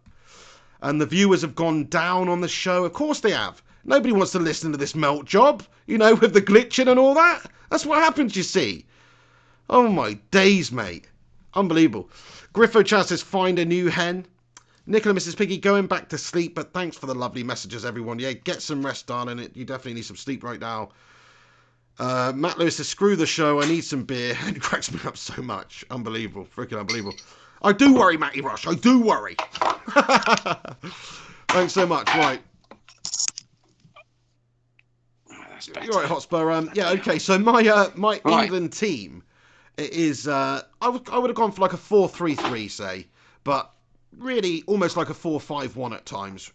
And the viewers have gone down on the show. Of course they have. Nobody wants to listen to this melt job, with the glitching and all that. That's what happens, you see. Oh my days, mate. Unbelievable. Griffo Chaz says, find a new hen. Nicola Mrs. Piggy, going back to sleep, but thanks for the lovely messages, everyone. Yeah, get some rest, darling. You definitely need some sleep right now. Matt Lewis says, screw the show. I need some beer. And it cracks me up so much. Unbelievable. Freaking unbelievable. I do worry, Matty Rush. I do worry. Thanks so much. Right. You're right, Hotspur. Yeah, okay. So my England team is I would have gone for like a 4-3-3, say, but really almost like a 4-5-1 at times.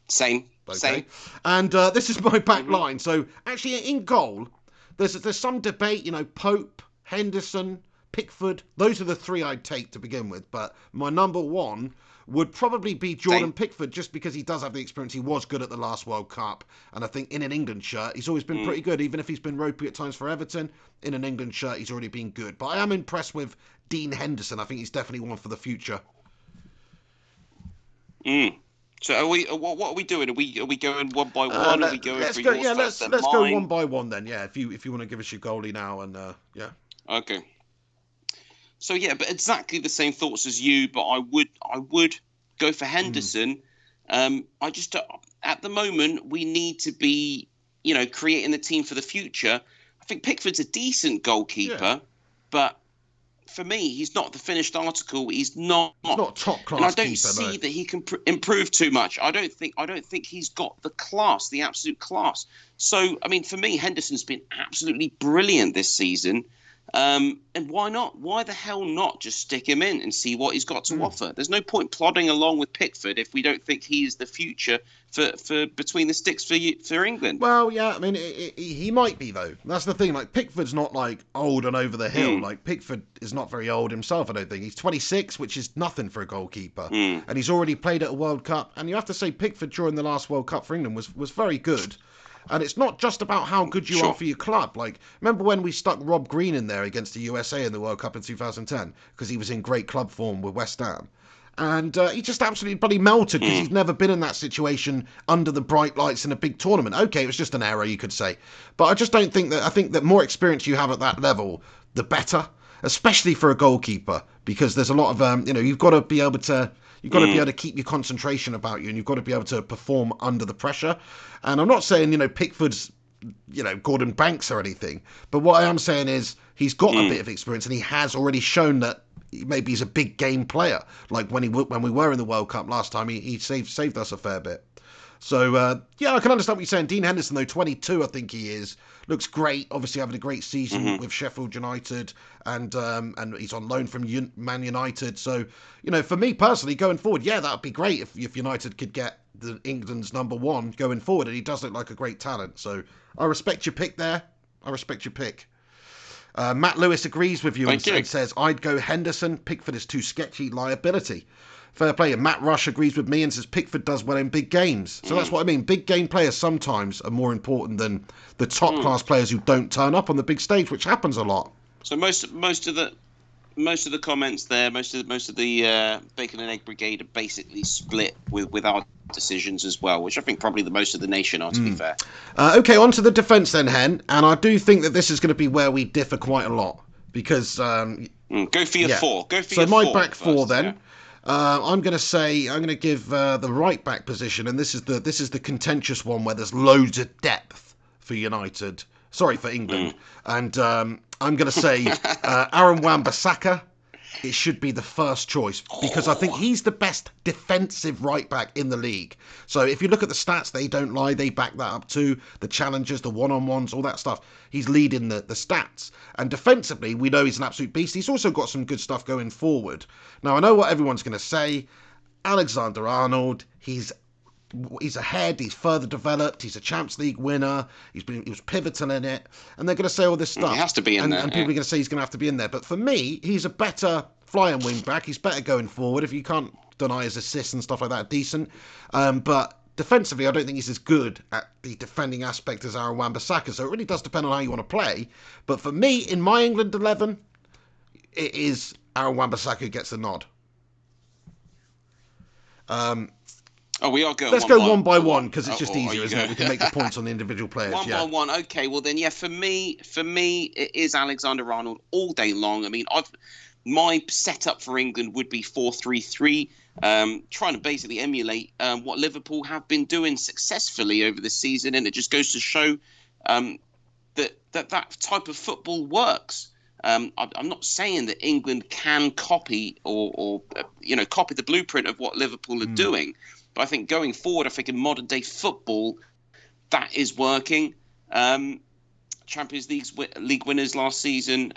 Same. Okay. Same. And this is my back line. So actually, in goal, there's some debate. Pope, Henderson, Pickford. Those are the three I'd take to begin with. But my number one would probably be Jordan Pickford, just because he does have the experience. He was good at the last World Cup, and I think in an England shirt, he's always been pretty good. Even if he's been ropey at times for Everton, in an England shirt, he's already been good. But I am impressed with Dean Henderson. I think he's definitely one for the future. So are we? What are we doing? Are we going one by one? Are we going? Let's go. Yeah, let's go one by one then. Yeah, if you want to give us your goalie now, and yeah. Okay. So yeah, but exactly the same thoughts as you. But I would go for Henderson. I just at the moment we need to be creating the team for the future. I think Pickford's a decent goalkeeper, but for me, he's not the finished article. He's not top class. And I don't see that he can improve too much. I don't think he's got the class, the absolute class. So I mean, for me, Henderson's been absolutely brilliant this season. And why not? Why the hell not just stick him in and see what he's got to offer? There's no point plodding along with Pickford if we don't think he is the future for between the sticks for England. Well, yeah, I mean, he might be, though. That's the thing. Like, Pickford's not, like, old and over the hill. Like, Pickford is not very old himself, I don't think. He's 26, which is nothing for a goalkeeper. And he's already played at a World Cup. And you have to say Pickford during the last World Cup for England was very good. And it's not just about how good you are for your club. Like, remember when we stuck Rob Green in there against the USA in the World Cup in 2010? Because he was in great club form with West Ham. And he just absolutely bloody melted because he's never been in that situation under the bright lights in a big tournament. Okay, it was just an error, you could say. But I just don't think that... I think that more experience you have at that level, the better. Especially for a goalkeeper. Because there's a lot of... you've got to be able to... You've got to be able to keep your concentration about you, and you've got to be able to perform under the pressure. And I'm not saying, Pickford's, Gordon Banks or anything. But what I am saying is he's got a bit of experience, and he has already shown that maybe he's a big game player. Like when we were in the World Cup last time, he saved us a fair bit. So, yeah, I can understand what you're saying. Dean Henderson, though, 22, I think he is. Looks great, obviously having a great season with Sheffield United, and he's on loan from Man United. So, for me personally, going forward, yeah, that would be great if United could get England's number one going forward, and he does look like a great talent. So, I respect your pick there. I respect your pick. Matt Lewis agrees with you and Thank you. says, I'd go Henderson. Pickford is too sketchy, liability. Fair play. And Matt Rush agrees with me and says Pickford does well in big games. So that's what I mean. Big game players sometimes are more important than the top class players who don't turn up on the big stage, which happens a lot. So most of the comments there, most of the Bacon and Egg Brigade are basically split with our decisions as well, which I think probably the most of the nation are, to be fair. Okay, on to the defence then, Hen. And I do think that this is going to be where we differ quite a lot because Go for your four. Go for so your my four back four first, then. yeah. I'm going to give the right back position, and this is the contentious one where there's loads of depth for United. Sorry, for England. And I'm going to say Aaron Wan-Bissaka. It should be the first choice because I think he's the best defensive right back in the league. So if you look at the stats, they don't lie. They back that up too. The challenges, the one-on-ones, all that stuff. He's leading the stats. And defensively, we know he's an absolute beast. He's also got some good stuff going forward. Now, I know what everyone's going to say. Alexander-Arnold, he's ahead, he's further developed, he's a Champions League winner, he was pivotal in it, and they're going to say all this stuff. He has to be in there. And people are going to say he's going to have to be in there. But for me, he's a better flying wing back. He's better going forward. If you can't deny his assists and stuff like that, decent. But defensively, I don't think he's as good at the defending aspect as Aaron Wan-Bissaka. So it really does depend on how you want to play. But for me, in my England 11, it is Aaron Wan-Bissaka who gets the nod. We are going. Let's go one by one because it's just are easier, you isn't it? We can make the points on the individual players. One by one. Okay, well then, for me, it is Alexander-Arnold all day long. I mean, my setup for England would be 4-3-3, trying to basically emulate what Liverpool have been doing successfully over the season, and it just goes to show that type of football works. I'm not saying that England can copy or copy the blueprint of what Liverpool are doing. But I think going forward, I think in modern day football, that is working. Champions League winners last season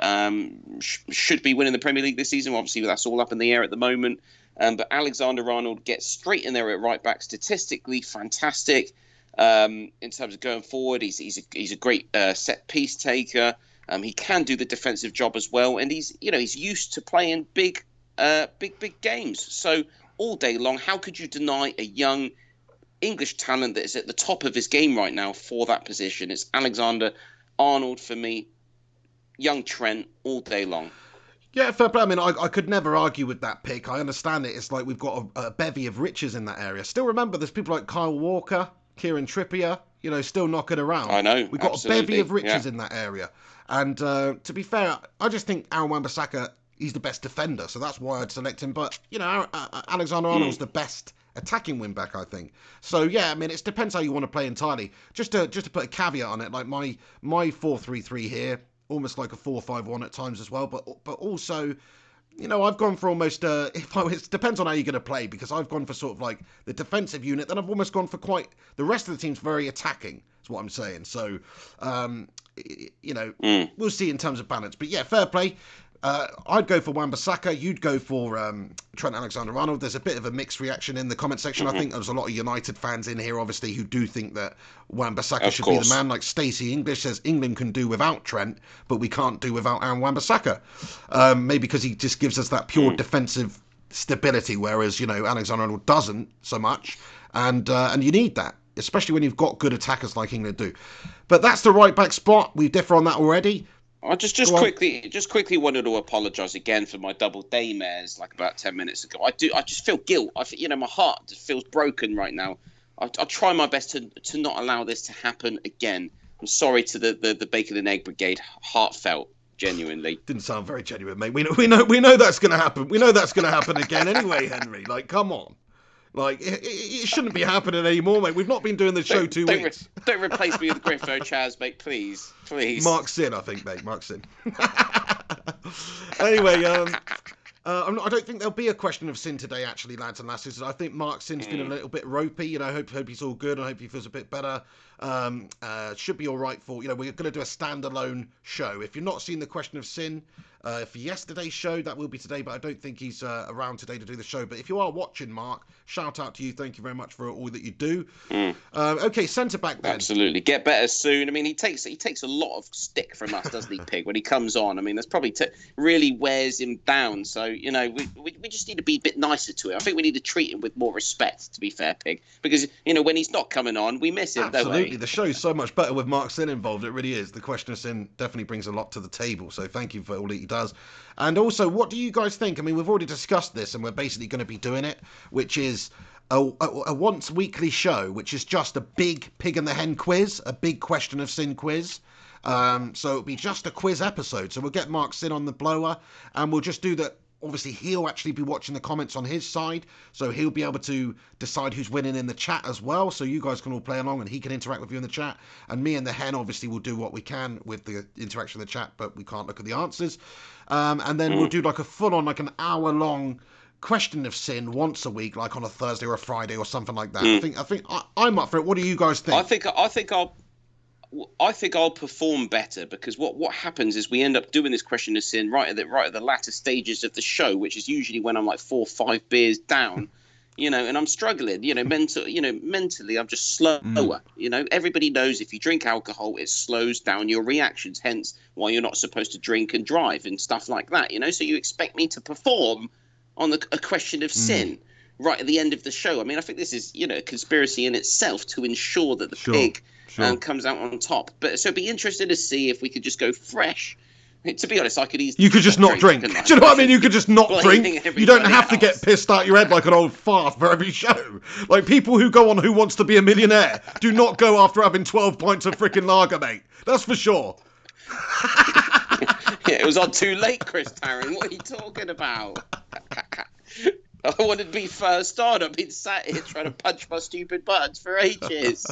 should be winning the Premier League this season. Obviously, that's all up in the air at the moment. But Alexander-Arnold gets straight in there at right back, statistically fantastic in terms of going forward. He's a great set piece taker. He can do the defensive job as well, and he's used to playing big games. So all day long, how could you deny a young English talent that is at the top of his game right now for that position? It's Alexander-Arnold for me, young Trent, all day long. Yeah, fair play. I mean, I could never argue with that pick. I understand it. It's like we've got a bevy of riches in that area. Still remember, there's people like Kyle Walker, Kieran Trippier, still knocking around. I know. We've got absolutely. a bevy of riches in that area. And to be fair, I just think Aaron Wan-Bissaka, he's the best defender, so that's why I'd select him. But, Alexander-Arnold's the best attacking wing-back, I think. So, yeah, I mean, it depends how you want to play entirely. Just to put a caveat on it, like my 4-3-3 here, almost like a 4-5-1 at times as well, but also, I've gone for almost, it depends on how you're going to play, because I've gone for sort of like the defensive unit, then I've almost gone for the rest of the team's very attacking, is what I'm saying. So, we'll see in terms of balance. But yeah, fair play. I'd go for Wan-Bissaka. You'd go for Trent Alexander-Arnold. There's a bit of a mixed reaction in the comment section. I think there's a lot of United fans in here, obviously, who do think that Wan-Bissaka should be the man. Like Stacey English says, England can do without Trent, but we can't do without Aaron Wan-Bissaka. Maybe because he just gives us that pure defensive stability, whereas Alexander-Arnold doesn't so much, and you need that, especially when you've got good attackers like England do. But that's the right back spot. We differ on that already. I just quickly wanted to apologise again for my double daymares like about 10 minutes ago. I just feel guilt. My heart just feels broken right now. I'll try my best to not allow this to happen again. I'm sorry to the Bacon and Egg Brigade. Heartfelt, genuinely. Didn't sound very genuine, mate. We know that's going to happen. We know that's going to happen again anyway, Henry. Like, come on. Like, it shouldn't be happening anymore, mate. We've not been doing the show 2 weeks. Don't replace me with Griffo, Chaz, mate, please. Please. Mark Sin, I think, mate. Mark Sin. Anyway, I don't think there'll be a question of sin today, actually, lads and lasses. I think Mark Sin's feeling a little bit ropey. You know, hope he's all good. I hope he feels a bit better. Should be all right for, we're going to do a standalone show. If you're not seeing the question of sin for yesterday's show, that will be today, but I don't think he's around today to do the show. But if you are watching, Mark, shout out to you. Thank you very much for all that you do. Okay, centre back then. Absolutely, get better soon. I mean, he takes a lot of stick from us, doesn't he, Pig? When he comes on, I mean, that's probably really wears him down. So we just need to be a bit nicer to him. I think we need to treat him with more respect. To be fair, Pig, because when he's not coming on, we miss him. Absolutely, don't we? The show's so much better with Mark Sin involved. It really is. The question of sin definitely brings a lot to the table. So thank you for all that he does. And also, what do you guys think? I mean, we've already discussed this, and we're basically going to be doing it, which is a once weekly show, which is just a big pig and the hen quiz, a big question of sin quiz. So it'll be just a quiz episode. So we'll get Mark Sin on the blower, and we'll just do that. Obviously, he'll actually be watching the comments on his side, so he'll be able to decide who's winning in the chat as well, so you guys can all play along and he can interact with you in the chat. And me and the hen obviously will do what we can with the interaction in the chat, but we can't look at the answers. And then we'll do like a full-on, like an hour-long question of sin once a week, like on a Thursday or a Friday or something like that. I think I'm up for it. What do you guys think? I think I'll perform better, because what happens is we end up doing this question of sin right at the latter stages of the show, which is usually when I'm like 4 or 5 beers down, and I'm struggling, mentally I'm just slower. Everybody knows if you drink alcohol, it slows down your reactions, hence why you're not supposed to drink and drive and stuff like that. So you expect me to perform on a question of sin right at the end of the show. I mean, I think this is, a conspiracy in itself to ensure that the pig comes out on top. But so be interested to see if we could just go fresh. To be honest, I could easily... You could just not drink. Do you know what I mean? You could just not drink. You don't have to get pissed out your head like an old fart for every show. Like people who go on Who Wants to Be a Millionaire do not go after having 12 pints of freaking lager, mate. That's for sure. Yeah, it was on too late, Chris Tarrant. What are you talking about? I wanted to be first on. I've been sat here trying to punch my stupid buttons for ages.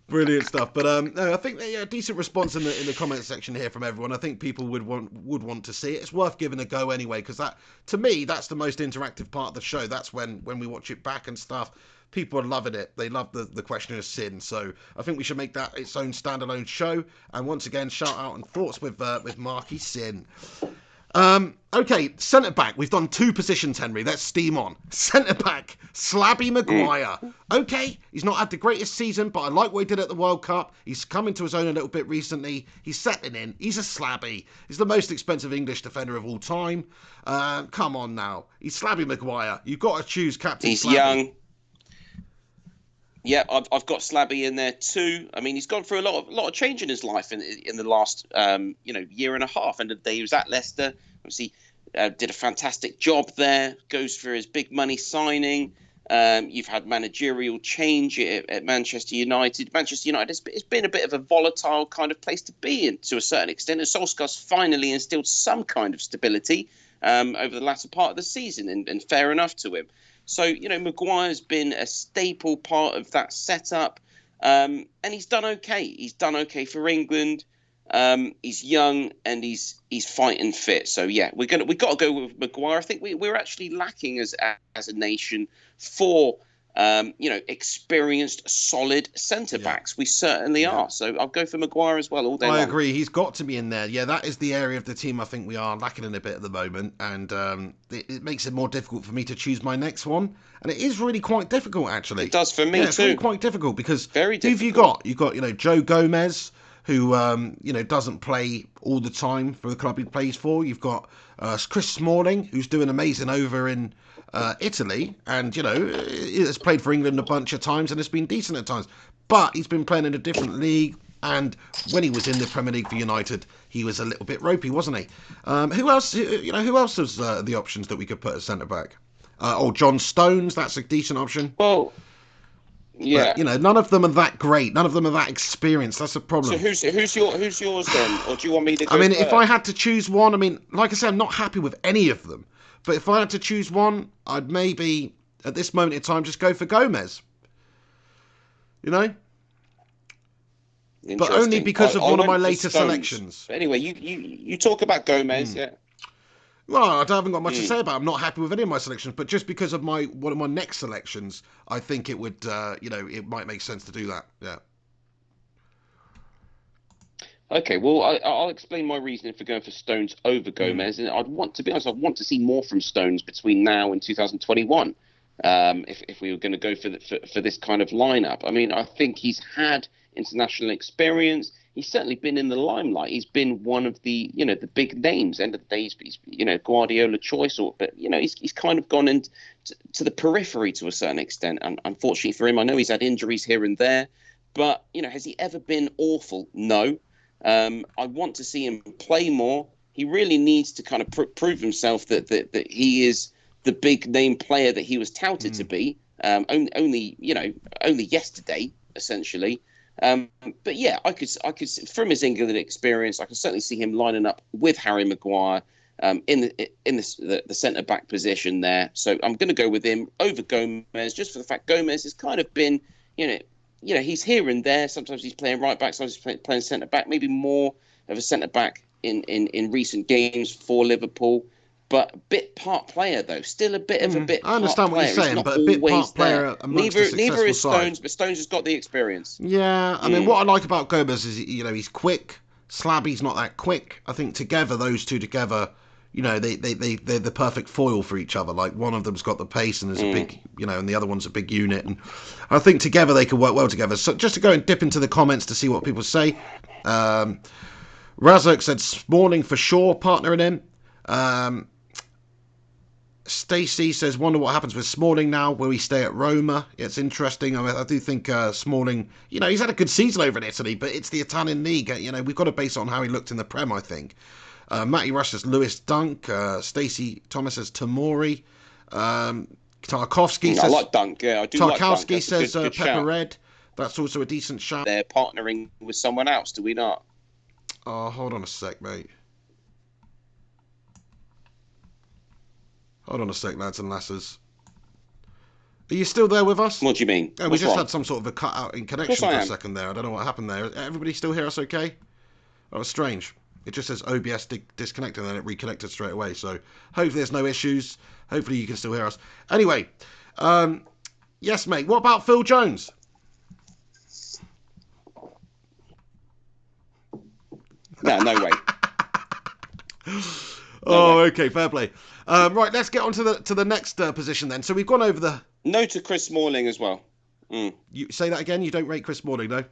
Brilliant stuff. But no, I think a decent response in the comment section here from everyone. I think people would want to see it. It's worth giving a go anyway, because that, to me, that's the most interactive part of the show. That's when we watch it back and stuff. People are loving it. They love the question of sin. So I think we should make that its own standalone show. And once again, shout out and thoughts with Marky Sin. Okay, centre back. We've done 2 positions, Henry. Let's steam on. Centre back, Slabby Maguire. Okay, he's not had the greatest season, but I like what he did at the World Cup. He's come into his own a little bit recently. He's settling in. He's a Slabby. He's the most expensive English defender of all time. Come on now. He's Slabby Maguire. You've got to choose Captain He's Slabby. Young. Yeah, I've got Slabby in there too. I mean, he's gone through a lot of change in his life in the last year and a half. And he was at Leicester, obviously did a fantastic job there. Goes for his big money signing. You've had managerial change at Manchester United. Manchester United it's been a bit of a volatile kind of place to be in to a certain extent. And Solskjaer's finally instilled some kind of stability over the latter part of the season, and fair enough to him. So, Maguire's been a staple part of that setup, and he's done okay. He's done okay for England. He's young and he's fighting fit. So yeah, we got to go with Maguire. I think we're actually lacking as a nation for experienced, solid centre backs. We certainly are. So I'll go for Maguire as well all day long. I agree. He's got to be in there. Yeah, that is the area of the team I think we are lacking in a bit at the moment, and it makes it more difficult for me to choose my next one. And it is really quite difficult, actually. It does for me too. It's really quite difficult because very difficult. Who've you got? You've got Joe Gomez, who doesn't play all the time for the club he plays for. You've got Chris Smalling, who's doing amazing over in Italy, and he has played for England a bunch of times and has been decent at times, but he's been playing in a different league, and when he was in the Premier League for United, he was a little bit ropey, wasn't he? Who else was the options that we could put as centre back? John Stones, that's a decent option. Well, yeah, but, none of them are that great. None of them are that experienced. That's a problem. So who's yours then? Or do you want me to go first? If I had to choose one, like I said, I'm not happy with any of them. But if I had to choose one, I'd maybe, at this moment in time, just go for Gomez. But only because of one of my later selections. But anyway, you talk about Gomez, yeah. Well, I haven't got much to say about it. I'm not happy with any of my selections, but just because of one of my next selections, I think it would, it might make sense to do that. Yeah. Okay, well, I'll explain my reasoning for going for Stones over Gomez, and I'd want to be honest. I want to see more from Stones between now and 2021. If we were going to go for this kind of lineup, I mean, I think he's had international experience. He's certainly been in the limelight. He's been one of the the big names. End of the day, he's Guardiola choice, but he's kind of gone into to the periphery to a certain extent. And unfortunately for him, I know he's had injuries here and there, but has he ever been awful? No. I want to see him play more. He really needs to kind of prove himself that he is the big name player that he was touted to be. Only yesterday, essentially. But yeah, I could from his England experience, I can certainly see him lining up with Harry Maguire in the centre back position there. So I'm going to go with him over Gomez, just for the fact Gomez has kind of been, he's here and there. Sometimes he's playing right back, sometimes he's playing centre back. Maybe more of a centre back in recent games for Liverpool. But bit part player though, still a bit of a bit. I understand what you're saying, but a bit part player amongst a successful neither is side. Stones, but Stones has got the experience. Yeah, I mean, what I like about Gomez is he's quick. Slabby's not that quick. I think together, those two together, they're the perfect foil for each other. Like one of them's got the pace and there's a big, and the other one's a big unit. And I think together they can work well together. So just to go and dip into the comments to see what people say. Razak said Smalling for sure, partnering him. Stacey says, wonder what happens with Smalling now. Will he stay at Roma? It's interesting. I mean, I do think Smalling, he's had a good season over in Italy, but it's the Italian league. We've got to base it on how he looked in the Prem, I think. Matty Rush says Lewis Dunk. Stacey Thomas says Tamori. Tarkovsky says... I like Dunk, yeah. I do like Dunk. Tarkovsky says good Pepper shout. Red. That's also a decent shout. They're partnering with someone else, do we not? Oh, hold on a sec, mate. Hold on a sec, lads and lasses. Are you still there with us? What do you mean? Oh, we just had some sort of a cut out in connection for a second there. I don't know what happened there. Everybody still hear us okay? That was strange. It just says OBS disconnected and then it reconnected straight away. So hopefully there's no issues. Hopefully you can still hear us. Anyway, yes, mate. What about Phil Jones? No way. Okay, fair play. Right, let's get on to the next position then. So we've gone over the... No to Chris Smalling as well. You say that again? You don't rate Chris Smalling, no?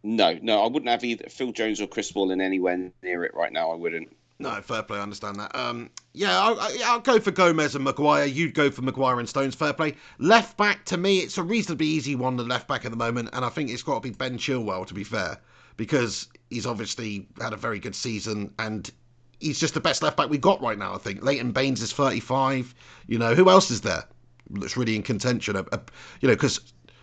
No, I wouldn't have either Phil Jones or Chris Smalling anywhere near it right now. I wouldn't. No, fair play. I understand that. I'll go for Gomez and Maguire. You'd go for Maguire and Stones. Fair play. Left back, to me, it's a reasonably easy one, the left back at the moment, and I think it's got to be Ben Chilwell, to be fair, because he's obviously had a very good season, and he's just the best left back we got right now, I think. Leighton Baines is 35. Who else is there that's really in contention? Because...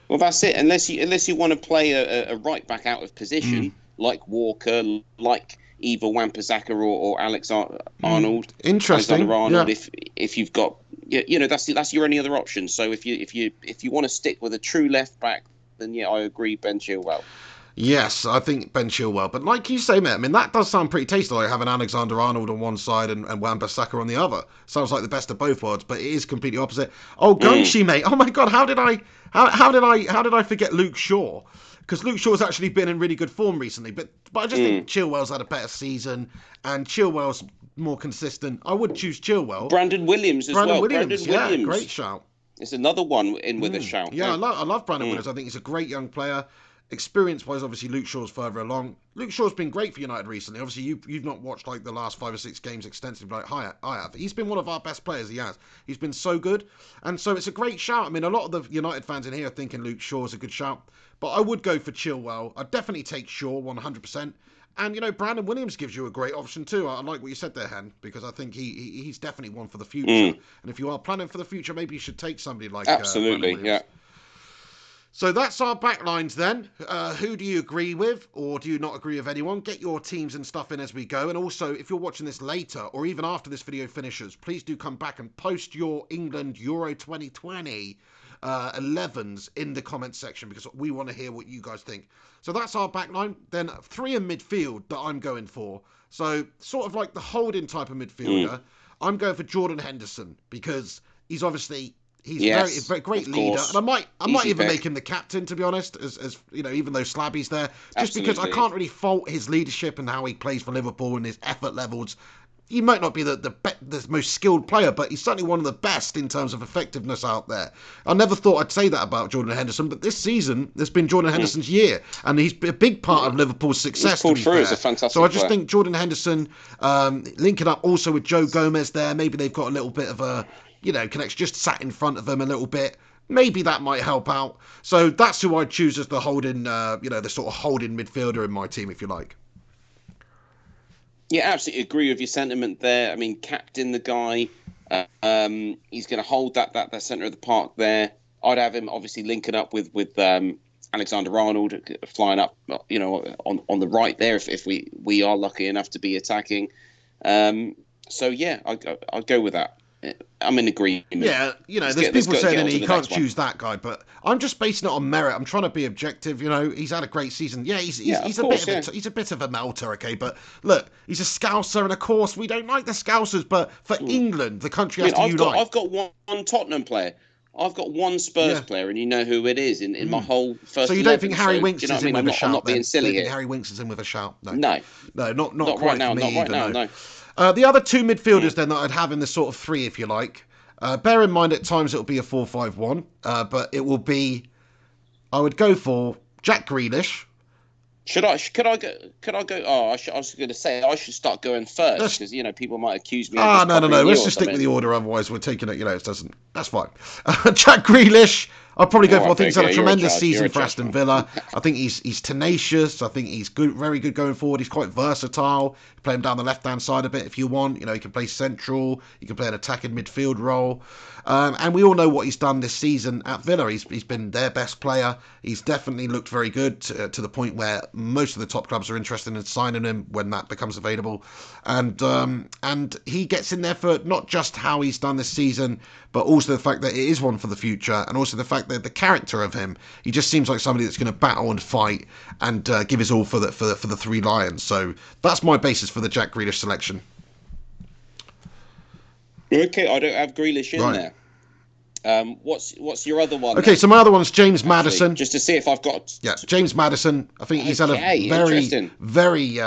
Well, that's it. Unless you want to play a right back out of position, like Walker, like either Wan-Bissaka or Alex Arnold. Interesting. Arnold, yeah. If you've got, that's your only other option. So if you want to stick with a true left back, then yeah, I agree, Ben Chilwell. Yes, I think Ben Chilwell. But like you say, mate, I mean, that does sound pretty tasty, like having Alexander-Arnold on one side and Wan-Bissaka on the other. Sounds like the best of both worlds, but it is completely opposite. Oh, Gunshi, mate. Oh, my God, how did I forget Luke Shaw? Because Luke Shaw's actually been in really good form recently. But I just think Chilwell's had a better season, and Chilwell's more consistent. I would choose Chilwell. Brandon Williams as well. Brandon Williams. Great shout. It's another one in with a shout. Yeah, I love Brandon Williams. I think he's a great young player. Experience-wise, obviously, Luke Shaw's further along. Luke Shaw's been great for United recently. Obviously, you've not watched like the last 5 or 6 games extensively like I have. He's been one of our best players, he has. He's been so good. And so it's a great shout. I mean, a lot of the United fans in here are thinking Luke Shaw's a good shout. But I would go for Chilwell. I'd definitely take Shaw 100%. And, Brandon Williams gives you a great option too. I like what you said there, Hen, because I think he's definitely one for the future. And if you are planning for the future, maybe you should take somebody like Absolutely, yeah. So that's our backlines then. Who do you agree with, or do you not agree with anyone? Get your teams and stuff in as we go. And also, if you're watching this later, or even after this video finishes, please do come back and post your England Euro 2020 11s in the comment section, because we want to hear what you guys think. So that's our back line. Then 3 in midfield that I'm going for. So sort of like the holding type of midfielder. I'm going for Jordan Henderson, because he's obviously very great leader, and I might even make him the captain, to be honest, as you know, even though Slabby's there, just because I can't really fault his leadership and how he plays for Liverpool and his effort levels. He might not be the most skilled player, but he's certainly one of the best in terms of effectiveness out there. I never thought I'd say that about Jordan Henderson, but this season, it's been Jordan Henderson's year, and he's a big part of Liverpool's success. He's pulled through as a fantastic So I just player. think Jordan Henderson, linking up also with Joe Gomez there, maybe they've got a little bit of a, connection, just sat in front of them a little bit. Maybe that might help out. So that's who I'd choose as the holding, the sort of holding midfielder in my team, if you like. Yeah, absolutely agree with your sentiment there. I mean, captain the guy. He's going to hold that centre of the park there. I'd have him obviously linking up with Alexander-Arnold, flying up, on the right there if we are lucky enough to be attacking. So yeah, I'll go with that. I'm in agreement. Yeah, there's people saying he can't choose that guy, but I'm just basing it on merit. I'm trying to be objective. He's had a great season. Yeah, he's a bit of a melter, okay. But look, he's a Scouser, and of course we don't like the Scousers. But for England, the country has to unite. I've got one Tottenham player. I've got one Spurs player, and you know who it is in my whole first. So you don't think Harry Winks is in with a shout? I'm not being silly here. Harry Winks is in with a shout? No, not not quite right now. for me Not right either, now. no. The other 2 midfielders then that I'd have in the sort of 3, if you like. Bear in mind at times it'll be a 4-5-1, but it will be. I would go for Jack Grealish. Could I go? Oh, I was going to say I should start going first, because people might accuse me. No. Let's just stick with the order. Otherwise, we're taking it. It doesn't. That's fine. Jack Grealish. I'll probably go for. I think he's had a tremendous season for Aston Villa. I think he's tenacious. I think he's good, very good going forward. He's quite versatile. You play him down the left-hand side a bit if you want. He can play central. He can play an attacking midfield role. And we all know what he's done this season at Villa. He's been their best player. He's definitely looked very good to the point where most of the top clubs are interested in signing him when that becomes available. And he gets in there for not just how he's done this season, but also the fact that it is one for the future, and also the fact that the character of him, he just seems like somebody that's going to battle and fight and give his all for the 3 Lions. So that's my basis for the Jack Grealish selection. Okay, I don't have Grealish in there. What's your other one? Okay, so my other one's James Maddison. Just to see if I've got. Yeah, James Maddison. I think he's had a very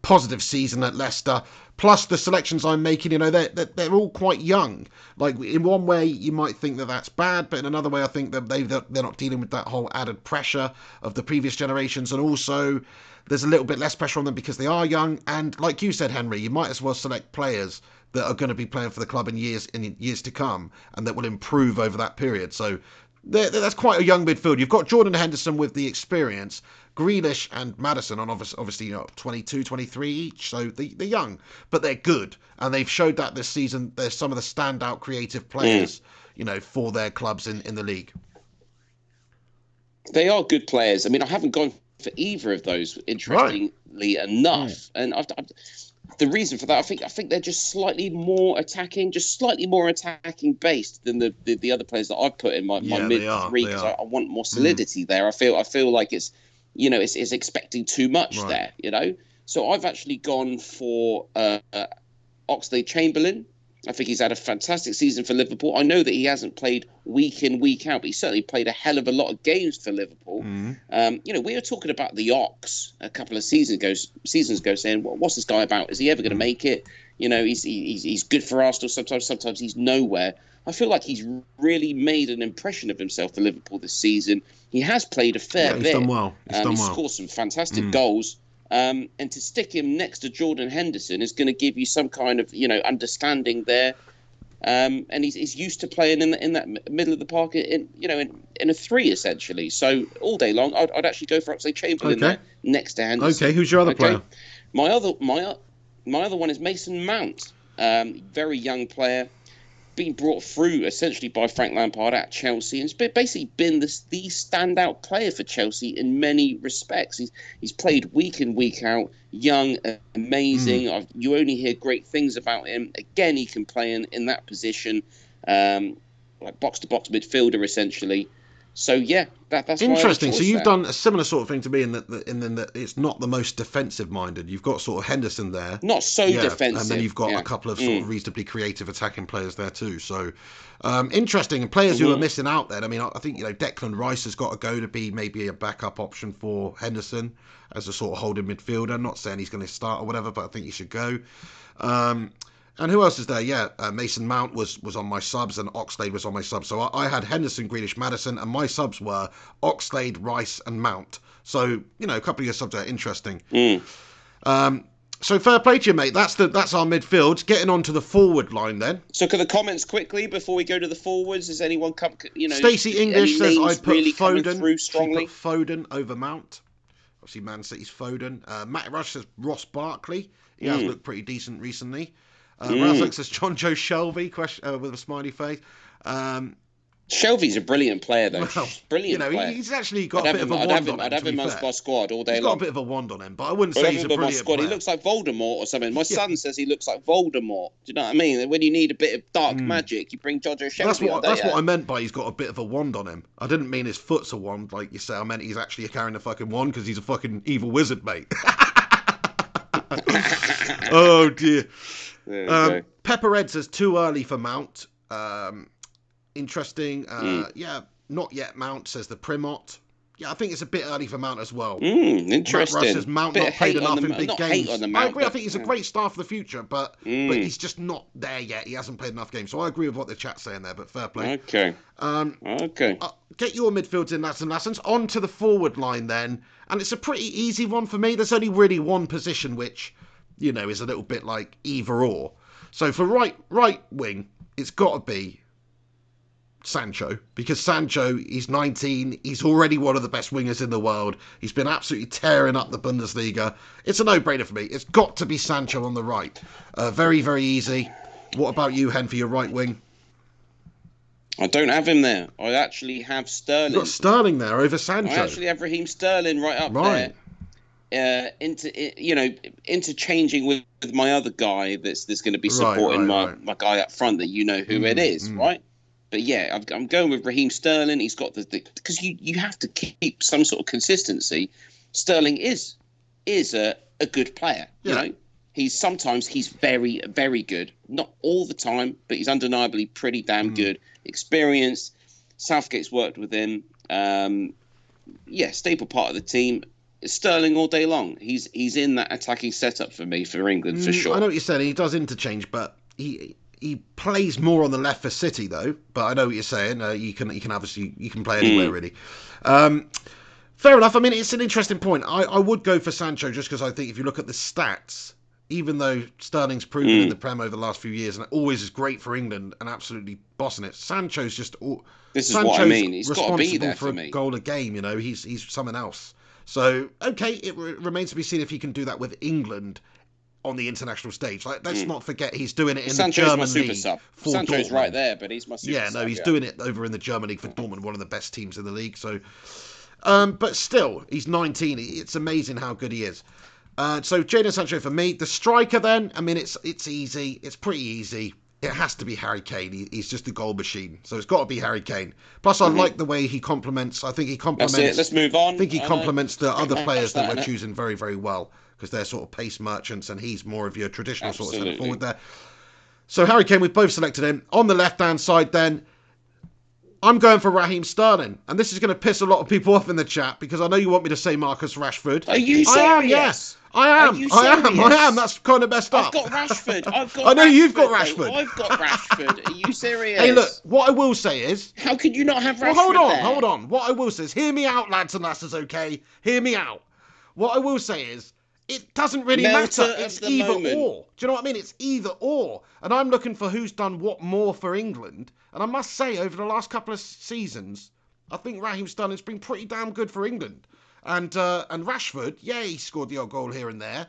positive season at Leicester. Plus the selections I'm making, they're all quite young. Like in one way, you might think that that's bad, but in another way, I think that they're not dealing with that whole added pressure of the previous generations, and also there's a little bit less pressure on them because they are young. And like you said, Henry, you might as well select players that are going to be playing for the club in years to come, and that will improve over that period. So that's quite a young midfield. You've got Jordan Henderson with the experience, Grealish and Maddison on obviously 22, 23 each, so they're young, but they're good, and they've showed that this season. They're some of the standout creative players, for their clubs in the league. They are good players. I mean, I haven't gone for either of those, interestingly enough, and the reason for that, I think they're just slightly more attacking based than the other players that I've put in my mid 3, because I want more solidity there. I feel like it's it's expecting too much there. So I've actually gone for Oxlade-Chamberlain. I think he's had a fantastic season for Liverpool. I know that he hasn't played week in, week out, but he certainly played a hell of a lot of games for Liverpool. We were talking about the Ox a couple of seasons ago, saying, what's this guy about? Is he ever going to make it? He's good for Arsenal sometimes he's nowhere. I feel like he's really made an impression of himself for Liverpool this season. He has played a fair bit. Done well. He's scored some fantastic goals. And to stick him next to Jordan Henderson is going to give you some kind of, understanding there. And he's used to playing in that middle of the park in a 3 essentially. So all day long, I'd actually go for Oxlade-Chamberlain there next to Henderson. Okay, who's your other player? My other one is Mason Mount. Very young player. Been brought through essentially by Frank Lampard at Chelsea, and it's basically been the standout player for Chelsea in many respects. He's played week in, week out, young, amazing. You only hear great things about him. Again, he can play in that position. like box-to-box midfielder essentially. So yeah, that's interesting. Why So you've done a similar sort of thing to me in that it's not the most defensive-minded. You've got sort of Henderson there, not so defensive, and then you've got a couple of sort of reasonably creative attacking players there too. So interesting. And players who are missing out there. I mean, I think Declan Rice has got to go to be maybe a backup option for Henderson as a sort of holding midfielder. I'm not saying he's going to start or whatever, but I think he should go. And who else is there? Yeah, Mason Mount was on my subs, and Oxlade was on my subs. So I had Henderson, Grealish, Maddison, and my subs were Oxlade, Rice, and Mount. So a couple of your subs are interesting. So fair play to you, mate. That's our midfield. Getting on to the forward line then. So can the comments quickly before we go to the forwards? Has anyone come? Stacey English says I'd put really Foden. Through strongly. She put Foden over Mount. Obviously, Man City's Foden. Matt Rush says Ross Barkley. He has looked pretty decent recently. Razak says John Joe Shelby with a smiley face. Shelby's a brilliant player, though. Well, brilliant player. He's actually got a bit of a wand on him. I'd have him on my squad all day long. He's got a bit of a wand on him, but I wouldn't say he's a brilliant player. He looks like Voldemort or something. My son says he looks like Voldemort. Do you know what I mean? When you need a bit of dark magic, you bring John Joe Shelby. That's what I meant by he's got a bit of a wand on him. I didn't mean his foot's a wand, like you say. I meant he's actually carrying a fucking wand because he's a fucking evil wizard, mate. Oh, dear. Pepper Ed says too early for Mount. Interesting. Yeah, not yet Mount, says the Primot. Yeah, I think it's a bit early for Mount as well. Interesting. Matt Rush says Mount not played enough in big games. I agree. I think he's a great star for the future, but he's just not there yet. He hasn't played enough games. So I agree with what the chat's saying there, but fair play. Okay. Get your midfields in, lads and lassons. On to the forward line then. And it's a pretty easy one for me. There's only really one position which, is a little bit like either or. So for right wing, it's got to be Sancho, because Sancho, he's 19, he's already one of the best wingers in the world. He's been absolutely tearing up the Bundesliga. It's a no-brainer for me. It's got to be Sancho on the right. Very, very easy. What about you, Hen, for your right wing? I don't have him there. I actually have Sterling. You've got Sterling there over Sancho. I actually have Raheem Sterling right up there. Interchanging with my other guy that's going to be supporting my guy up front that who it is, right? But yeah, I'm going with Raheem Sterling. He's got because you have to keep some sort of consistency. Sterling is a good player. Yeah. He's very, very good. Not all the time, but he's undeniably pretty damn good. Experienced. Southgate's worked with him. Staple part of the team. Sterling all day long. He's in that attacking setup for me for England for sure. I know what you're saying. He does interchange, but he plays more on the left for City though. But I know what you're saying. You can play anywhere really. Fair enough. I mean, it's an interesting point. I would go for Sancho just because I think if you look at the stats, even though Sterling's proven in the Prem over the last few years and always is great for England and absolutely bossing it, Sancho's just. This is what I mean. He's got to be there for me. A goal a game. He's something else. So okay, it remains to be seen if he can do that with England on the international stage. Let's not forget he's doing it in the German league. Sancho's Dortmund. Right there, but he's my super sub. He's doing it over in the German league for Dortmund, one of the best teams in the league. So, but still, he's 19. It's amazing how good he is. So Jadon Sancho for me. The striker then, I mean, it's easy. It's pretty easy. It has to be Harry Kane. He's just a goal machine. So it's got to be Harry Kane. Plus, I like the way he complements. I think he complements. That's it. Let's move on. I think he complements the other players that we're choosing very, very well because they're sort of pace merchants and he's more of your traditional sort of centre forward there. So Harry Kane, we've both selected him. On the left-hand side then, I'm going for Raheem Sterling. And this is going to piss a lot of people off in the chat because I know you want me to say Marcus Rashford. Are you serious? I am, yes. I am. That's kind of messed up. I've got Rashford. I know you've got Rashford. I've got Rashford. Are you serious? Hey, look, what I will say is... How could you not have Rashford hold on. What I will say is, hear me out, lads and lasses, okay? Hear me out. What I will say is, it doesn't really matter. It's either or. Do you know what I mean? It's either or. And I'm looking for who's done what more for England. And I must say, over the last couple of seasons, I think Raheem Sterling's been pretty damn good for England. And Rashford, he scored the odd goal here and there.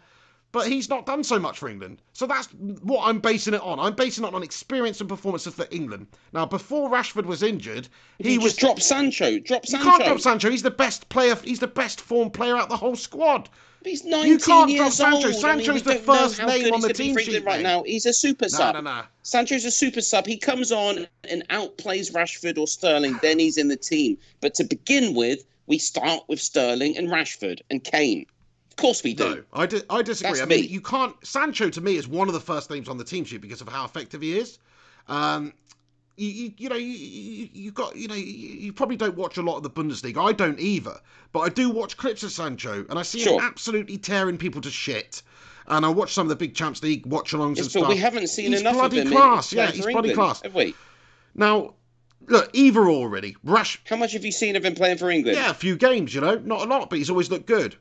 but he's not done so much for England. So that's what I'm basing it on. I'm basing it on experience and performances for England. Now, before Rashford was injured, he was... Just drop Sancho. Drop Sancho. You can't drop Sancho. He's the best player. He's the best formed player out the whole squad. He's 19 you can't years drop Sancho. old. Sancho's the first name on the team sheet right now. He's a super sub. No. Sancho's a super sub. He comes on and outplays Rashford or Sterling. Then he's in the team. But to begin with, we start with Sterling and Rashford and Kane. Of course we do. No, I disagree. That's I mean, me. you can't... Sancho, to me, is one of the first names on the team sheet because of how effective he is. You probably don't watch a lot of the Bundesliga. I don't either. But I do watch clips of Sancho, and I see him absolutely tearing people to shit. And I watch some of the big Champions League watch-alongs and stuff. But we haven't seen he's enough bloody of him. Class. He's Bloody England, class. Have we? Now, look, either or, really. How much have you seen of him playing for England? Yeah, a few games, not a lot, but he's always looked good.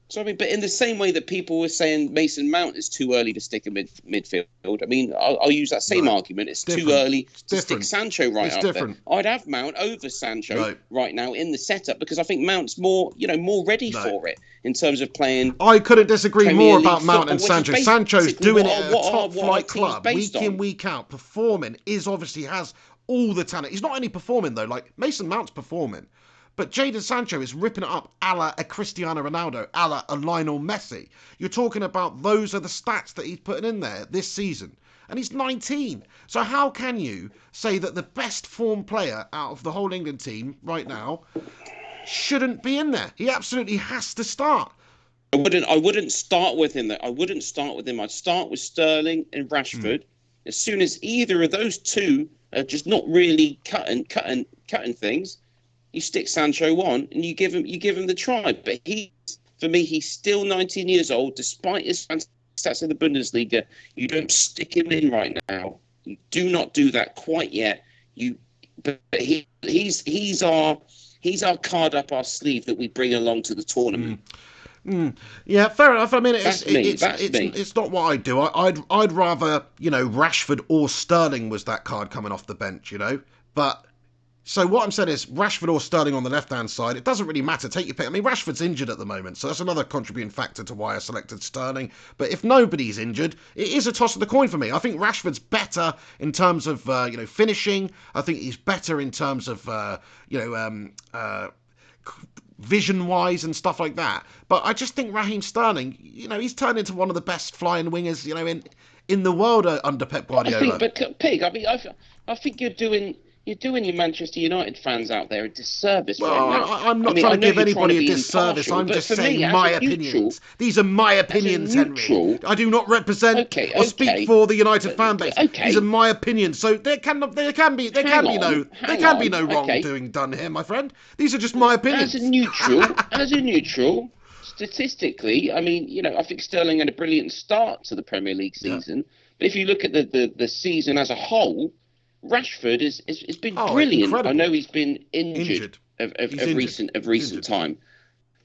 So, I mean, but in the same way that people were saying Mason Mount is too early to stick in midfield, I mean, I'll use that same argument. It's too early to stick Sancho up there. I'd have Mount over Sancho right now in the setup because I think Mount's more ready for it in terms of playing. I couldn't disagree Premier more League about Mount and Sancho. Sancho's doing it at a top-flight club, week in, week out, performing, obviously has all the talent. He's not only performing, though, like Mason Mount's performing. But Jadon Sancho is ripping it up a la a Cristiano Ronaldo, a la a Lionel Messi. You're talking about those are the stats that he's putting in there this season. And he's 19. So how can you say that the best form player out of the whole England team right now shouldn't be in there? He absolutely has to start. I wouldn't start with him. I'd start with Sterling and Rashford. As soon as either of those two are just not really cutting things, you stick Sancho on and you give him the try. But for me, he's still 19 years old, despite his stats in the Bundesliga. You don't stick him in right now. You do not do that quite yet. But he's our card up our sleeve that we bring along to the tournament. Yeah, fair enough. I mean, it's not what I do. I'd rather Rashford or Sterling was that card coming off the bench, But so what I'm saying is Rashford or Sterling on the left-hand side, it doesn't really matter. Take your pick. I mean, Rashford's injured at the moment, so that's another contributing factor to why I selected Sterling. But if nobody's injured, it is a toss of the coin for me. I think Rashford's better in terms of, finishing. I think he's better in terms of, vision-wise and stuff like that. But I just think Raheem Sterling, he's turned into one of the best flying wingers, in the world under Pep Guardiola. I think you're doing your Manchester United fans out there a disservice right now. I'm not trying to give anybody a disservice. I'm just saying my opinions. These are my opinions, Henry. I do not represent or speak for the United fan base. These are my opinions. So there can be no wrongdoing done here, my friend. These are just my opinions. As a neutral, statistically, I mean, I think Sterling had a brilliant start to the Premier League season. But if you look at the season as a whole, Rashford has been brilliant. Incredible. I know he's been injured of recent time,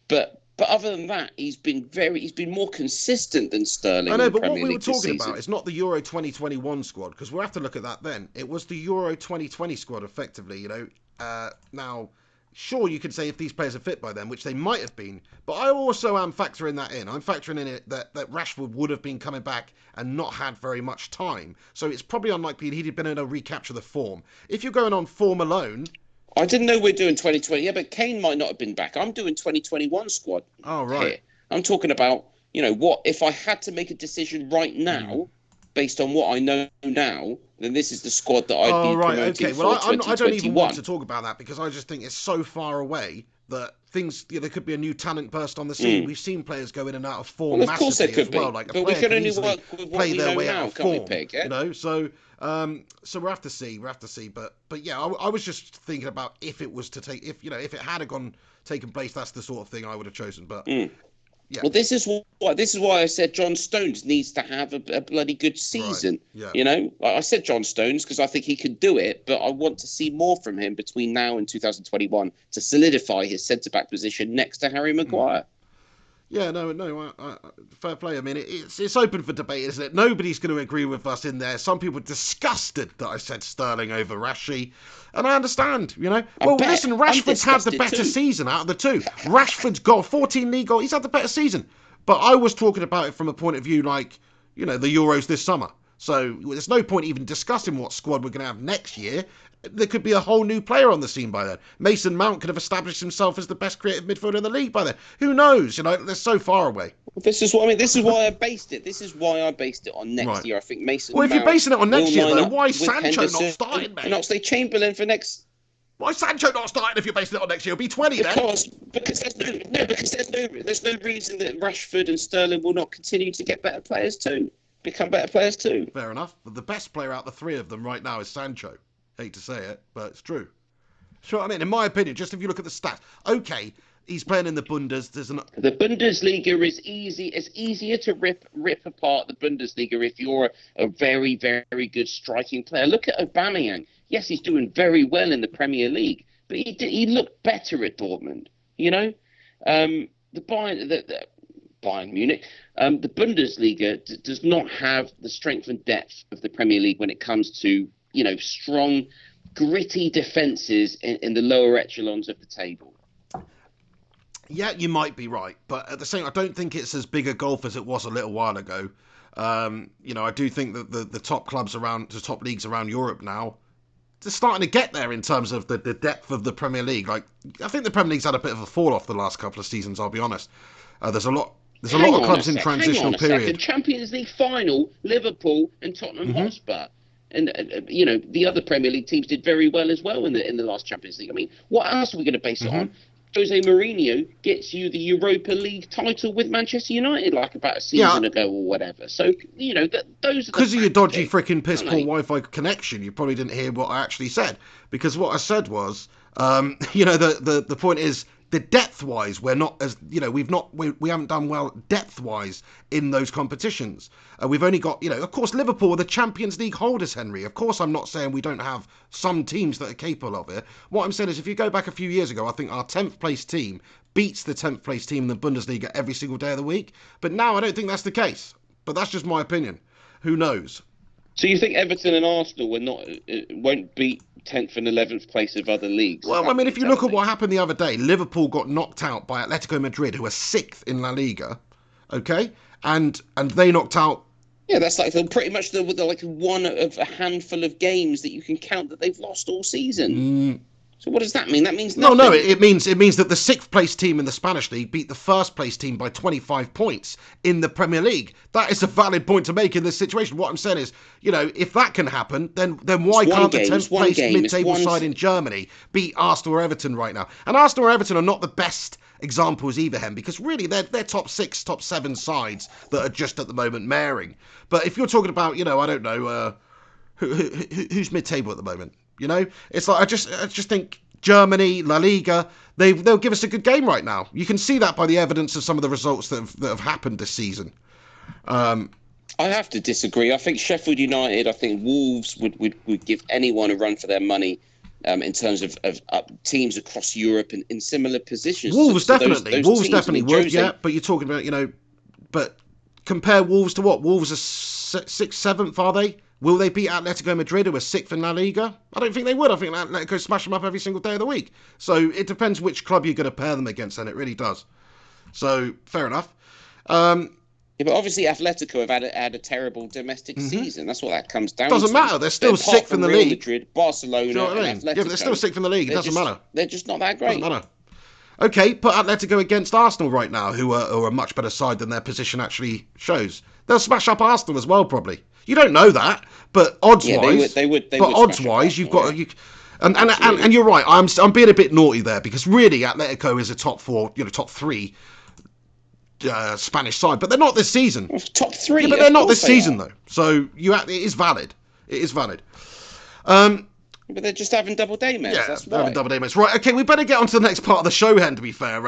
but other than that, he's been more consistent than Sterling. I know, but what we were talking about is not the Euro 2021 squad, because we'll have to look at that then. It was the Euro 2020 squad, effectively. Now, sure, you could say if these players are fit by then, which they might have been, but I also am factoring that in. I'm factoring in it that Rashford would have been coming back and not had very much time. So it's probably unlikely he'd have been able to recapture the form. If you're going on form alone... I didn't know we're doing 2020. Yeah, but Kane might not have been back. I'm doing 2021 squad. Oh, right. Here. I'm talking about, what if I had to make a decision right now, based on what I know now, then this is the squad that I'd be promoting for 2021. I don't even want to talk about that because I just think it's so far away that things, there could be a new talent burst on the scene. We've seen players go in and out of form massively as well. Like but we can only work with what play we their know way now, out of can't we, form. Peg? Yeah? So we'll have to see. But yeah, I was just thinking about if it was to take, if it had taken place, that's the sort of thing I would have chosen. But yeah. Well, this is why I said John Stones needs to have a bloody good season. Right. Yeah. I said John Stones because I think he can do it, but I want to see more from him between now and 2021 to solidify his centre-back position next to Harry Maguire. Yeah, no, fair play. I mean, it's open for debate, isn't it? Nobody's going to agree with us in there. Some people are disgusted that I said Sterling over Rashi, and I understand, Well, listen, Rashford's had the better season out of the two. Rashford's got 14 league goals. He's had the better season. But I was talking about it from a point of view like, the Euros this summer. So there's no point even discussing what squad we're going to have next year. There could be a whole new player on the scene by then. Mason Mount could have established himself as the best creative midfielder in the league by then. Who knows? They're so far away. This is what I mean. This is why I based it. This is why I based it on next year. I think Mason. Well, if you're basing it on next year, though, why is Sancho Henderson not starting, mate? And Oxlade-Chamberlain for next. Why is Sancho not starting if you're basing it on next year? He'll be 20 then. Because there's no reason that Rashford and Sterling will not continue to get better players too. Become better players too. Fair enough. But the best player out of the three of them right now is Sancho. Hate to say it, but it's true. Sure, I mean, in my opinion, just if you look at the stats, okay, he's playing in the Bundes. The Bundesliga is easy. It's easier to rip apart the Bundesliga if you're a very, very good striking player. Look at Aubameyang. Yes, he's doing very well in the Premier League, but he looked better at Dortmund. The Bayern Munich, the Bundesliga does not have the strength and depth of the Premier League when it comes to strong, gritty defences in the lower echelons of the table. Yeah, you might be right, but at the same, I don't think it's as big a gulf as it was a little while ago. I do think that the top clubs the top leagues around Europe now, they're starting to get there in terms of the depth of the Premier League. Like, I think the Premier League's had a bit of a fall off the last couple of seasons. I'll be honest. There's a lot of clubs in transitional period. Champions League final, Liverpool and Tottenham Hotspur. And the other Premier League teams did very well as well in the last Champions League. I mean, what else are we going to base it on? Jose Mourinho gets you the Europa League title with Manchester United like about a season ago or whatever. So those are because of your dodgy freaking piss poor Wi-Fi connection. You probably didn't hear what I actually said, because what I said was, the point is, the depth-wise, we're not as we haven't done well depth-wise in those competitions. We've only got of course Liverpool are the Champions League holders, Henry. Of course, I'm not saying we don't have some teams that are capable of it. What I'm saying is, if you go back a few years ago, I think our 10th place team beats the 10th place team in the Bundesliga every single day of the week. But now I don't think that's the case. But that's just my opinion. Who knows? So you think Everton and Arsenal won't beat 10th and 11th place of other leagues? Well, I mean, if you look at what happened the other day, Liverpool got knocked out by Atletico Madrid, who are 6th in La Liga, okay? And they knocked out... Yeah, that's like pretty much like one of a handful of games that you can count that they've lost all season. So what does that mean? That means nothing. No, it means that the 6th place team in the Spanish league beat the 1st place team by 25 points in the Premier League. That is a valid point to make in this situation. What I'm saying is, if that can happen, then why can't the 10th place mid-table side in Germany beat Arsenal or Everton right now? And Arsenal or Everton are not the best examples either, Hen, because really they're top 6, top 7 sides that are just at the moment maring. But if you're talking about, I don't know, who's mid-table at the moment? It's like I just think Germany, La Liga, they'll give us a good game right now. You can see that by the evidence of some of the results that have happened this season. I have to disagree. I think Sheffield United, I think Wolves would give anyone a run for their money in terms of teams across Europe in similar positions. Wolves definitely would, yeah. But you're talking about, but compare Wolves to what? Wolves are 6th, 7th, are they? Will they beat Atletico Madrid, who are 6th in La Liga? I don't think they would. I think Atletico smash them up every single day of the week. So it depends which club you're going to pair them against, and it really does. So, fair enough. Yeah, but obviously Atletico have had a terrible domestic season. That's what that comes down to. Doesn't matter. They're still 6th in the league. Madrid, Barcelona, and Atletico. Yeah, but they're still 6th in the league. It doesn't matter. They're just not that great. Doesn't matter. Okay, put Atletico against Arsenal right now, who are a much better side than their position actually shows. They'll smash up Arsenal as well, probably. You don't know that, but odds-wise, they would. But odds-wise, you've got and you're right. I'm being a bit naughty there, because really Atletico is a top 4, top 3 Spanish side, but they're not this season. Top 3, yeah, but they're not this season though. So it is valid. It is valid. But they're just having double day mates. Yeah, that's why. having double day mates. Right. Okay, we better get on to the next part of the show, Hen. To be fair,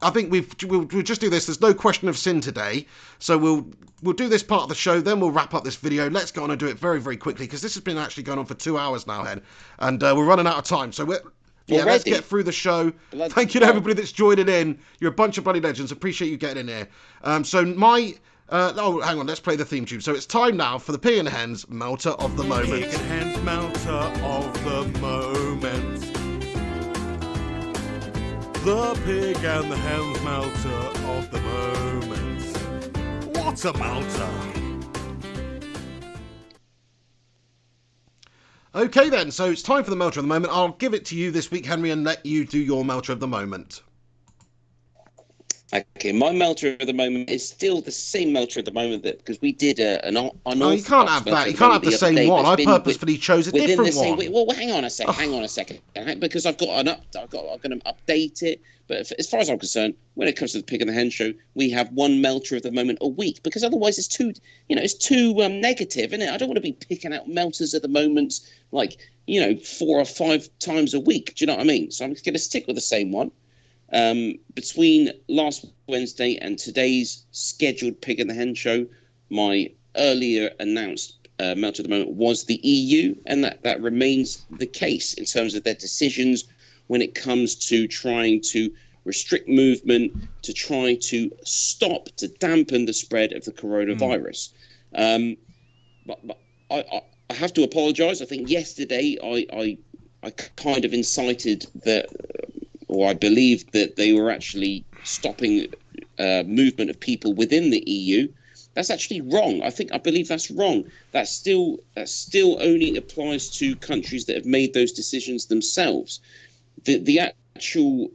I think we'll just do this. There's no question of sin today, so we'll do this part of the show, then we'll wrap up this video. Let's go on and do it very, very quickly, because this has been actually going on for 2 hours now, Hen, and we're running out of time. So Yeah, let's Already? get through the show. Bloody Thank you to hell. everybody that's joining in. You're a bunch of bloody legends. Appreciate you getting in here. Oh, hang on. Let's play the theme tune. So it's time now for the Pig and Hens Melter of the Moment. Pig and Hens Melter of the Moment. The Pig and the Hens Melter of the Moment. What a melter! Okay then, so it's time for the Melter of the Moment. I'll give it to you this week, Henry, and let you do your Melter of the Moment. Okay, my melter of the moment is still the same melter of the moment that because we did an Oh, you can't have that. You can't have the same one. I purposefully chose a different one. Well, hang on a second. Hang on a second. Because I'm going to update it. But as far as I'm concerned, when it comes to the Pig and the Hen show, we have one melter of the moment a week because otherwise it's too negative, isn't it? I don't want to be picking out melters of the moments like 4 or 5 times a week. Do you know what I mean? So I'm going to stick with the same one. Between last Wednesday and today's scheduled Pig and the Hen show, my earlier announced melter of the moment was the EU, and that remains the case in terms of their decisions when it comes to trying to restrict movement, to try to dampen the spread of the coronavirus. But I have to apologise. I think yesterday I kind of incited that. Or I believe that they were actually stopping movement of people within the EU. That's actually wrong. I believe that's wrong. That still only applies to countries that have made those decisions themselves. The actual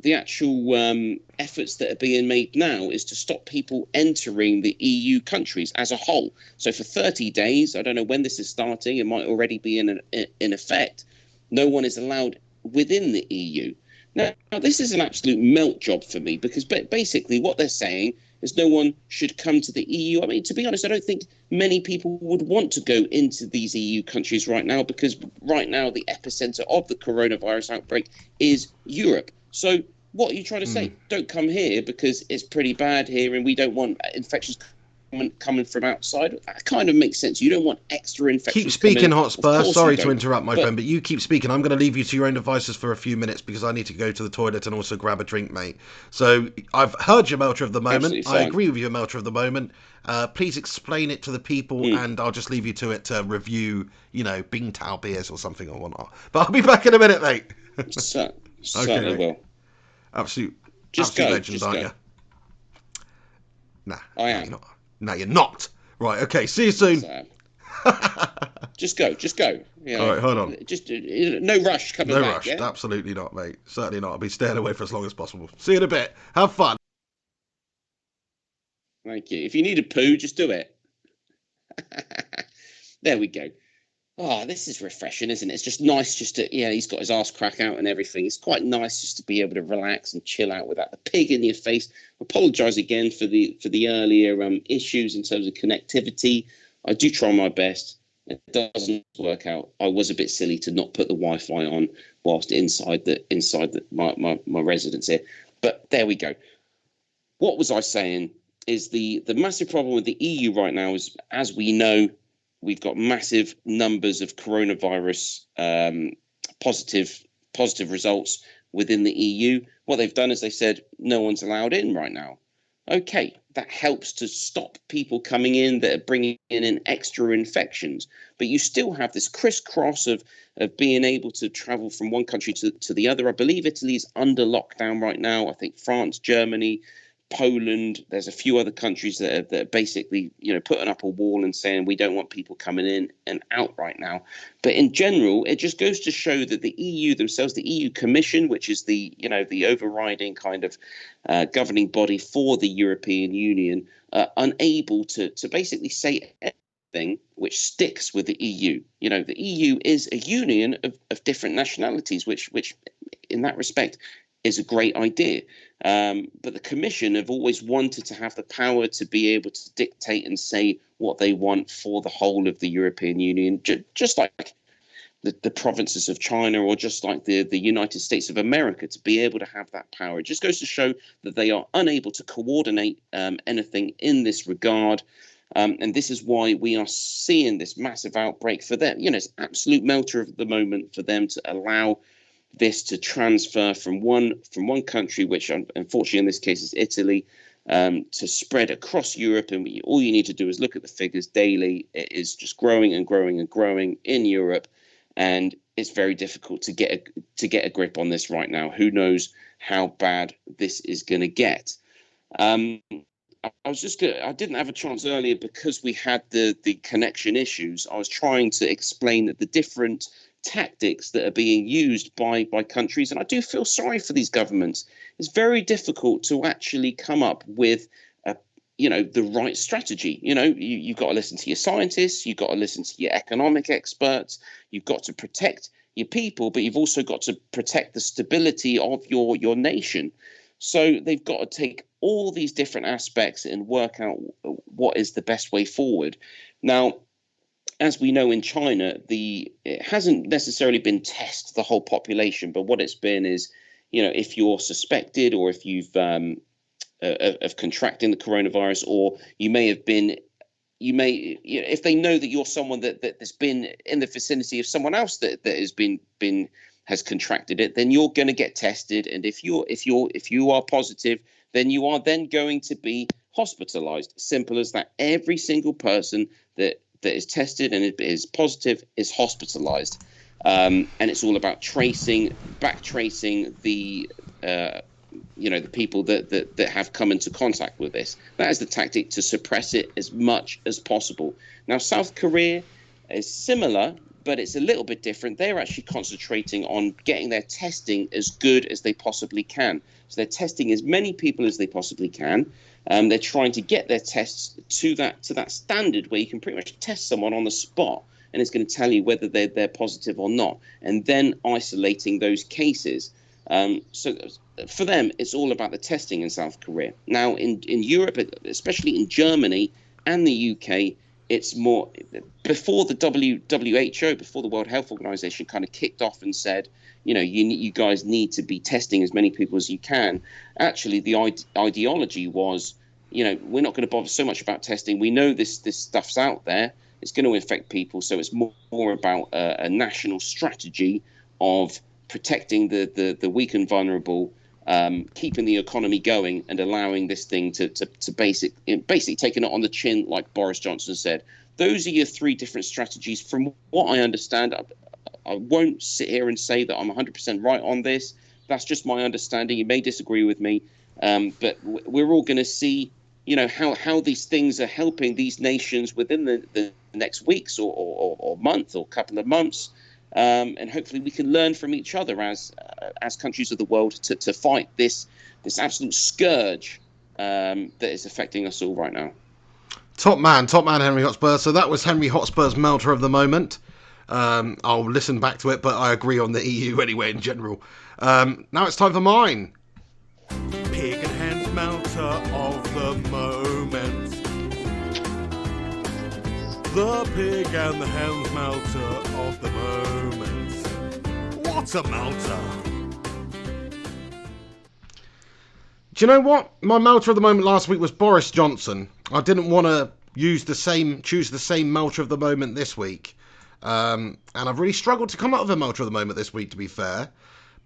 efforts that are being made now is to stop people entering the EU countries as a whole. So for 30 days, I don't know when this is starting. It might already be in effect. No one is allowed within the EU. Now, this is an absolute melt job for me because basically what they're saying is no one should come to the EU. I mean, to be honest, I don't think many people would want to go into these EU countries right now because right now the epicenter of the coronavirus outbreak is Europe. So what are you trying to say? Don't come here because it's pretty bad here and we don't want infections coming from outside. That kind of makes sense. You don't want extra infections. Keep speaking, Hotspur. Sorry to interrupt, my friend, but you keep speaking. I'm going to leave you to your own devices for a few minutes because I need to go to the toilet and also grab a drink, mate. So I've heard your melter of the moment. I agree with your melter of the moment. Please explain it to the people, and I'll just leave you to it to review, Bingtao beers or something or whatnot. But I'll be back in a minute, mate. Certainly will. Absolute legend, just aren't go. you? Nah, I am. You're not. No, you're not. Right, okay, see you soon. Just go. All right, hold on. Just no rush coming back. No rush, yeah? Absolutely not, mate. Certainly not. I'll be staying away for as long as possible. See you in a bit. Have fun. Thank you. If you need a poo, just do it. There we go. Oh, this is refreshing, isn't it? It's just nice just to, he's got his arse crack out and everything. It's quite nice just to be able to relax and chill out without the pig in your face. Apologise again for the earlier issues in terms of connectivity. I do try my best. It doesn't work out. I was a bit silly to not put the Wi-Fi on whilst inside my residence here. But there we go. What was I saying? Is the massive problem with the EU right now is, as we know, we've got massive numbers of coronavirus positive results within the EU. What they've done is they said no one's allowed in right now. Okay, that helps to stop people coming in that are bringing in extra infections. But you still have this crisscross of being able to travel from one country to the other. I believe Italy's under lockdown right now. I think France, Germany, Poland, there's a few other countries that are basically, putting up a wall and saying we don't want people coming in and out right now. But in general, it just goes to show that the EU themselves, the EU Commission, which is the overriding kind of governing body for the European Union, are unable to basically say anything which sticks with the EU. The EU is a union of different nationalities, which in that respect is a great idea. But the Commission have always wanted to have the power to be able to dictate and say what they want for the whole of the European Union, just like the provinces of China or just like the United States of America, to be able to have that power. It just goes to show that they are unable to coordinate anything in this regard. And this is why we are seeing this massive outbreak for them. It's absolute melter of the moment for them to allow this to transfer from one country, which unfortunately in this case is Italy, to spread across Europe. And all you need to do is look at the figures daily. It is just growing and growing and growing in Europe, and it's very difficult to get a grip on this right now. Who knows how bad this is going to get? I didn't have a chance earlier because we had the connection issues. I was trying to explain that the different tactics that are being used by countries, and I do feel sorry for these governments. It's very difficult to actually come up with the right strategy. You've got to listen to your scientists, you've got to listen to your economic experts, you've got to protect your people, but you've also got to protect the stability of your nation. So they've got to take all these different aspects and work out what is the best way forward. Now, as we know in China, it hasn't necessarily been test the whole population, but what it's been is, if you're suspected or if you've of contracting the coronavirus, or if they know that you're someone that's been in the vicinity of someone else that has contracted it, then you're going to get tested, and if you are positive, then you are then going to be hospitalized. Simple as that. Every single person that is tested and is positive is hospitalized, and it's all about backtracing the people that have come into contact with this. That is the tactic to suppress it as much as possible. Now, South Korea is similar, but it's a little bit different. They're actually concentrating on getting their testing as good as they possibly can. So they're testing as many people as they possibly can. They're trying to get their tests to that standard where you can pretty much test someone on the spot, and it's going to tell you whether they're positive or not, and then isolating those cases. So for them, it's all about the testing in South Korea. Now, in Europe, especially in Germany and the UK, it's more before the WHO, before the World Health Organization kind of kicked off and said, you guys need to be testing as many people as you can. Actually, the ideology was, we're not going to bother so much about testing. We know this stuff's out there. It's going to infect people. So it's more about a national strategy of protecting the weak and vulnerable, keeping the economy going, and allowing this thing to basically taking it on the chin, like Boris Johnson said. Those are your three different strategies. From what I understand, I won't sit here and say that I'm 100% right on this. That's just my understanding. You may disagree with me, but we're all going to see, how these things are helping these nations within the next weeks or month or couple of months. And hopefully we can learn from each other as countries of the world to fight this absolute scourge that is affecting us all right now. Top man, Henry Hotspur. So that was Henry Hotspur's melter of the moment. I'll listen back to it, but I agree on the EU anyway in general. Now it's time for mine. Pig and hen melter of the moment. The pig and the hen melter of the moment. What a melter! Do you know what? My melter of the moment last week was Boris Johnson. I didn't want to choose the same melter of the moment this week. And I've really struggled to come up with a melter of the moment this week, to be fair.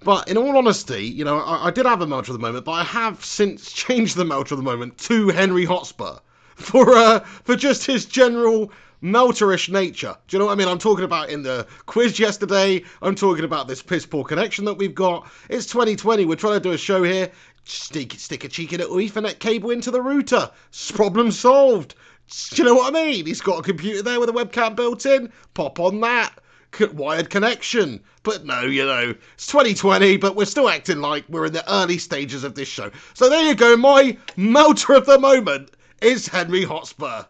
But in all honesty, I did have a melter of the moment, but I have since changed the melter of the moment to Henry Hotspur for just his general melterish nature. Do you know what I mean? I'm talking about in the quiz yesterday. I'm talking about this piss poor connection that we've got. It's 2020. We're trying to do a show here. Stick a cheeky little Ethernet cable into the router. Problem solved. Do you know what I mean? He's got a computer there with a webcam built in. Pop on that. Wired connection. But no, it's 2020, but we're still acting like we're in the early stages of this show. So there you go. My melter of the moment is Henry Hotspur.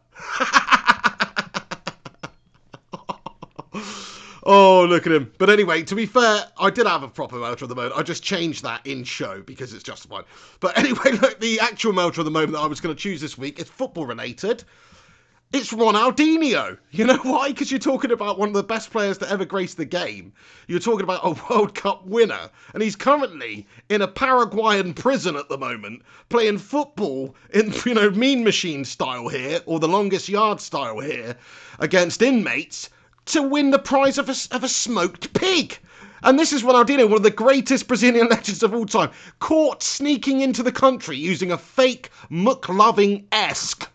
Oh, look at him. But anyway, to be fair, I did have a proper melter of the moment. I just changed that in show because it's justified. But anyway, look, the actual melter of the moment that I was going to choose this week is football related. It's Ronaldinho. You know why? Because you're talking about one of the best players to ever grace the game. You're talking about a World Cup winner. And he's currently in a Paraguayan prison at the moment, playing football in, Mean Machine style here, or the longest yard style here, against inmates, to win the prize of a smoked pig. And this is Ronaldinho, one of the greatest Brazilian legends of all time, caught sneaking into the country using a fake McLovin-esque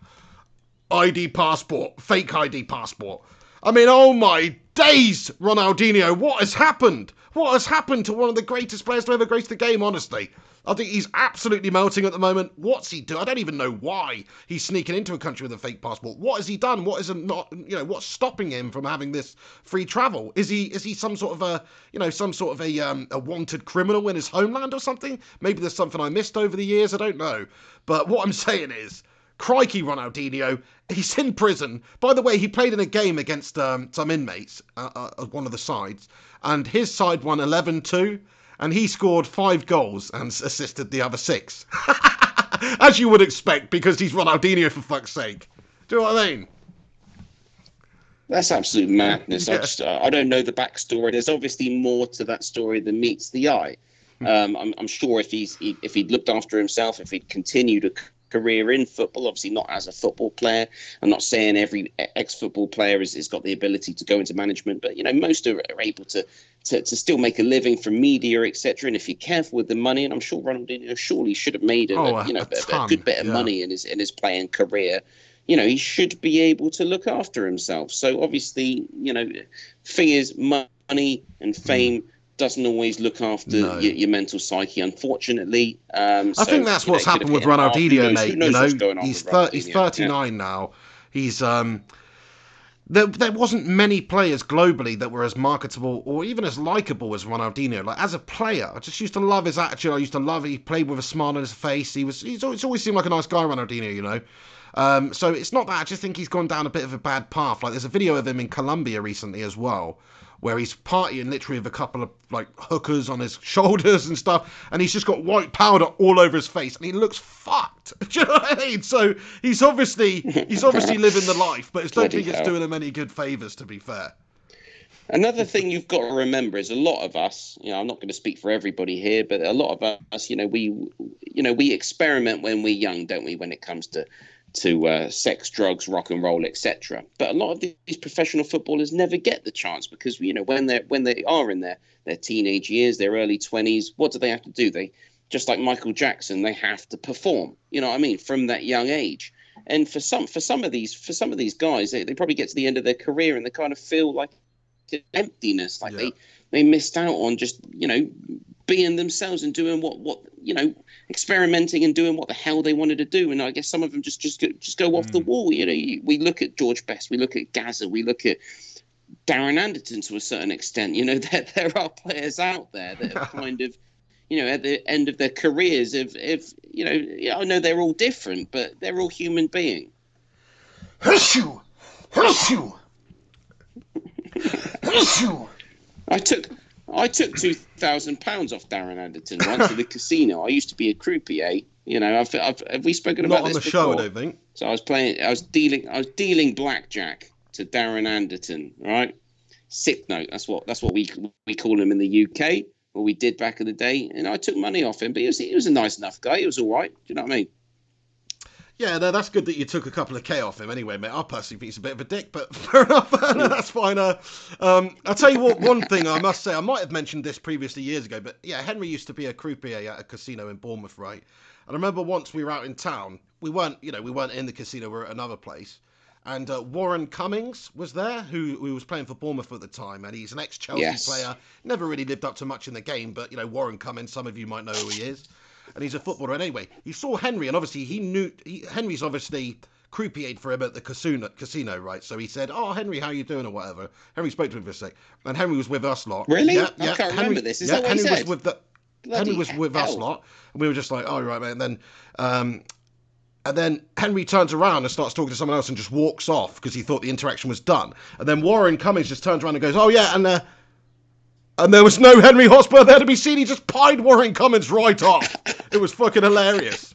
ID passport, fake ID passport. I mean, oh my days, Ronaldinho, what has happened? What has happened to one of the greatest players to ever grace the game, honestly? I think he's absolutely melting at the moment. What's he doing? I don't even know why he's sneaking into a country with a fake passport. What has he done? What is not? What's stopping him from having this free travel? Is he some sort of a wanted criminal in his homeland or something? Maybe there's something I missed over the years. I don't know. But what I'm saying is, crikey, Ronaldinho, he's in prison. By the way, he played in a game against some inmates, one of the sides, and his side won 11-2. And he scored 5 goals and assisted the other 6. As you would expect, because he's Ronaldinho, for fuck's sake. Do you know what I mean? That's absolute madness. Yeah. I don't know the backstory. There's obviously more to that story than meets the eye. I'm sure if he'd looked after himself, if he'd continued a career in football, obviously not as a football player. I'm not saying every ex-football player has got the ability to go into management, but most are able to still make a living from media, etc. And if you're careful with the money, and I'm sure Ronaldinho surely should have made a good bit of money in his playing career. He should be able to look after himself. So obviously, thing is, money and fame doesn't always look after your mental psyche, unfortunately. I think that's what's happened with Ronaldinho, mate. He's 39 now. He's there wasn't many players globally that were as marketable or even as likable as Ronaldinho. Like, as a player, I just used to love his attitude. I used to love he played with a smile on his face. He's always seemed like a nice guy, Ronaldinho, So it's not that. I just think he's gone down a bit of a bad path. Like, there's a video of him in Colombia recently as well, where he's partying literally with a couple of like hookers on his shoulders and stuff, and he's just got white powder all over his face, and he looks fucked. Do you know what I mean? So he's obviously living the life, but I don't think it's doing him any good favours, to be fair. Another thing you've got to remember is a lot of us, I'm not going to speak for everybody here, but a lot of us, we experiment when we're young, don't we, when it comes to sex, drugs, rock and roll, etc. But a lot of these professional footballers never get the chance because when they are in their teenage years, their early 20s, what do they have to do? They, just like Michael Jackson, they have to perform. You know what I mean? From that young age. And for some of these guys, they probably get to the end of their career and they kind of feel like an emptiness, like they missed out on just being themselves and doing what experimenting and doing what the hell they wanted to do. And I guess some of them just go off the wall. We look at George Best, we look at Gaza, we look at Darren Anderton to a certain extent. There are players out there that are kind of at the end of their careers I know they're all different, but they're all human beings. Hushoo! I took £2,000 off Darren Anderton once at the casino. I used to be a croupier. Have we spoken about this before? Not on the show, I don't think. So I was dealing blackjack to Darren Anderton, right? Sick note. That's what we call him in the UK, or we did back in the day. And I took money off him, but he was a nice enough guy. He was all right. Do you know what I mean? Yeah, no, that's good that you took a couple of K off him anyway, mate. I personally think he's a bit of a dick, but fair enough. No, that's fine. I'll tell you what, one thing I must say, I might have mentioned this previously years ago, but yeah, Henry used to be a croupier at a casino in Bournemouth, right? And I remember once we were out in town, we weren't in the casino, we were at another place. And Warren Cummings was there, who was playing for Bournemouth at the time, and he's an ex-Chelsea player. Never really lived up to much in the game, but, Warren Cummings, some of you might know who he is. And he's a footballer. And anyway, he saw Henry, and obviously Henry's obviously croupiered for him at the casino, right? So he said, "Oh, Henry, how you doing?" or whatever. Henry spoke to him for a sec, and Henry was with us lot. Really? Yeah, I can't remember this. Is that what he said? Henry was with us lot, and we were just like, "Oh, right, man." And then Henry turns around and starts talking to someone else and just walks off because he thought the interaction was done. And then Warren Cummings just turns around and goes, "Oh yeah," and there was no Henry Hotspur there to be seen. He just pied Warren Cummings right off. It was fucking hilarious.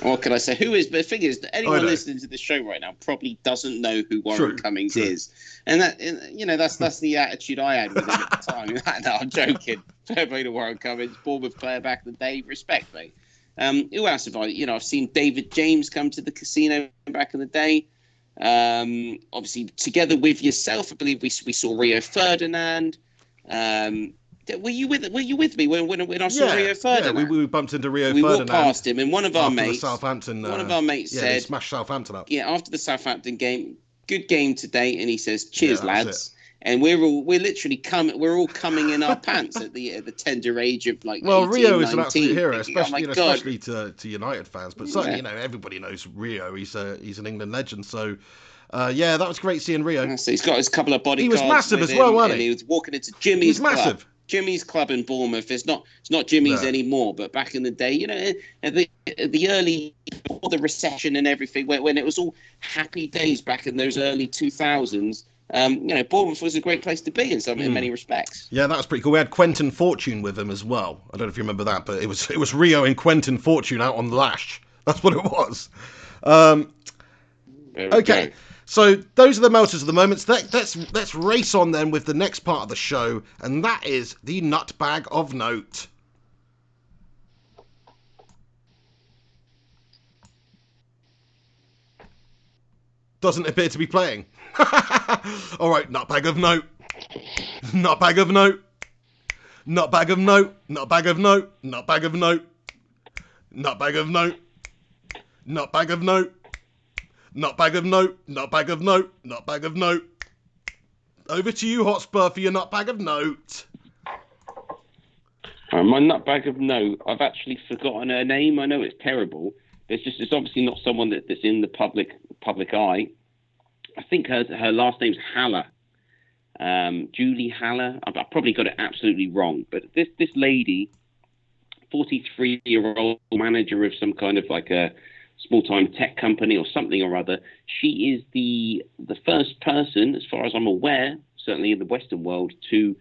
What can I say? But the thing is, anyone listening to the show right now probably doesn't know who Warren Cummings is, and that's the attitude I had with him at the time. No, I'm joking. Fair play to Warren Cummings, Bournemouth player back in the day. Respect, mate. Who else have I've seen David James come to the casino back in the day. Obviously, together with yourself, I believe we saw Rio Ferdinand. Were you with me when I saw Rio Ferdinand? Yeah, we bumped into Rio we Ferdinand. We walked past him, and one of our mates said, they smashed Southampton up. Yeah, after the Southampton game, good game today, and he says, "Cheers, lads." And we're all coming in our pants at the tender age of like. Well, 18, Rio 19. is an absolute hero, especially especially to United fans, but certainly everybody knows Rio. He's an England legend, so. That was great seeing Rio. So he's got his couple of bodyguards. He was massive as well, wasn't he? And he was walking into Jimmy's club. Massive. Jimmy's club in Bournemouth. It's not Jimmy's anymore, but back in the day, at the early, before the recession and everything, when it was all happy days back in those early 2000s, Bournemouth was a great place to be in many respects. Yeah, that was pretty cool. We had Quentin Fortune with him as well. I don't know if you remember that, but it was Rio and Quentin Fortune out on Lash. That's what it was. Okay. So those are the melters of the moments. Let's race on then with the next part of the show, and that is the nutbag of note. Doesn't appear to be playing. All right, nutbag of note. Nutbag of note. Nutbag of note. Nutbag of note. Nutbag of note. Nutbag of note. Nutbag of note. Nutbag of note, nutbag of note, nutbag of note. Over to you, Hotspur, for your nutbag of note. My nutbag of note, I've actually forgotten her name. I know it's terrible. It's obviously not someone that's in the public eye. I think her last name's Haller. Julie Haller. I've probably got it absolutely wrong. But this lady, 43-year-old manager of some kind of like a small-time tech company or something or other, she is the first person, as far as I'm aware, certainly in the Western world, to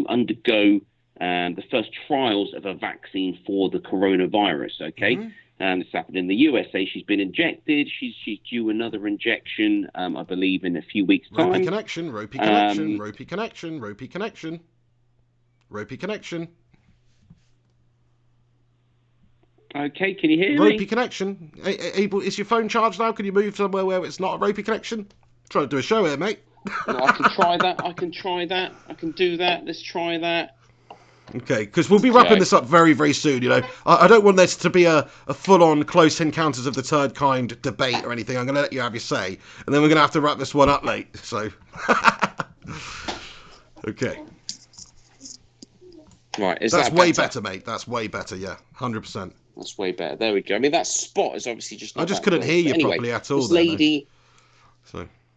undergo the first trials of a vaccine for the coronavirus. Okay, it's happened in the USA. She's been injected. She's due another injection, I believe, in a few weeks' time. Ropey connection. Ropey connection. Ropey connection. Okay, can you hear me? Ropey connection. Abel, is your phone charged now? Can you move somewhere where it's not a ropey connection? Trying to do a show here, mate. Well, I can try that. I can do that. Let's try that. Okay, because we'll be wrapping this up very, very soon, I don't want this to be a full-on close encounters of the third kind debate or anything. I'm going to let you have your say. And then we're going to have to wrap this one up late, so... Okay. Right, that's way better, mate. That's way better, yeah. 100%. That's way better. There we go. I mean, that spot is obviously just not I just couldn't hear you properly at all.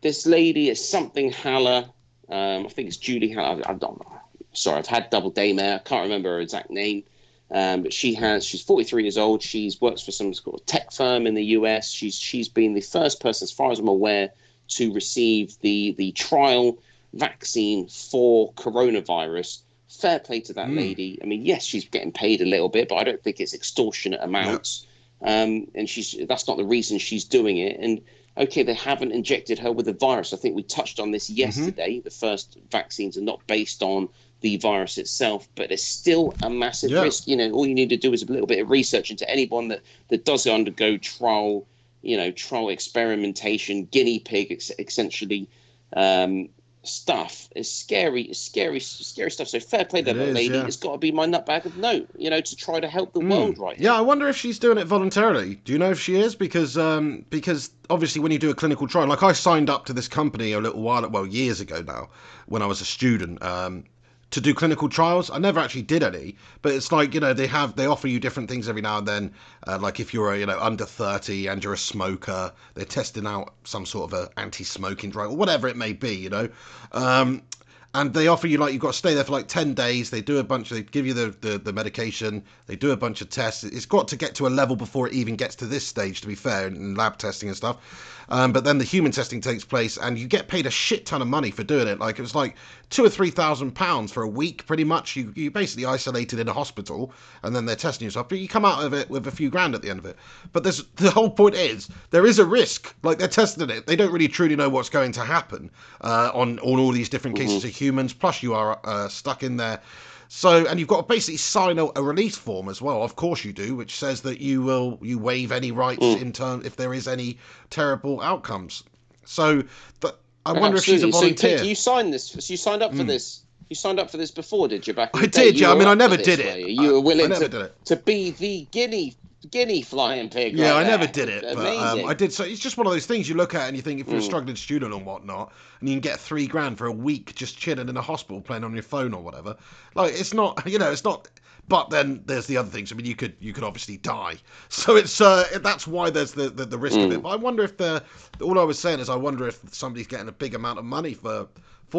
This lady is something Haller. I think it's Julie Haller. I don't know. Sorry, I've had double daymare. I can't remember her exact name. But she's 43 years old. She's works for some sort of tech firm in the US. She's been the first person, as far as I'm aware, to receive the trial vaccine for coronavirus. Fair play to that lady. I mean, yes, she's getting paid a little bit, but I don't think it's extortionate amounts. And that's not the reason she's doing it. And okay, they haven't injected her with the virus. I think we touched on this yesterday. The first vaccines are not based on the virus itself, but it's still a massive risk. All you need to do is a little bit of research into anyone that does undergo trial experimentation, guinea pig, essentially. Stuff is scary stuff. So fair play to that lady. It's got to be my nutbag of note, to try to help the world right now. Yeah, I wonder if she's doing it voluntarily. Do you know if she is? Because obviously when you do a clinical trial, like I signed up to this company years ago now, when I was a student, to do clinical trials. I never actually did any, but it's like, they offer you different things every now and then. Like if you're under 30 and you're a smoker, they're testing out some sort of a anti-smoking drug or whatever it may be, and they offer you, you've got to stay there for 10 days. They give you the medication. They do a bunch of tests. It's got to get to a level before it even gets to this stage, to be fair, in lab testing and stuff. But then the human testing takes place, and you get paid a shit ton of money for doing it. It was £2,000 or £3,000 for a week, pretty much. You basically isolated in a hospital, and then they're testing yourself. But you come out of it with a few grand at the end of it. But the whole point is, there is a risk. They're testing it. They don't really truly know what's going to happen on all these different cases of humans. Plus, you are stuck in there. So, and you've got to basically sign a release form as well. Of course you do, which says that you waive any rights in turn if there is any terrible outcomes. So I wonder if she's a Absolutely. volunteer. So you signed this. So you signed up for this. You signed up for this before, did you? Back in I the day? did, You yeah. I were mean, I up never for did this, it. were you? You were willing never did it. to be the guinea flying pig. Yeah, right I never there. did it, Amazing. but I did. So it's just one of those things you look at and you think, if you're a struggling student or whatnot, and you can get $3,000 for a week just chilling in a hospital playing on your phone or whatever. Like, it's not, it's not. But then there's the other things. I mean, you could obviously die. So it's that's why there's the risk of it. But I wonder if all I was saying is, I wonder if somebody's getting a big amount of money for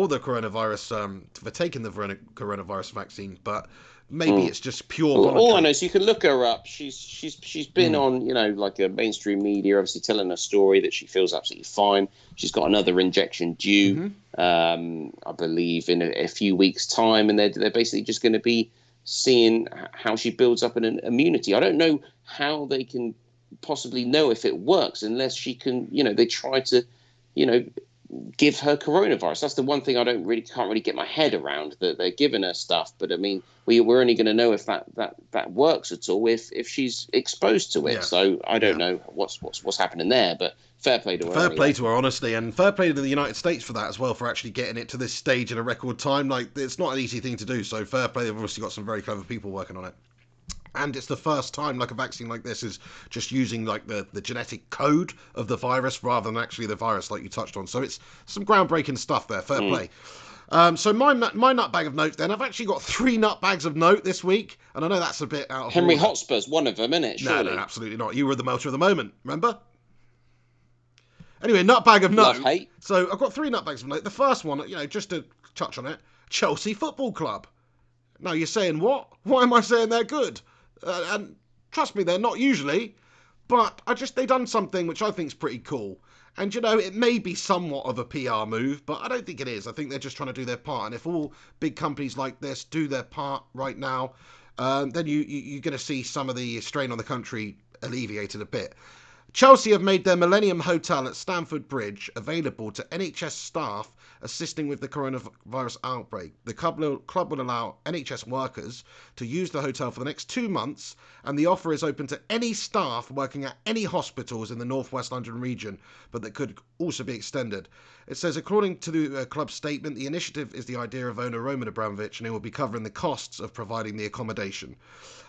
the coronavirus, for taking the coronavirus vaccine, but maybe it's just pure voluntary. All I know is you can look her up. She's been on, like a mainstream media, obviously telling a story that she feels absolutely fine. She's got another injection due, I believe, in a few weeks' time, and they're basically just going to be seeing how she builds up an immunity. I don't know how they can possibly know if it works unless she can, they try to, give her coronavirus. That's the one thing I can't really get my head around, that they're giving her stuff. But I mean, we're only going to know if that works at all if she's exposed to it. Yeah. So I don't know what's happening there, but fair play to her. Fair play to her, honestly, and fair play to the United States for that as well, for actually getting it to this stage in a record time. Like, it's not an easy thing to do. So fair play. They've obviously got some very clever people working on it. And it's the first time, like, a vaccine like this is just using, like, the genetic code of the virus rather than actually the virus, like you touched on. So it's some groundbreaking stuff there. Fair play. So my nut bag of notes then. I've actually got 3 nut bags of note this week. And I know that's a bit out of Henry order. Hotspur's one of them, isn't it? Surely. No, absolutely not. You were the melter of the moment, remember? Anyway, nut bag of note. Love, hate. So I've got 3 nut bags of note. The first one, just to touch on it, Chelsea Football Club. Now you're saying, what? Why am I saying they're good? And trust me, they're not usually, but they've done something which I think is pretty cool. And, it may be somewhat of a PR move, but I don't think it is. I think they're just trying to do their part. And if all big companies like this do their part right now, then you're going to see some of the strain on the country alleviated a bit. Chelsea have made their Millennium Hotel at Stamford Bridge available to NHS staff assisting with the coronavirus outbreak. The club will allow NHS workers to use the hotel for the next 2 months, and the offer is open to any staff working at any hospitals in the North West London region, but that could also be extended. It says, according to the club's statement, the initiative is the idea of owner Roman Abramovich, and he will be covering the costs of providing the accommodation.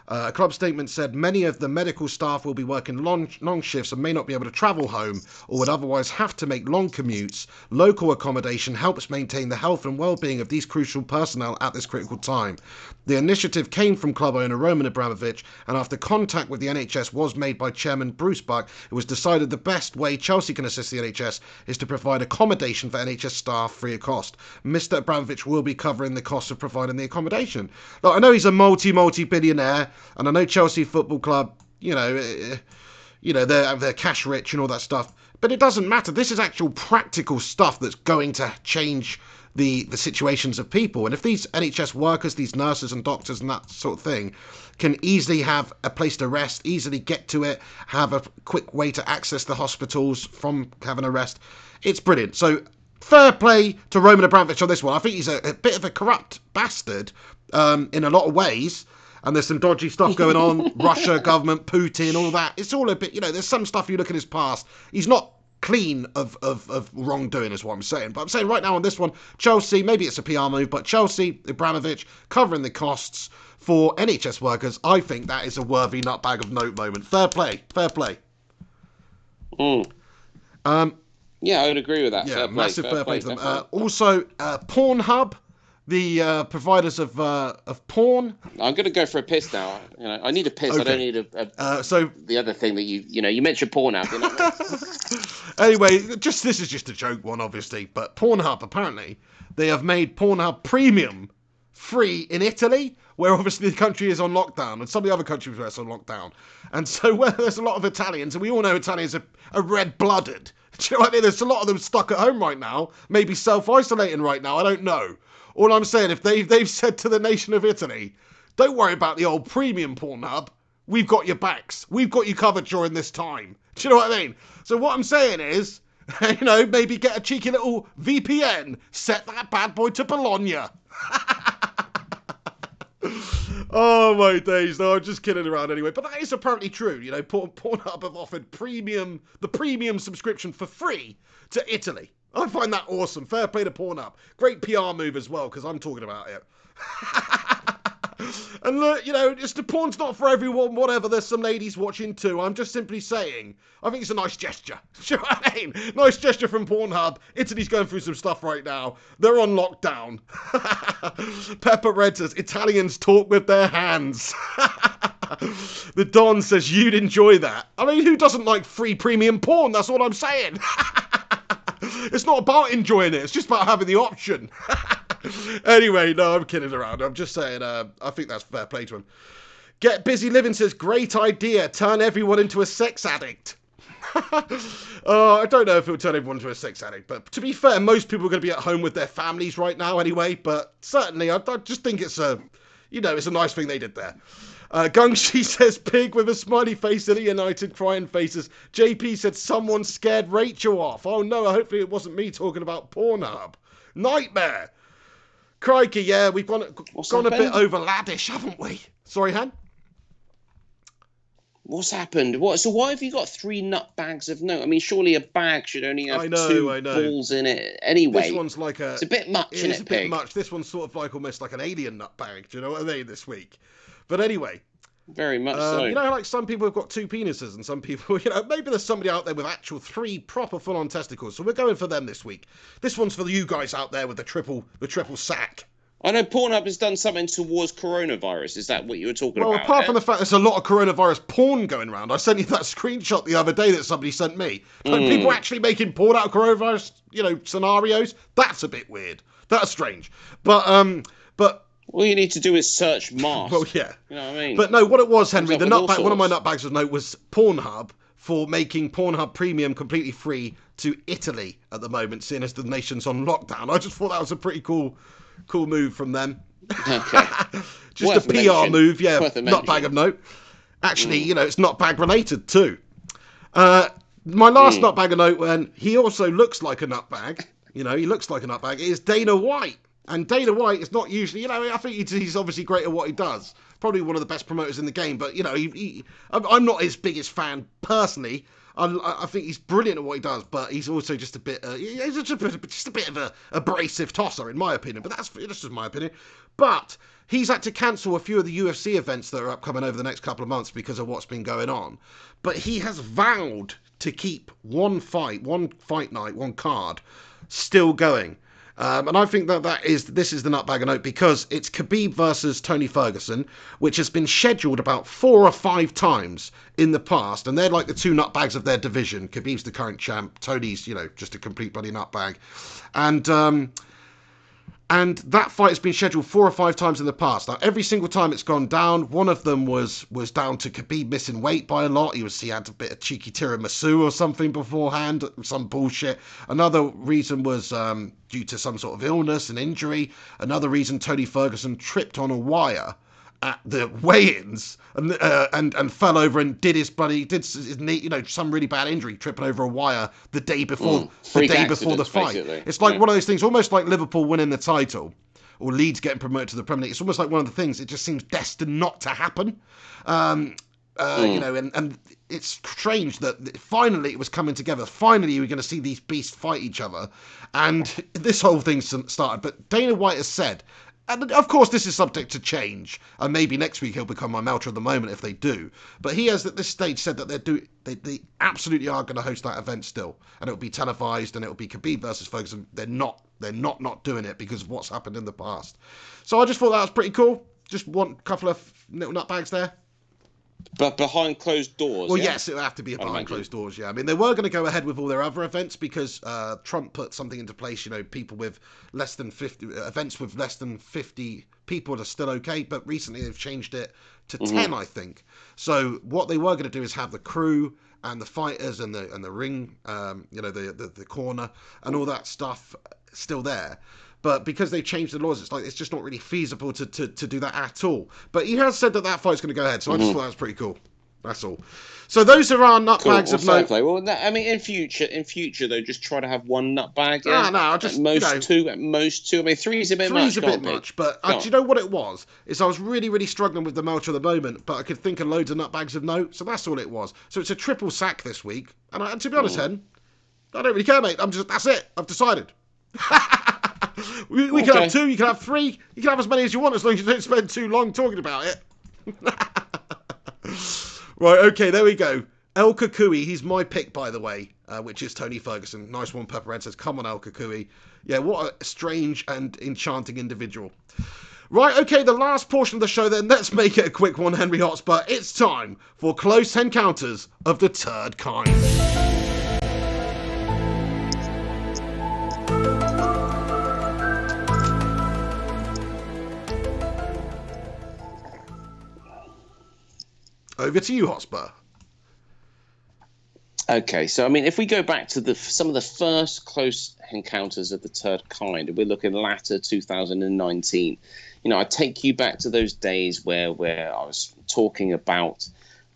A club statement said many of the medical staff will be working long shifts and may not be able to travel home or would otherwise have to make long commutes. Local accommodation helps maintain the health and well-being of these crucial personnel at this critical time. The initiative came from club owner Roman Abramovich, and after contact with the NHS was made by Chairman Bruce Buck, it was decided the best way Chelsea can assist the NHS is to provide accommodation for NHS staff free of cost. Mr. Abramovich will be covering the cost of providing the accommodation. Look, I know he's a multi-billionaire, and I know Chelsea Football Club, they're cash rich and all that stuff. But it doesn't matter. This is actual practical stuff that's going to change the situations of people. And if these NHS workers, these nurses and doctors and that sort of thing, can easily have a place to rest, easily get to it, have a quick way to access the hospitals from having a rest, it's brilliant. So fair play to Roman Abramovich on this one. I think he's a bit of a corrupt bastard in a lot of ways. And there's some dodgy stuff going on. Russia, government, Putin, all that. It's all a bit, there's some stuff you look at his past. He's not clean of wrongdoing is what I'm saying. But I'm saying right now on this one, Chelsea, maybe it's a PR move, but Chelsea, Abramovich, covering the costs for NHS workers, I think that is a worthy nutbag of note moment. Fair play. Fair play. Yeah, I would agree with that. Yeah, massive fair play to them. Also, Pornhub, the providers of porn. I'm going to go for a piss now. I need a piss. Okay. I don't need so the other thing that you mentioned Pornhub. Anyway, this is just a joke one, obviously. But Pornhub, apparently, they have made Pornhub Premium free in Italy, where obviously the country is on lockdown, and some of the other countries where it's on lockdown. And so where there's a lot of Italians, and we all know Italians are red-blooded. Do you know what I mean? There's a lot of them stuck at home right now, maybe self-isolating right now. I don't know. All I'm saying, if they've said to the nation of Italy, don't worry about the old premium Pornhub, we've got your backs. We've got you covered during this time. Do you know what I mean? So what I'm saying is, maybe get a cheeky little VPN, set that bad boy to Bologna. Oh my days! No, I'm just kidding around anyway. But that is apparently true. You know, Pornhub have offered the premium subscription for free to Italy. I find that awesome. Fair play to Pornhub. Great PR move as well, because I'm talking about it. And look, you know, just the porn's not for everyone, whatever. There's some ladies watching too. I'm just simply saying, I think it's a nice gesture. Do you know what I mean? Nice gesture from Pornhub. Italy's going through some stuff right now. They're on lockdown. Pepper Red says, Italians talk with their hands. The Don says, you'd enjoy that. I mean, who doesn't like free premium porn? That's all I'm saying. It's not about enjoying it. It's just about having the option. Anyway, no, I'm kidding around. I'm just saying, I think that's fair play to him. Get Busy Living says, great idea. Turn everyone into a sex addict. I don't know if it will turn everyone into a sex addict, but to be fair, most people are going to be at home with their families right now anyway, but certainly, I just think it's it's a nice thing they did there. Gungshi says, pig with a smiley face and a United crying faces. JP said, someone scared Rachel off. Oh no, hopefully it wasn't me talking about Pornhub. Nightmare. Crikey, yeah, we've gone a bit over laddish, haven't we? Sorry, Han? What's happened? So why have you got 3 nut bags of note? I mean, surely a bag should only have 2 balls in it anyway. This one's like it's a bit much, isn't it, It's a bit much. This one's sort of like almost like an alien nut bag. Do you know what I mean, this week? But anyway. Very much so. You know, like some people have got 2 penises and some people, maybe there's somebody out there with actual 3 proper full-on testicles. So we're going for them this week. This one's for you guys out there with the triple sack. I know Pornhub has done something towards coronavirus. Is that what you were talking about? Well, apart from the fact there's a lot of coronavirus porn going around, I sent you that screenshot the other day that somebody sent me. Like people actually making porn out of coronavirus, scenarios. That's a bit weird. That's strange. But all you need to do is search mask. Well, yeah. You know what I mean? But no, what it was, Henry, one of my nutbags of note was Pornhub for making Pornhub Premium completely free to Italy at the moment, seeing as the nation's on lockdown. I just thought that was a pretty cool move from them. Okay. Just Worth a PR mention. move, yeah. Worth a Nutbag mention. of note. Actually, it's nutbag related too. My last nutbag of note, when he also looks like a nutbag, he looks like a nutbag, is Dana White. And Dana White is not usually, I think he's obviously great at what he does. Probably one of the best promoters in the game. But, I'm not his biggest fan personally. I think he's brilliant at what he does, but he's also just a bit, he's just a bit of a abrasive tosser, in my opinion. But that's just my opinion. But he's had to cancel a few of the UFC events that are upcoming over the next couple of months because of what's been going on. But he has vowed to keep one fight night, one card still going. And I think this is the nutbag of note because it's Khabib versus Tony Ferguson, which has been scheduled about 4 or 5 times in the past, and they're like the 2 nutbags of their division. Khabib's the current champ, Tony's, just a complete bloody nutbag, and that fight has been scheduled 4 or 5 times in the past. Now, every single time it's gone down, one of them was down to Khabib missing weight by a lot. He had a bit of cheeky tiramisu or something beforehand, some bullshit. Another reason was due to some sort of illness and injury. Another reason, Tony Ferguson tripped on a wire at the weigh-ins and fell over and did his knee, some really bad injury, tripping over a wire the day before the fight. Basically. It's like one of those things, almost like Liverpool winning the title or Leeds getting promoted to the Premier League. It's almost like one of the things. It just seems destined not to happen. And it's strange that finally it was coming together. Finally, we're going to see these beasts fight each other, and this whole thing started. But Dana White has said. And of course, this is subject to change, and maybe next week he'll become my melter of the moment if they do. But he has at this stage said that they absolutely are going to host that event still, and it'll be televised, and it'll be Khabib versus Ferguson. They're not doing it because of what's happened in the past. So I just thought that was pretty cool. Just one couple of little nutbags there. But behind closed doors. Well, yes, it would have to be behind closed doors. Yeah, I mean, they were going to go ahead with all their other events because Trump put something into place. People with less than 50 events with less than 50 people are still okay. But recently they've changed it to 10, I think. So what they were going to do is have the crew and the fighters and the ring, the corner and all that stuff still there. But because they changed the laws, it's just not really feasible to do that at all. But he has said that fight's going to go ahead, so I just thought that was pretty cool. That's all. So those are our nut Cool. bags Well, of fair note. play. Well, I mean, in future though, just try to have one nut bag. Yeah? No, I'll just, at most you know, two. At most two. I mean, three's a bit much. Three's a Go bit on, Pig. much, but Go do on. you know what it was? Is I was really, really struggling with the Melcher at the moment, but I could think of loads of nut bags of note, so that's all it was. So it's a triple sack this week, and to be honest, Hen, I don't really care, mate. That's it. I've decided. we can have two, you can have three, you can have as many as you want, as long as you don't spend too long talking about it. Right, okay, there we go. El Kukui, he's my pick, by the way, which is Tony Ferguson. Nice one, Pepperhead says, come on, El Kukui. Yeah, what a strange and enchanting individual. Right, okay, the last portion of the show then, let's make it a quick one, Henry Hotspur. It's time for Close Encounters of the Third Kind. Over to you, Hotspur. Okay, so I mean, if we go back to some of the first close encounters of the third kind, we're looking latter 2019. You know, I take you back to those days where I was talking about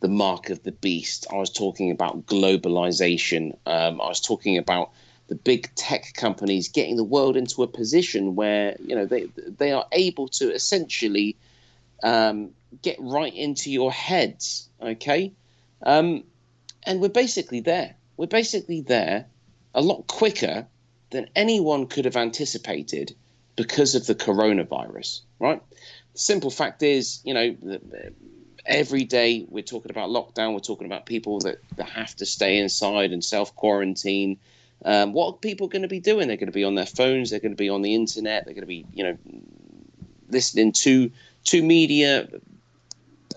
the mark of the beast. I was talking about globalization. I was talking about the big tech companies getting the world into a position where, you know, they are able to essentially get right into your heads. Okay. And we're basically there. We're basically there a lot quicker than anyone could have anticipated because of the coronavirus, right? The simple fact is, you know, every day we're talking about lockdown. We're talking about people that have to stay inside and self-quarantine. What are people going to be doing? They're going to be on their phones. They're going to be on the internet. They're going to be, you know, listening to media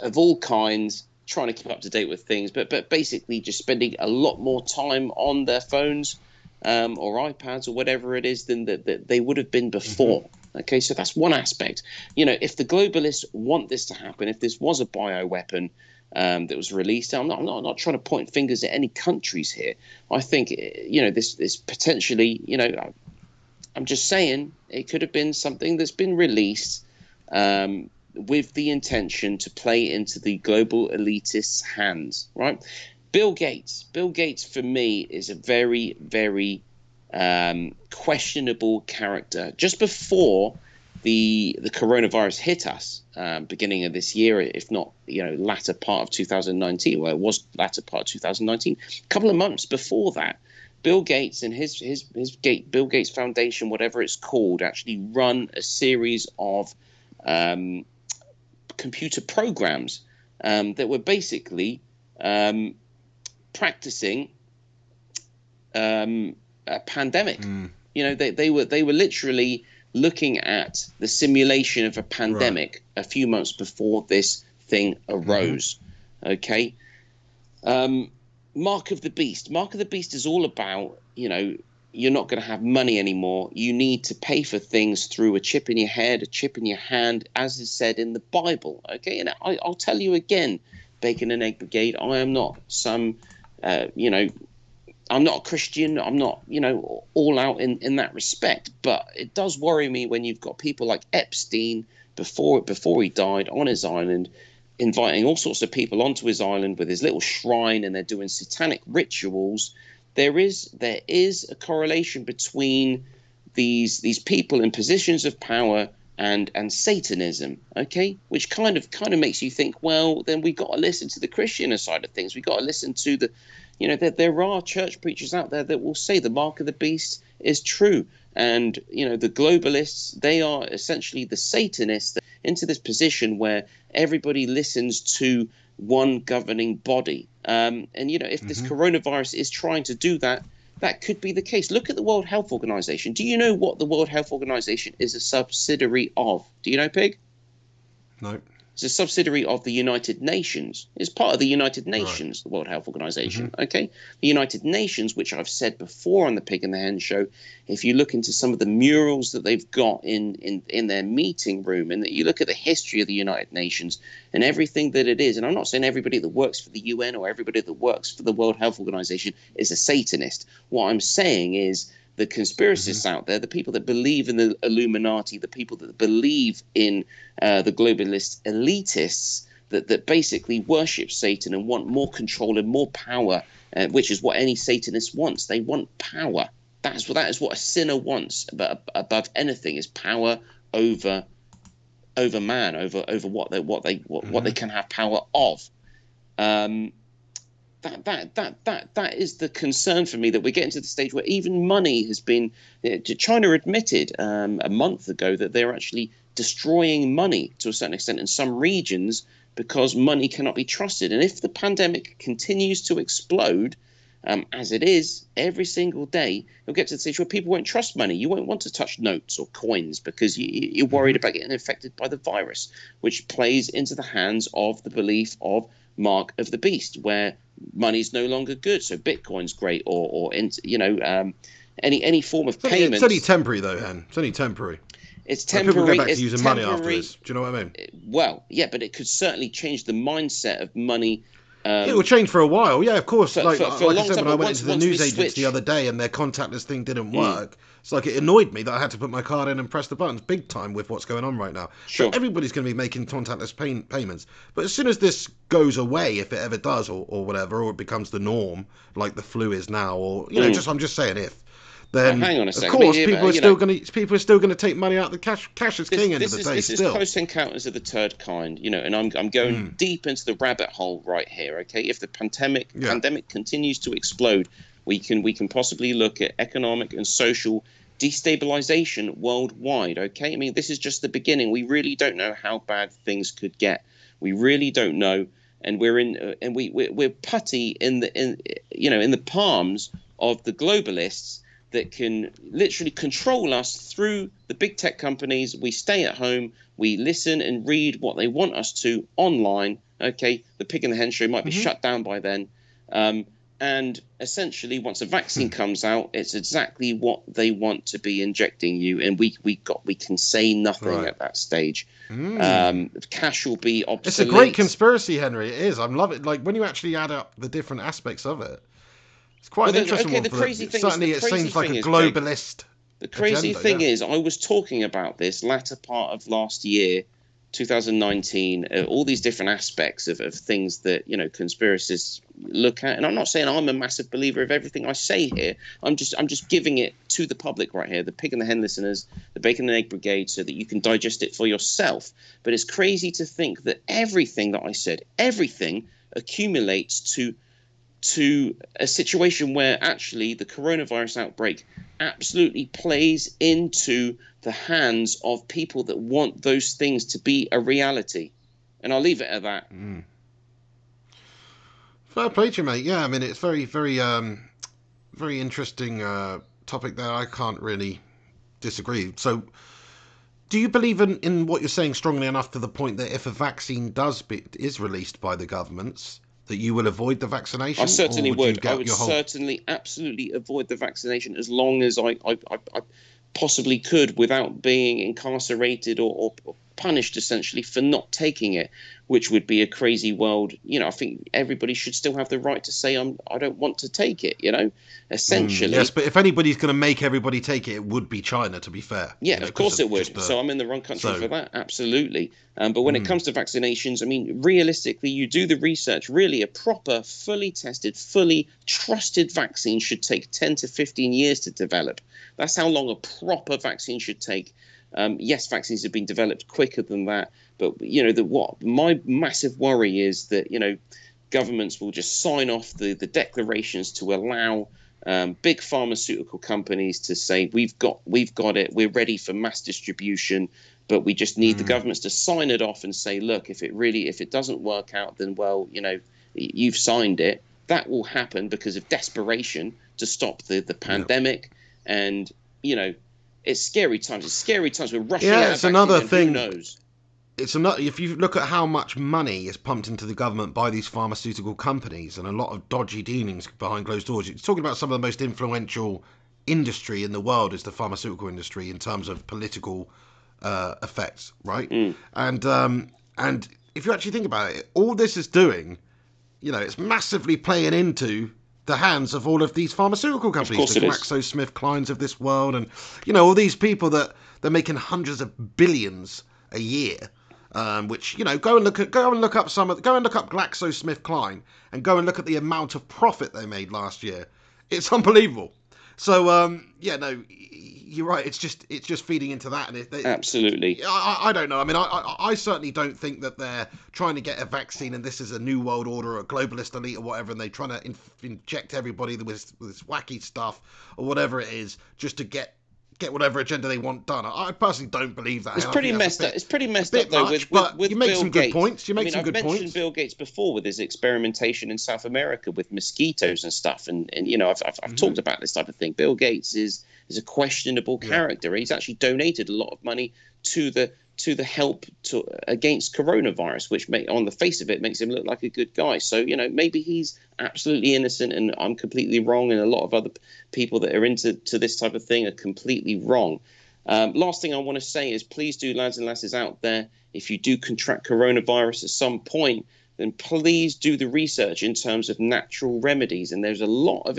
of all kinds, trying to keep up to date with things, but basically just spending a lot more time on their phones or iPads or whatever it is than that they would have been before. Okay, so that's one aspect. You know, if the globalists want this to happen, if this was a bioweapon that was released, I'm not trying to point fingers at any countries here. I think, you know, this potentially, you know, I'm just saying it could have been something that's been released with the intention to play into the global elitists' hands, right? Bill Gates for me is a very, very questionable character. Just before the coronavirus hit us, beginning of this year, if not, you know, latter part of 2019, well, it was latter part of 2019, a couple of months before that, Bill Gates and his Bill Gates Foundation, whatever it's called, actually run a series of computer programs that were basically practicing a pandemic. You know, they were literally looking at the simulation of a pandemic a few months before this thing arose. Okay. Mark of the Beast. Mark of the Beast is all about, you know, you're not going to have money anymore. You need to pay for things through a chip in your head, a chip in your hand, as is said in the Bible. Okay, and I'll tell you again, Bacon and Egg Brigade, I am not some, you know, I'm not a Christian. I'm not, you know, all out in that respect. But it does worry me when you've got people like Epstein before he died on his island, inviting all sorts of people onto his island with his little shrine, and they're doing satanic rituals. There is a correlation between these people in positions of power and Satanism, okay, which kind of makes you think, well, then we got to listen to the Christian side of things. We got to listen to the, you know, that there are church preachers out there that will say the mark of the beast is true, and you know the globalists, they are essentially the Satanists into this position where everybody listens to one governing body. And, you know, if this coronavirus is trying to do that, that could be the case. Look at the World Health Organization. Do you know what the World Health Organization is a subsidiary of? Do you know, Pig? No. It's a subsidiary of the United Nations. It's part of the United Nations, the World Health Organization. Okay? The United Nations, which I've said before on the Pig and the Hen show, if you look into some of the murals that they've got in their meeting room, and that you look at the history of the United Nations and everything that it is, and I'm not saying everybody that works for the UN or everybody that works for the World Health Organization is a Satanist. What I'm saying is the conspiracists out there, the people that believe in the Illuminati, the people that believe in the globalist elitists, that basically worship Satan and want more control and more power, which is what any Satanist wants. They want power. That is what a sinner wants, but above anything is power over man, over what they can have power of. That is the concern for me, that we're getting to the stage where even money has been. China admitted a month ago that they're actually destroying money to a certain extent in some regions because money cannot be trusted. And if the pandemic continues to explode, as it is every single day, you'll get to the stage where people won't trust money. You won't want to touch notes or coins because you're worried about getting infected by the virus, which plays into the hands of the belief of Mark of the Beast, where money's no longer good. So Bitcoin's great, or any form of payment. It's only temporary though, Hen. It's only temporary. It's temporary. People go back to using money after this. Do you know what I mean? Well, yeah, but it could certainly change the mindset of money. It will change for a while, yeah, of course. For like a I long said, time, when I but went into the news agents the other day and their contactless thing didn't work, it's like it annoyed me that I had to put my card in and press the buttons big time with what's going on right now. Sure. So everybody's going to be making contactless payments. But as soon as this goes away, if it ever does or whatever, or it becomes the norm, like the flu is now, or, I'm just saying if, then hang on a of second. course people are still going to take money out of the cash. Cash is king end of the day. This is Close Encounters of the Third Kind, and I'm going deep into the rabbit hole right here. Okay, if the pandemic continues to explode, we can possibly look at economic and social destabilization worldwide. Okay, I mean, this is just the beginning. We really don't know how bad things could get. We really don't know, and we're putty in the palms of the globalists that can literally control us through the big tech companies. We stay at home, we listen and read what they want us to online. Okay, the Pig and the Hen show might be shut down by then. And essentially, once a vaccine comes out, it's exactly what they want to be injecting you, and we can say nothing at that stage. Cash will be obsolete. It's a great conspiracy, Henry. It is. I love it. Like when you actually add up the different aspects of it. It's quite an interesting one. Certainly, it seems like a globalist. The crazy thing is, I was talking about this latter part of last year, 2019, all these different aspects of things that conspiracists look at. And I'm not saying I'm a massive believer of everything I say here. I'm just giving it to the public right here, the Pig and the Hen listeners, the Bacon and Egg Brigade, so that you can digest it for yourself. But it's crazy to think that everything that I said, everything accumulates to a situation where actually the coronavirus outbreak absolutely plays into the hands of people that want those things to be a reality. And I'll leave it at that. Fair play to you, mate. Yeah, I mean, it's very, very, very interesting topic there. I can't really disagree. So do you believe in what you're saying strongly enough to the point that if a vaccine is released by the governments, that you will avoid the vaccination? I certainly would. I would certainly absolutely avoid the vaccination as long as I possibly could without being incarcerated or punished essentially for not taking it, which would be a crazy world. I think everybody should still have the right to say I don't want to take it, essentially. Yes, but if anybody's going to make everybody take it, it would be China, to be fair. Yeah, of course it would. So I'm in the wrong country for that, absolutely. But when it comes to vaccinations, I mean, realistically, you do the research. Really, a proper, fully tested, fully trusted vaccine should take 10 to 15 years to develop. That's how long a proper vaccine should take. Yes, vaccines have been developed quicker than that, but my massive worry is that governments will just sign off the declarations to allow big pharmaceutical companies to say we've got it, we're ready for mass distribution, but we just need the governments to sign it off and say, look, if it doesn't work out, then you've signed it. That will happen because of desperation to stop the pandemic, and it's scary times. It's scary times. We're rushing out. Yeah, it's another thing. Who knows? It's another. If you look at how much money is pumped into the government by these pharmaceutical companies, and a lot of dodgy dealings behind closed doors, it's talking about some of the most influential industry in the world is the pharmaceutical industry in terms of political effects, right? And if you actually think about it, all this is doing, it's massively playing into the hands of all of these pharmaceutical companies, the GlaxoSmithKlines of this world, and all these people that they're making hundreds of billions a year, Which, you know, go and look up GlaxoSmithKline and go and look at the amount of profit they made last year. It's unbelievable. So yeah, no, you're right. It's just feeding into that, and absolutely. I don't know. I mean, I certainly don't think that they're trying to get a vaccine and this is a new world order or a globalist elite or whatever, and they're trying to inject everybody with this wacky stuff or whatever it is just to get whatever agenda they want done. I personally don't believe that. It's pretty messed up. It's pretty messed up though. With you make Bill some Gates. Good points. You make some good I've points. mentioned Bill Gates before with his experimentation in South America with mosquitoes and stuff, and you know I've talked about this type of thing. Bill Gates is a questionable character. He's actually donated a lot of money to the help against coronavirus, which on the face of it makes him look like a good guy. So, you know, maybe he's absolutely innocent and I'm completely wrong, and a lot of other people that are into this type of thing are completely wrong. Last thing I want to say is, please do, lads and lasses out there, if you do contract coronavirus at some point, then please do the research in terms of natural remedies. And there's a lot of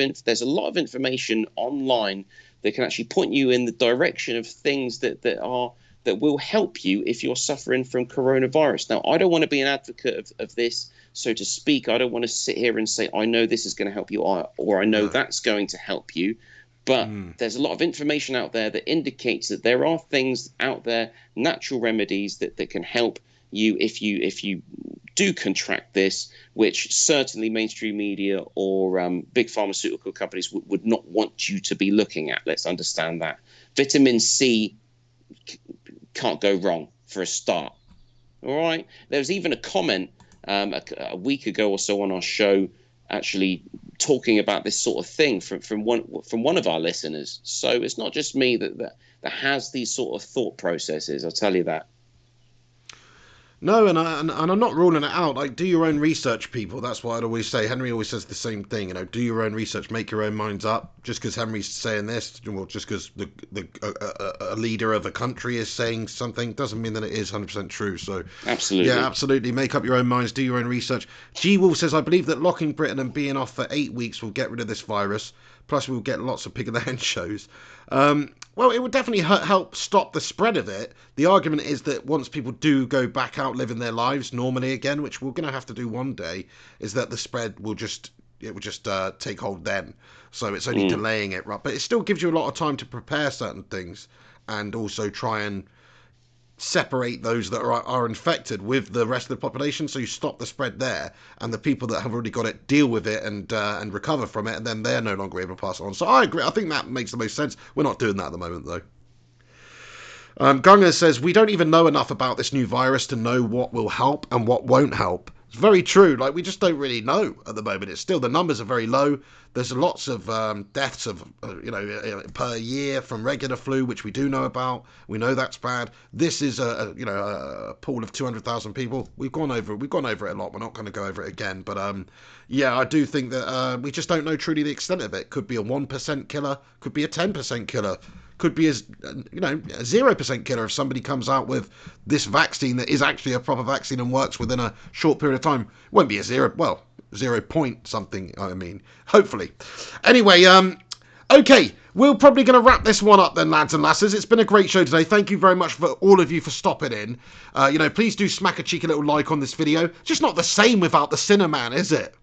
information online that can actually point you in the direction of things that will help you if you're suffering from coronavirus. Now, I don't want to be an advocate of this, so to speak. I don't want to sit here and say, I know this is going to help you, or I know that's going to help you. But there's a lot of information out there that indicates that there are things out there, natural remedies that can help you if you do contract this, which certainly mainstream media or big pharmaceutical companies would not want you to be looking at. Let's understand that. Vitamin C can't go wrong for a start. All right. There was even a comment a week ago or so on our show, actually talking about this sort of thing from one of our listeners. So it's not just me that has these sort of thought processes. I'll tell you that. No, and I'm not ruling it out. Like, do your own research, people. That's what I'd always say. Henry always says the same thing. You know, do your own research, make your own minds up. Just because Henry's saying this, well, just because a leader of a country is saying something, doesn't mean that it is 100% true. So, absolutely, yeah, absolutely, make up your own minds, do your own research. G Wolf says, I believe that locking Britain and being off for 8 weeks will get rid of this virus. Plus, we'll get lots of pig in the hen shows. Well, it would definitely help stop the spread of it. The argument is that once people do go back out living their lives normally again, which we're going to have to do one day, is that the spread will just take hold then. So it's only delaying it, right? But it still gives you a lot of time to prepare certain things and also try and separate those that are infected with the rest of the population, so you stop the spread there, and the people that have already got it deal with it and recover from it, and then they're no longer able to pass it on. So I agree. I think that makes the most sense. We're not doing that at the moment, though. Gunga says, we don't even know enough about this new virus to know what will help and what won't help. It's very true. Like, we just don't really know at the moment. It's still, the numbers are very low. There's lots of deaths of per year from regular flu, which we do know about. We know that's bad. This is a pool of 200,000 people. We've gone over it a lot. We're not going to go over it again. But yeah, I do think that we just don't know truly the extent of it. Could be a 1% killer. Could be a 10% killer. Could be a 0% killer if somebody comes out with this vaccine that is actually a proper vaccine and works within a short period of time. It won't be a 0 point something, I mean, hopefully. Anyway, okay, we're probably going to wrap this one up then, lads and lasses. It's been a great show today. Thank you very much for all of you for stopping in. Please do smack a cheeky little like on this video. Just not the same without the Cinnamon, is it?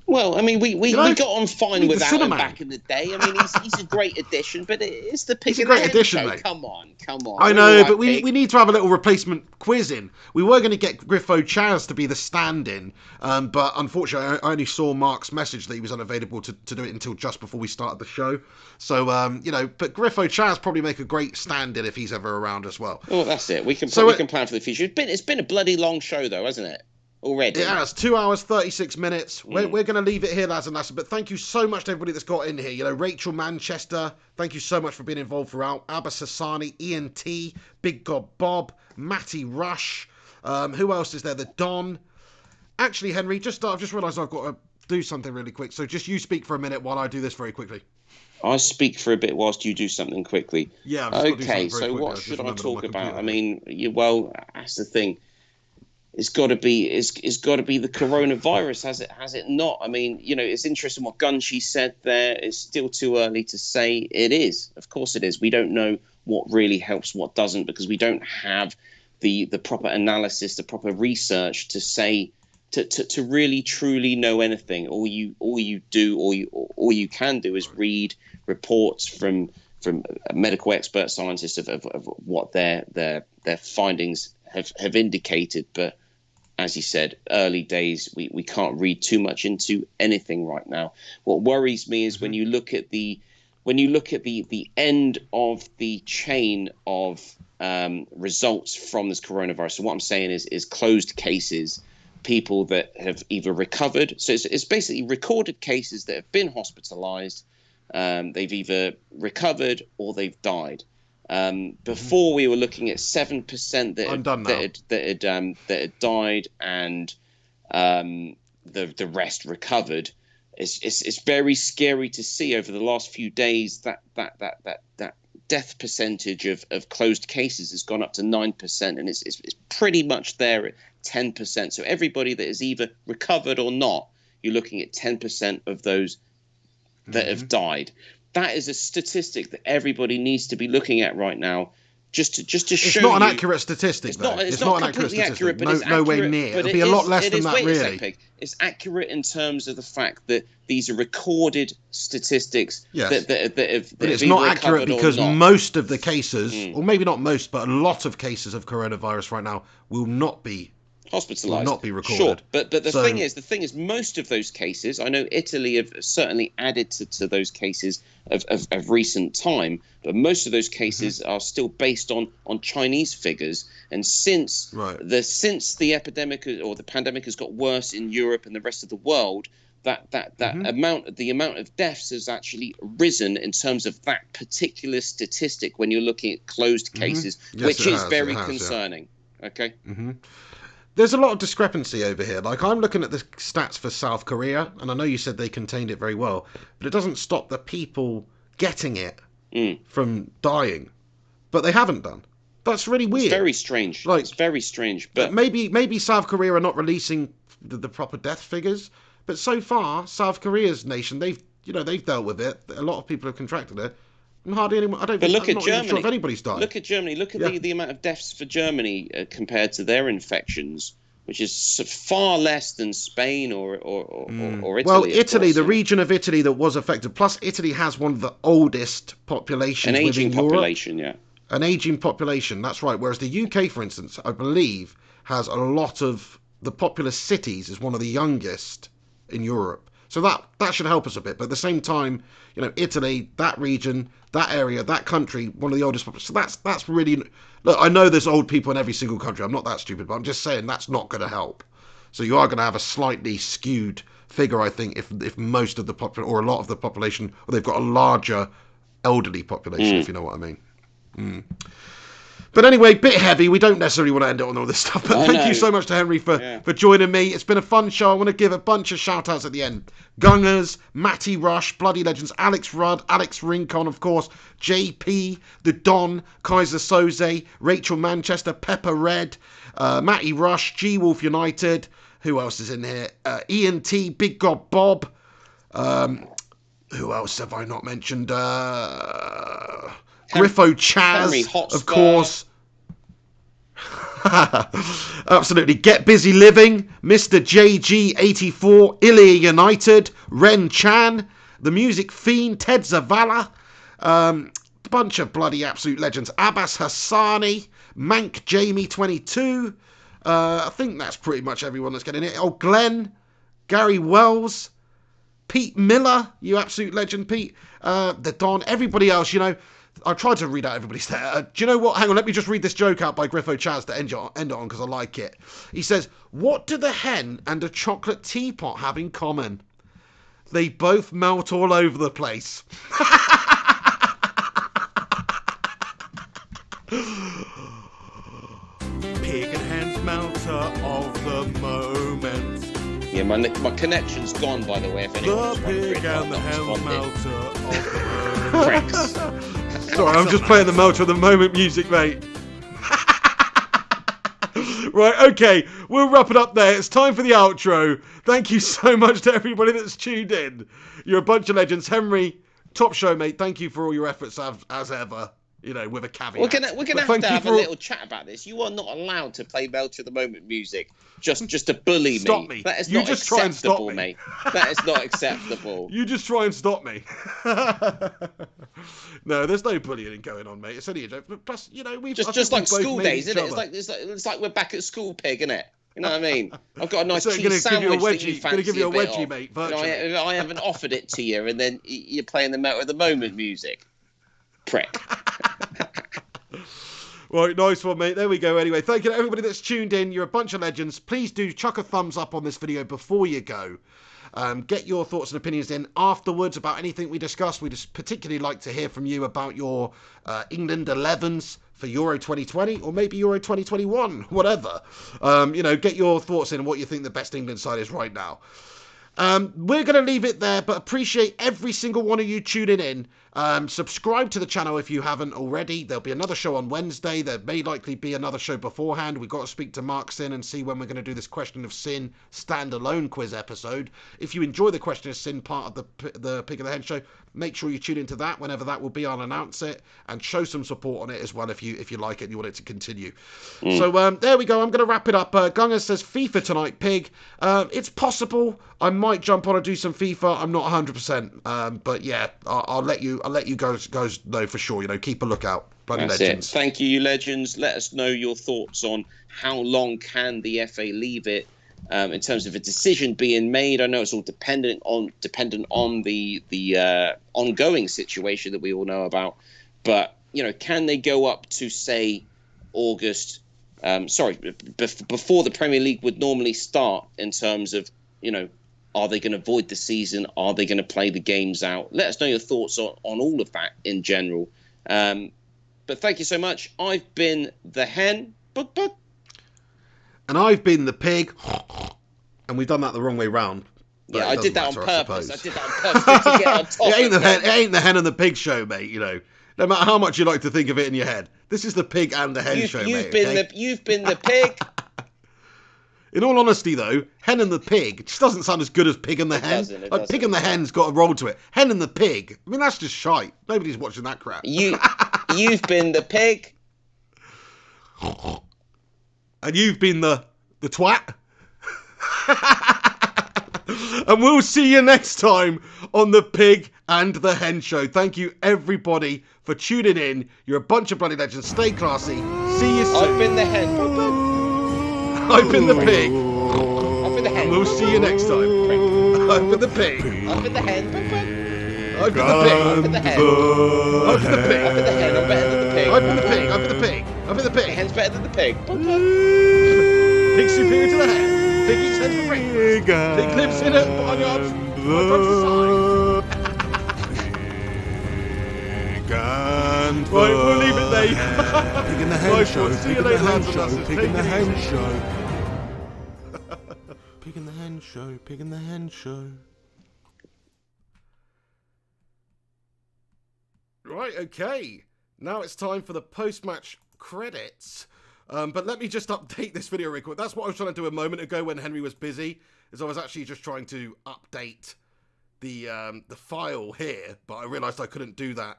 Well, I mean, we got on fine without him Cinnamon back in the day. I mean, he's a great addition, but it's the pig. He's a great addition, mate. Come on. I know, but we need to have a little replacement quiz in. We were going to get Griffo Chaz to be the stand-in, but unfortunately, I only saw Mark's message that he was unavailable to do it until just before we started the show. So, but Griffo Chaz probably make a great stand-in if he's ever around as well. Well, that's it. We can plan for the future. It's been a bloody long show, though, hasn't it? Already. It has 2 hours 36 minutes. We're going to leave it here, lads and lasses. But thank you so much to everybody that's got in here. Rachel Manchester, thank you so much for being involved throughout. Abba Sassani, Ian T, Big God Bob, Matty Rush. Who else is there? The Don. Actually, Henry, I've just realised I've got to do something really quick. So just you speak for a minute while I do this very quickly. I speak for a bit whilst you do something quickly. Yeah. Okay. So what should I talk about? I mean, that's the thing. It's got to be the coronavirus, has it not? I mean, it's interesting what Gunshi said there. It's still too early to say. It is. Of course it is. We don't know what really helps, what doesn't, because we don't have the proper analysis, the proper research to say to really truly know anything. All you can do is read reports from medical expert scientists of what their findings have indicated. But as you said, early days, we can't read too much into anything right now. What worries me is when you look at the end of the chain of results from this coronavirus. So what I'm saying is closed cases, people that have either recovered. So it's basically recorded cases that have been hospitalized. They've either recovered or they've died. Before we were looking at 7% that had died, and the rest recovered. It's very scary to see over the last few days that death percentage of closed cases has gone up to 9%, and it's pretty much there at 10%. So everybody that is either recovered or not, you're looking at 10% of those that have died. That is a statistic that everybody needs to be looking at right now, just to show you. It's not an accurate statistic, it's though. It's not an accurate completely statistic. accurate, but it's no way accurate, near. but It'll be a lot less than that, wait a really. sec, Pig. It's accurate in terms of the fact that these are recorded statistics. Yes. that have. But it's not accurate because most of the cases, or maybe not most, but a lot of cases of coronavirus right now will not be hospitalized, will not be recorded. Sure, but the thing is, most of those cases, I know Italy have certainly added to those cases of recent time, but most of those cases are still based on Chinese figures. And since the epidemic or the pandemic has got worse in Europe and the rest of the world, that the amount of deaths has actually risen in terms of that particular statistic when you're looking at closed cases, which is very concerning. Yeah. Okay. There's a lot of discrepancy over here. Like, I'm looking at the stats for South Korea, and I know you said they contained it very well, but it doesn't stop the people getting it from dying. But they haven't done. That's really weird. It's very strange. Like, it's very strange. But maybe South Korea are not releasing the proper death figures. But so far, South Korea's nation, they've dealt with it. A lot of people have contracted it. And hardly anyone. I'm not even sure if anybody's died. Look at Germany. Look at the amount of deaths for Germany compared to their infections, which is far less than Spain or Italy. Well, Italy, the region of Italy that was affected. Plus, Italy has one of the oldest populations. An aging population, Europe. Yeah. An aging population. That's right. Whereas the UK, for instance, I believe has a lot of the populous cities. Is one of the youngest in Europe. So that should help us a bit. But at the same time, Italy, that region, that area, that country, one of the oldest. So that's really. Look, I know there's old people in every single country. I'm not that stupid, but I'm just saying that's not going to help. So you are going to have a slightly skewed figure, I think, if most of the or a lot of the population, or they've got a larger elderly population, if you know what I mean. But anyway, bit heavy. We don't necessarily want to end it on all this stuff. But thank you so much to Henry for joining me. It's been a fun show. I want to give a bunch of shout-outs at the end. Gungers, Matty Rush, Bloody Legends, Alex Rudd, Alex Rincon, of course, JP, The Don, Kaiser Soze, Rachel Manchester, Pepper Red, Matty Rush, G-Wolf United. Who else is in here? Ian T, Big God Bob. Who else have I not mentioned? Griffo Chaz, of course. Absolutely. Get Busy Living, Mr. JG84, Ilya United, Ren Chan, The Music Fiend, Ted Zavala, bunch of bloody absolute legends. Abbas Hassani, Mank Jamie 22. I think that's pretty much everyone that's getting it. Oh, Glenn, Gary Wells, Pete Miller, you absolute legend, Pete. The Don, everybody else, I tried to read out everybody's there. Do you know what? Hang on, let me just read this joke out by Griffo Chaz to end it on because I like it. He says, what do the hen and a chocolate teapot have in common? They both melt all over the place. Pig and hen's melter of the moment. Yeah, my connection's gone, by the way. If anyone's The pig and the hen melter of the moment. Pricks. Sorry, I'm just playing the melter of the moment music, mate. Right, okay, we'll wrap it up there. It's time for the outro. Thank you so much to everybody that's tuned in. You're a bunch of legends. Henry, top show, mate. Thank you for all your efforts as ever. You know, with a caveat. We're gonna But have to have a all- little chat about this. You are not allowed to play Melcher of the Moment music just to bully Stop me. That is You not just try and stop acceptable, me. mate. That is not acceptable. You just try and stop me. No, there's no bullying going on, mate. It's only a joke. But plus, you know, we've Just like school days, isn't it? Other. It's like we're back at school, Pig, isn't it? You know what I mean? I've got a nice So cheese sandwich that you fancy gonna give you a bit wedgie, of. mate. And Virtually. I haven't offered it to you, and then you're playing the Melter of the Moment music. Prick. Right, nice one, mate. There we go. Anyway, thank you to everybody that's tuned in. You're a bunch of legends. Please do chuck a thumbs up on this video before you go. Get your thoughts and opinions in afterwards about anything we discussed. We just particularly like to hear from you about your England 11s for Euro 2020 or maybe Euro 2021, whatever. You know, get your thoughts in on what you think the best England side is right now. We're going to leave it there, but appreciate every single one of you tuning in. Subscribe to the channel if you haven't already. There'll be another show on Wednesday. There may likely be another show beforehand. We've got to speak to Mark Sin and see when we're going to do this Question of Sin standalone quiz episode. If you enjoy the Question of Sin part of the Pig of the Hen show, make sure you tune into that. Whenever that will be, I'll announce it and show some support on it as well if you like it and you want it to continue. So there we go. I'm going to wrap it up. Gunga says FIFA tonight, Pig. It's possible. I might jump on and do some FIFA. I'm not 100%. But yeah, I'll let you guys know for sure. You know, keep a lookout. Bloody legends. Thank you, legends. Let us know your thoughts on how long can the FA leave it in terms of a decision being made. I know it's all dependent on the ongoing situation that we all know about. But you know, can they go up to say August? Before the Premier League would normally start in terms of, you know, are they going to void the season? Are they going to play the games out? Let us know your thoughts on all of that in general. But thank you so much. I've been the Hen. And I've been the Pig. And we've done that the wrong way round. Yeah, I did that on purpose. I I did that on purpose to get on top. It ain't the Hen and the Pig show, mate, you know. No matter how much you like to think of it in your head. This is the Pig and the Hen show, mate. You've been the Pig. In all honesty, though, Hen and the Pig just doesn't sound as good as Pig and the Hen. It like doesn't. Pig and the Hen's got a roll to it. Hen and the Pig. I mean, that's just shite. Nobody's watching that crap. You've been the Pig. And you've been the twat. And we'll see you next time on the Pig and the Hen show. Thank you, everybody, for tuning in. You're a bunch of bloody legends. Stay classy. See you soon. I've been the Hen. I've been the Pig. I've been the Hen. And we'll see you next time. I've been the Pig. I've been the Hen. I've been the Pig. I've been the Hen. I've been the Pig. I've been the Hen. I'm better than the Pig. I've been the Pig. I've been the Pig. I've been the The Pig. Hen's better than the Pig. Pig superior to the Hen. Pig eats head for breakfast. Pig lives in a barnyard. Right, we'll leave it there. Pig in the Hen Nice show. one. See Pig you in the later, Hen lads and show. lasses. Pig Take in the it Hen easy. show. Pig in the Hen show. Pig in the Hen show. Right, okay. Now it's time for the post-match credits. But let me just update this video real quick. That's what I was trying to do a moment ago when Henry was busy, is I was actually just trying to update the file here, but I realised I couldn't do that.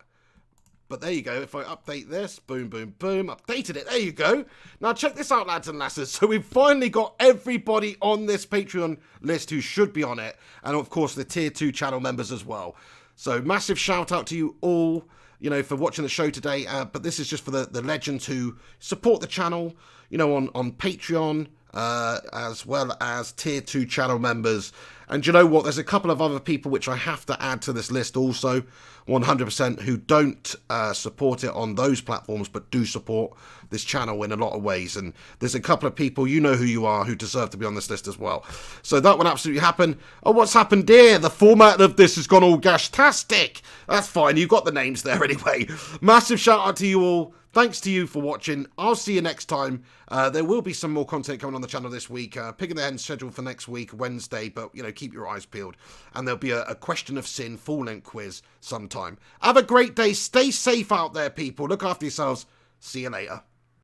But there you go. If I update this, boom, boom, boom, updated it. There you go. Now check this out, lads and lasses. So we've finally got everybody on this Patreon list who should be on it. And of course, the tier 2 channel members as well. So massive shout out to you all, you know, for watching the show today. But this is just for the legends who support the channel, you know, on Patreon, as well as tier 2 channel members. And you know what? There's a couple of other people which I have to add to this list also, 100%, who don't support it on those platforms, but do support this channel in a lot of ways. And there's a couple of people, you know who you are, who deserve to be on this list as well. So that will absolutely happen. Oh, what's happened here? The format of this has gone all gashtastic. That's fine. You've got the names there anyway. Massive shout out to you all. Thanks to you for watching. I'll see you next time. There will be some more content coming on the channel this week. Pig in the Hen scheduled for next week, Wednesday, but, you know, keep your eyes peeled. And there'll be a Question of Sin full-length quiz sometime. Have a great day. Stay safe out there, people. Look after yourselves. See you later.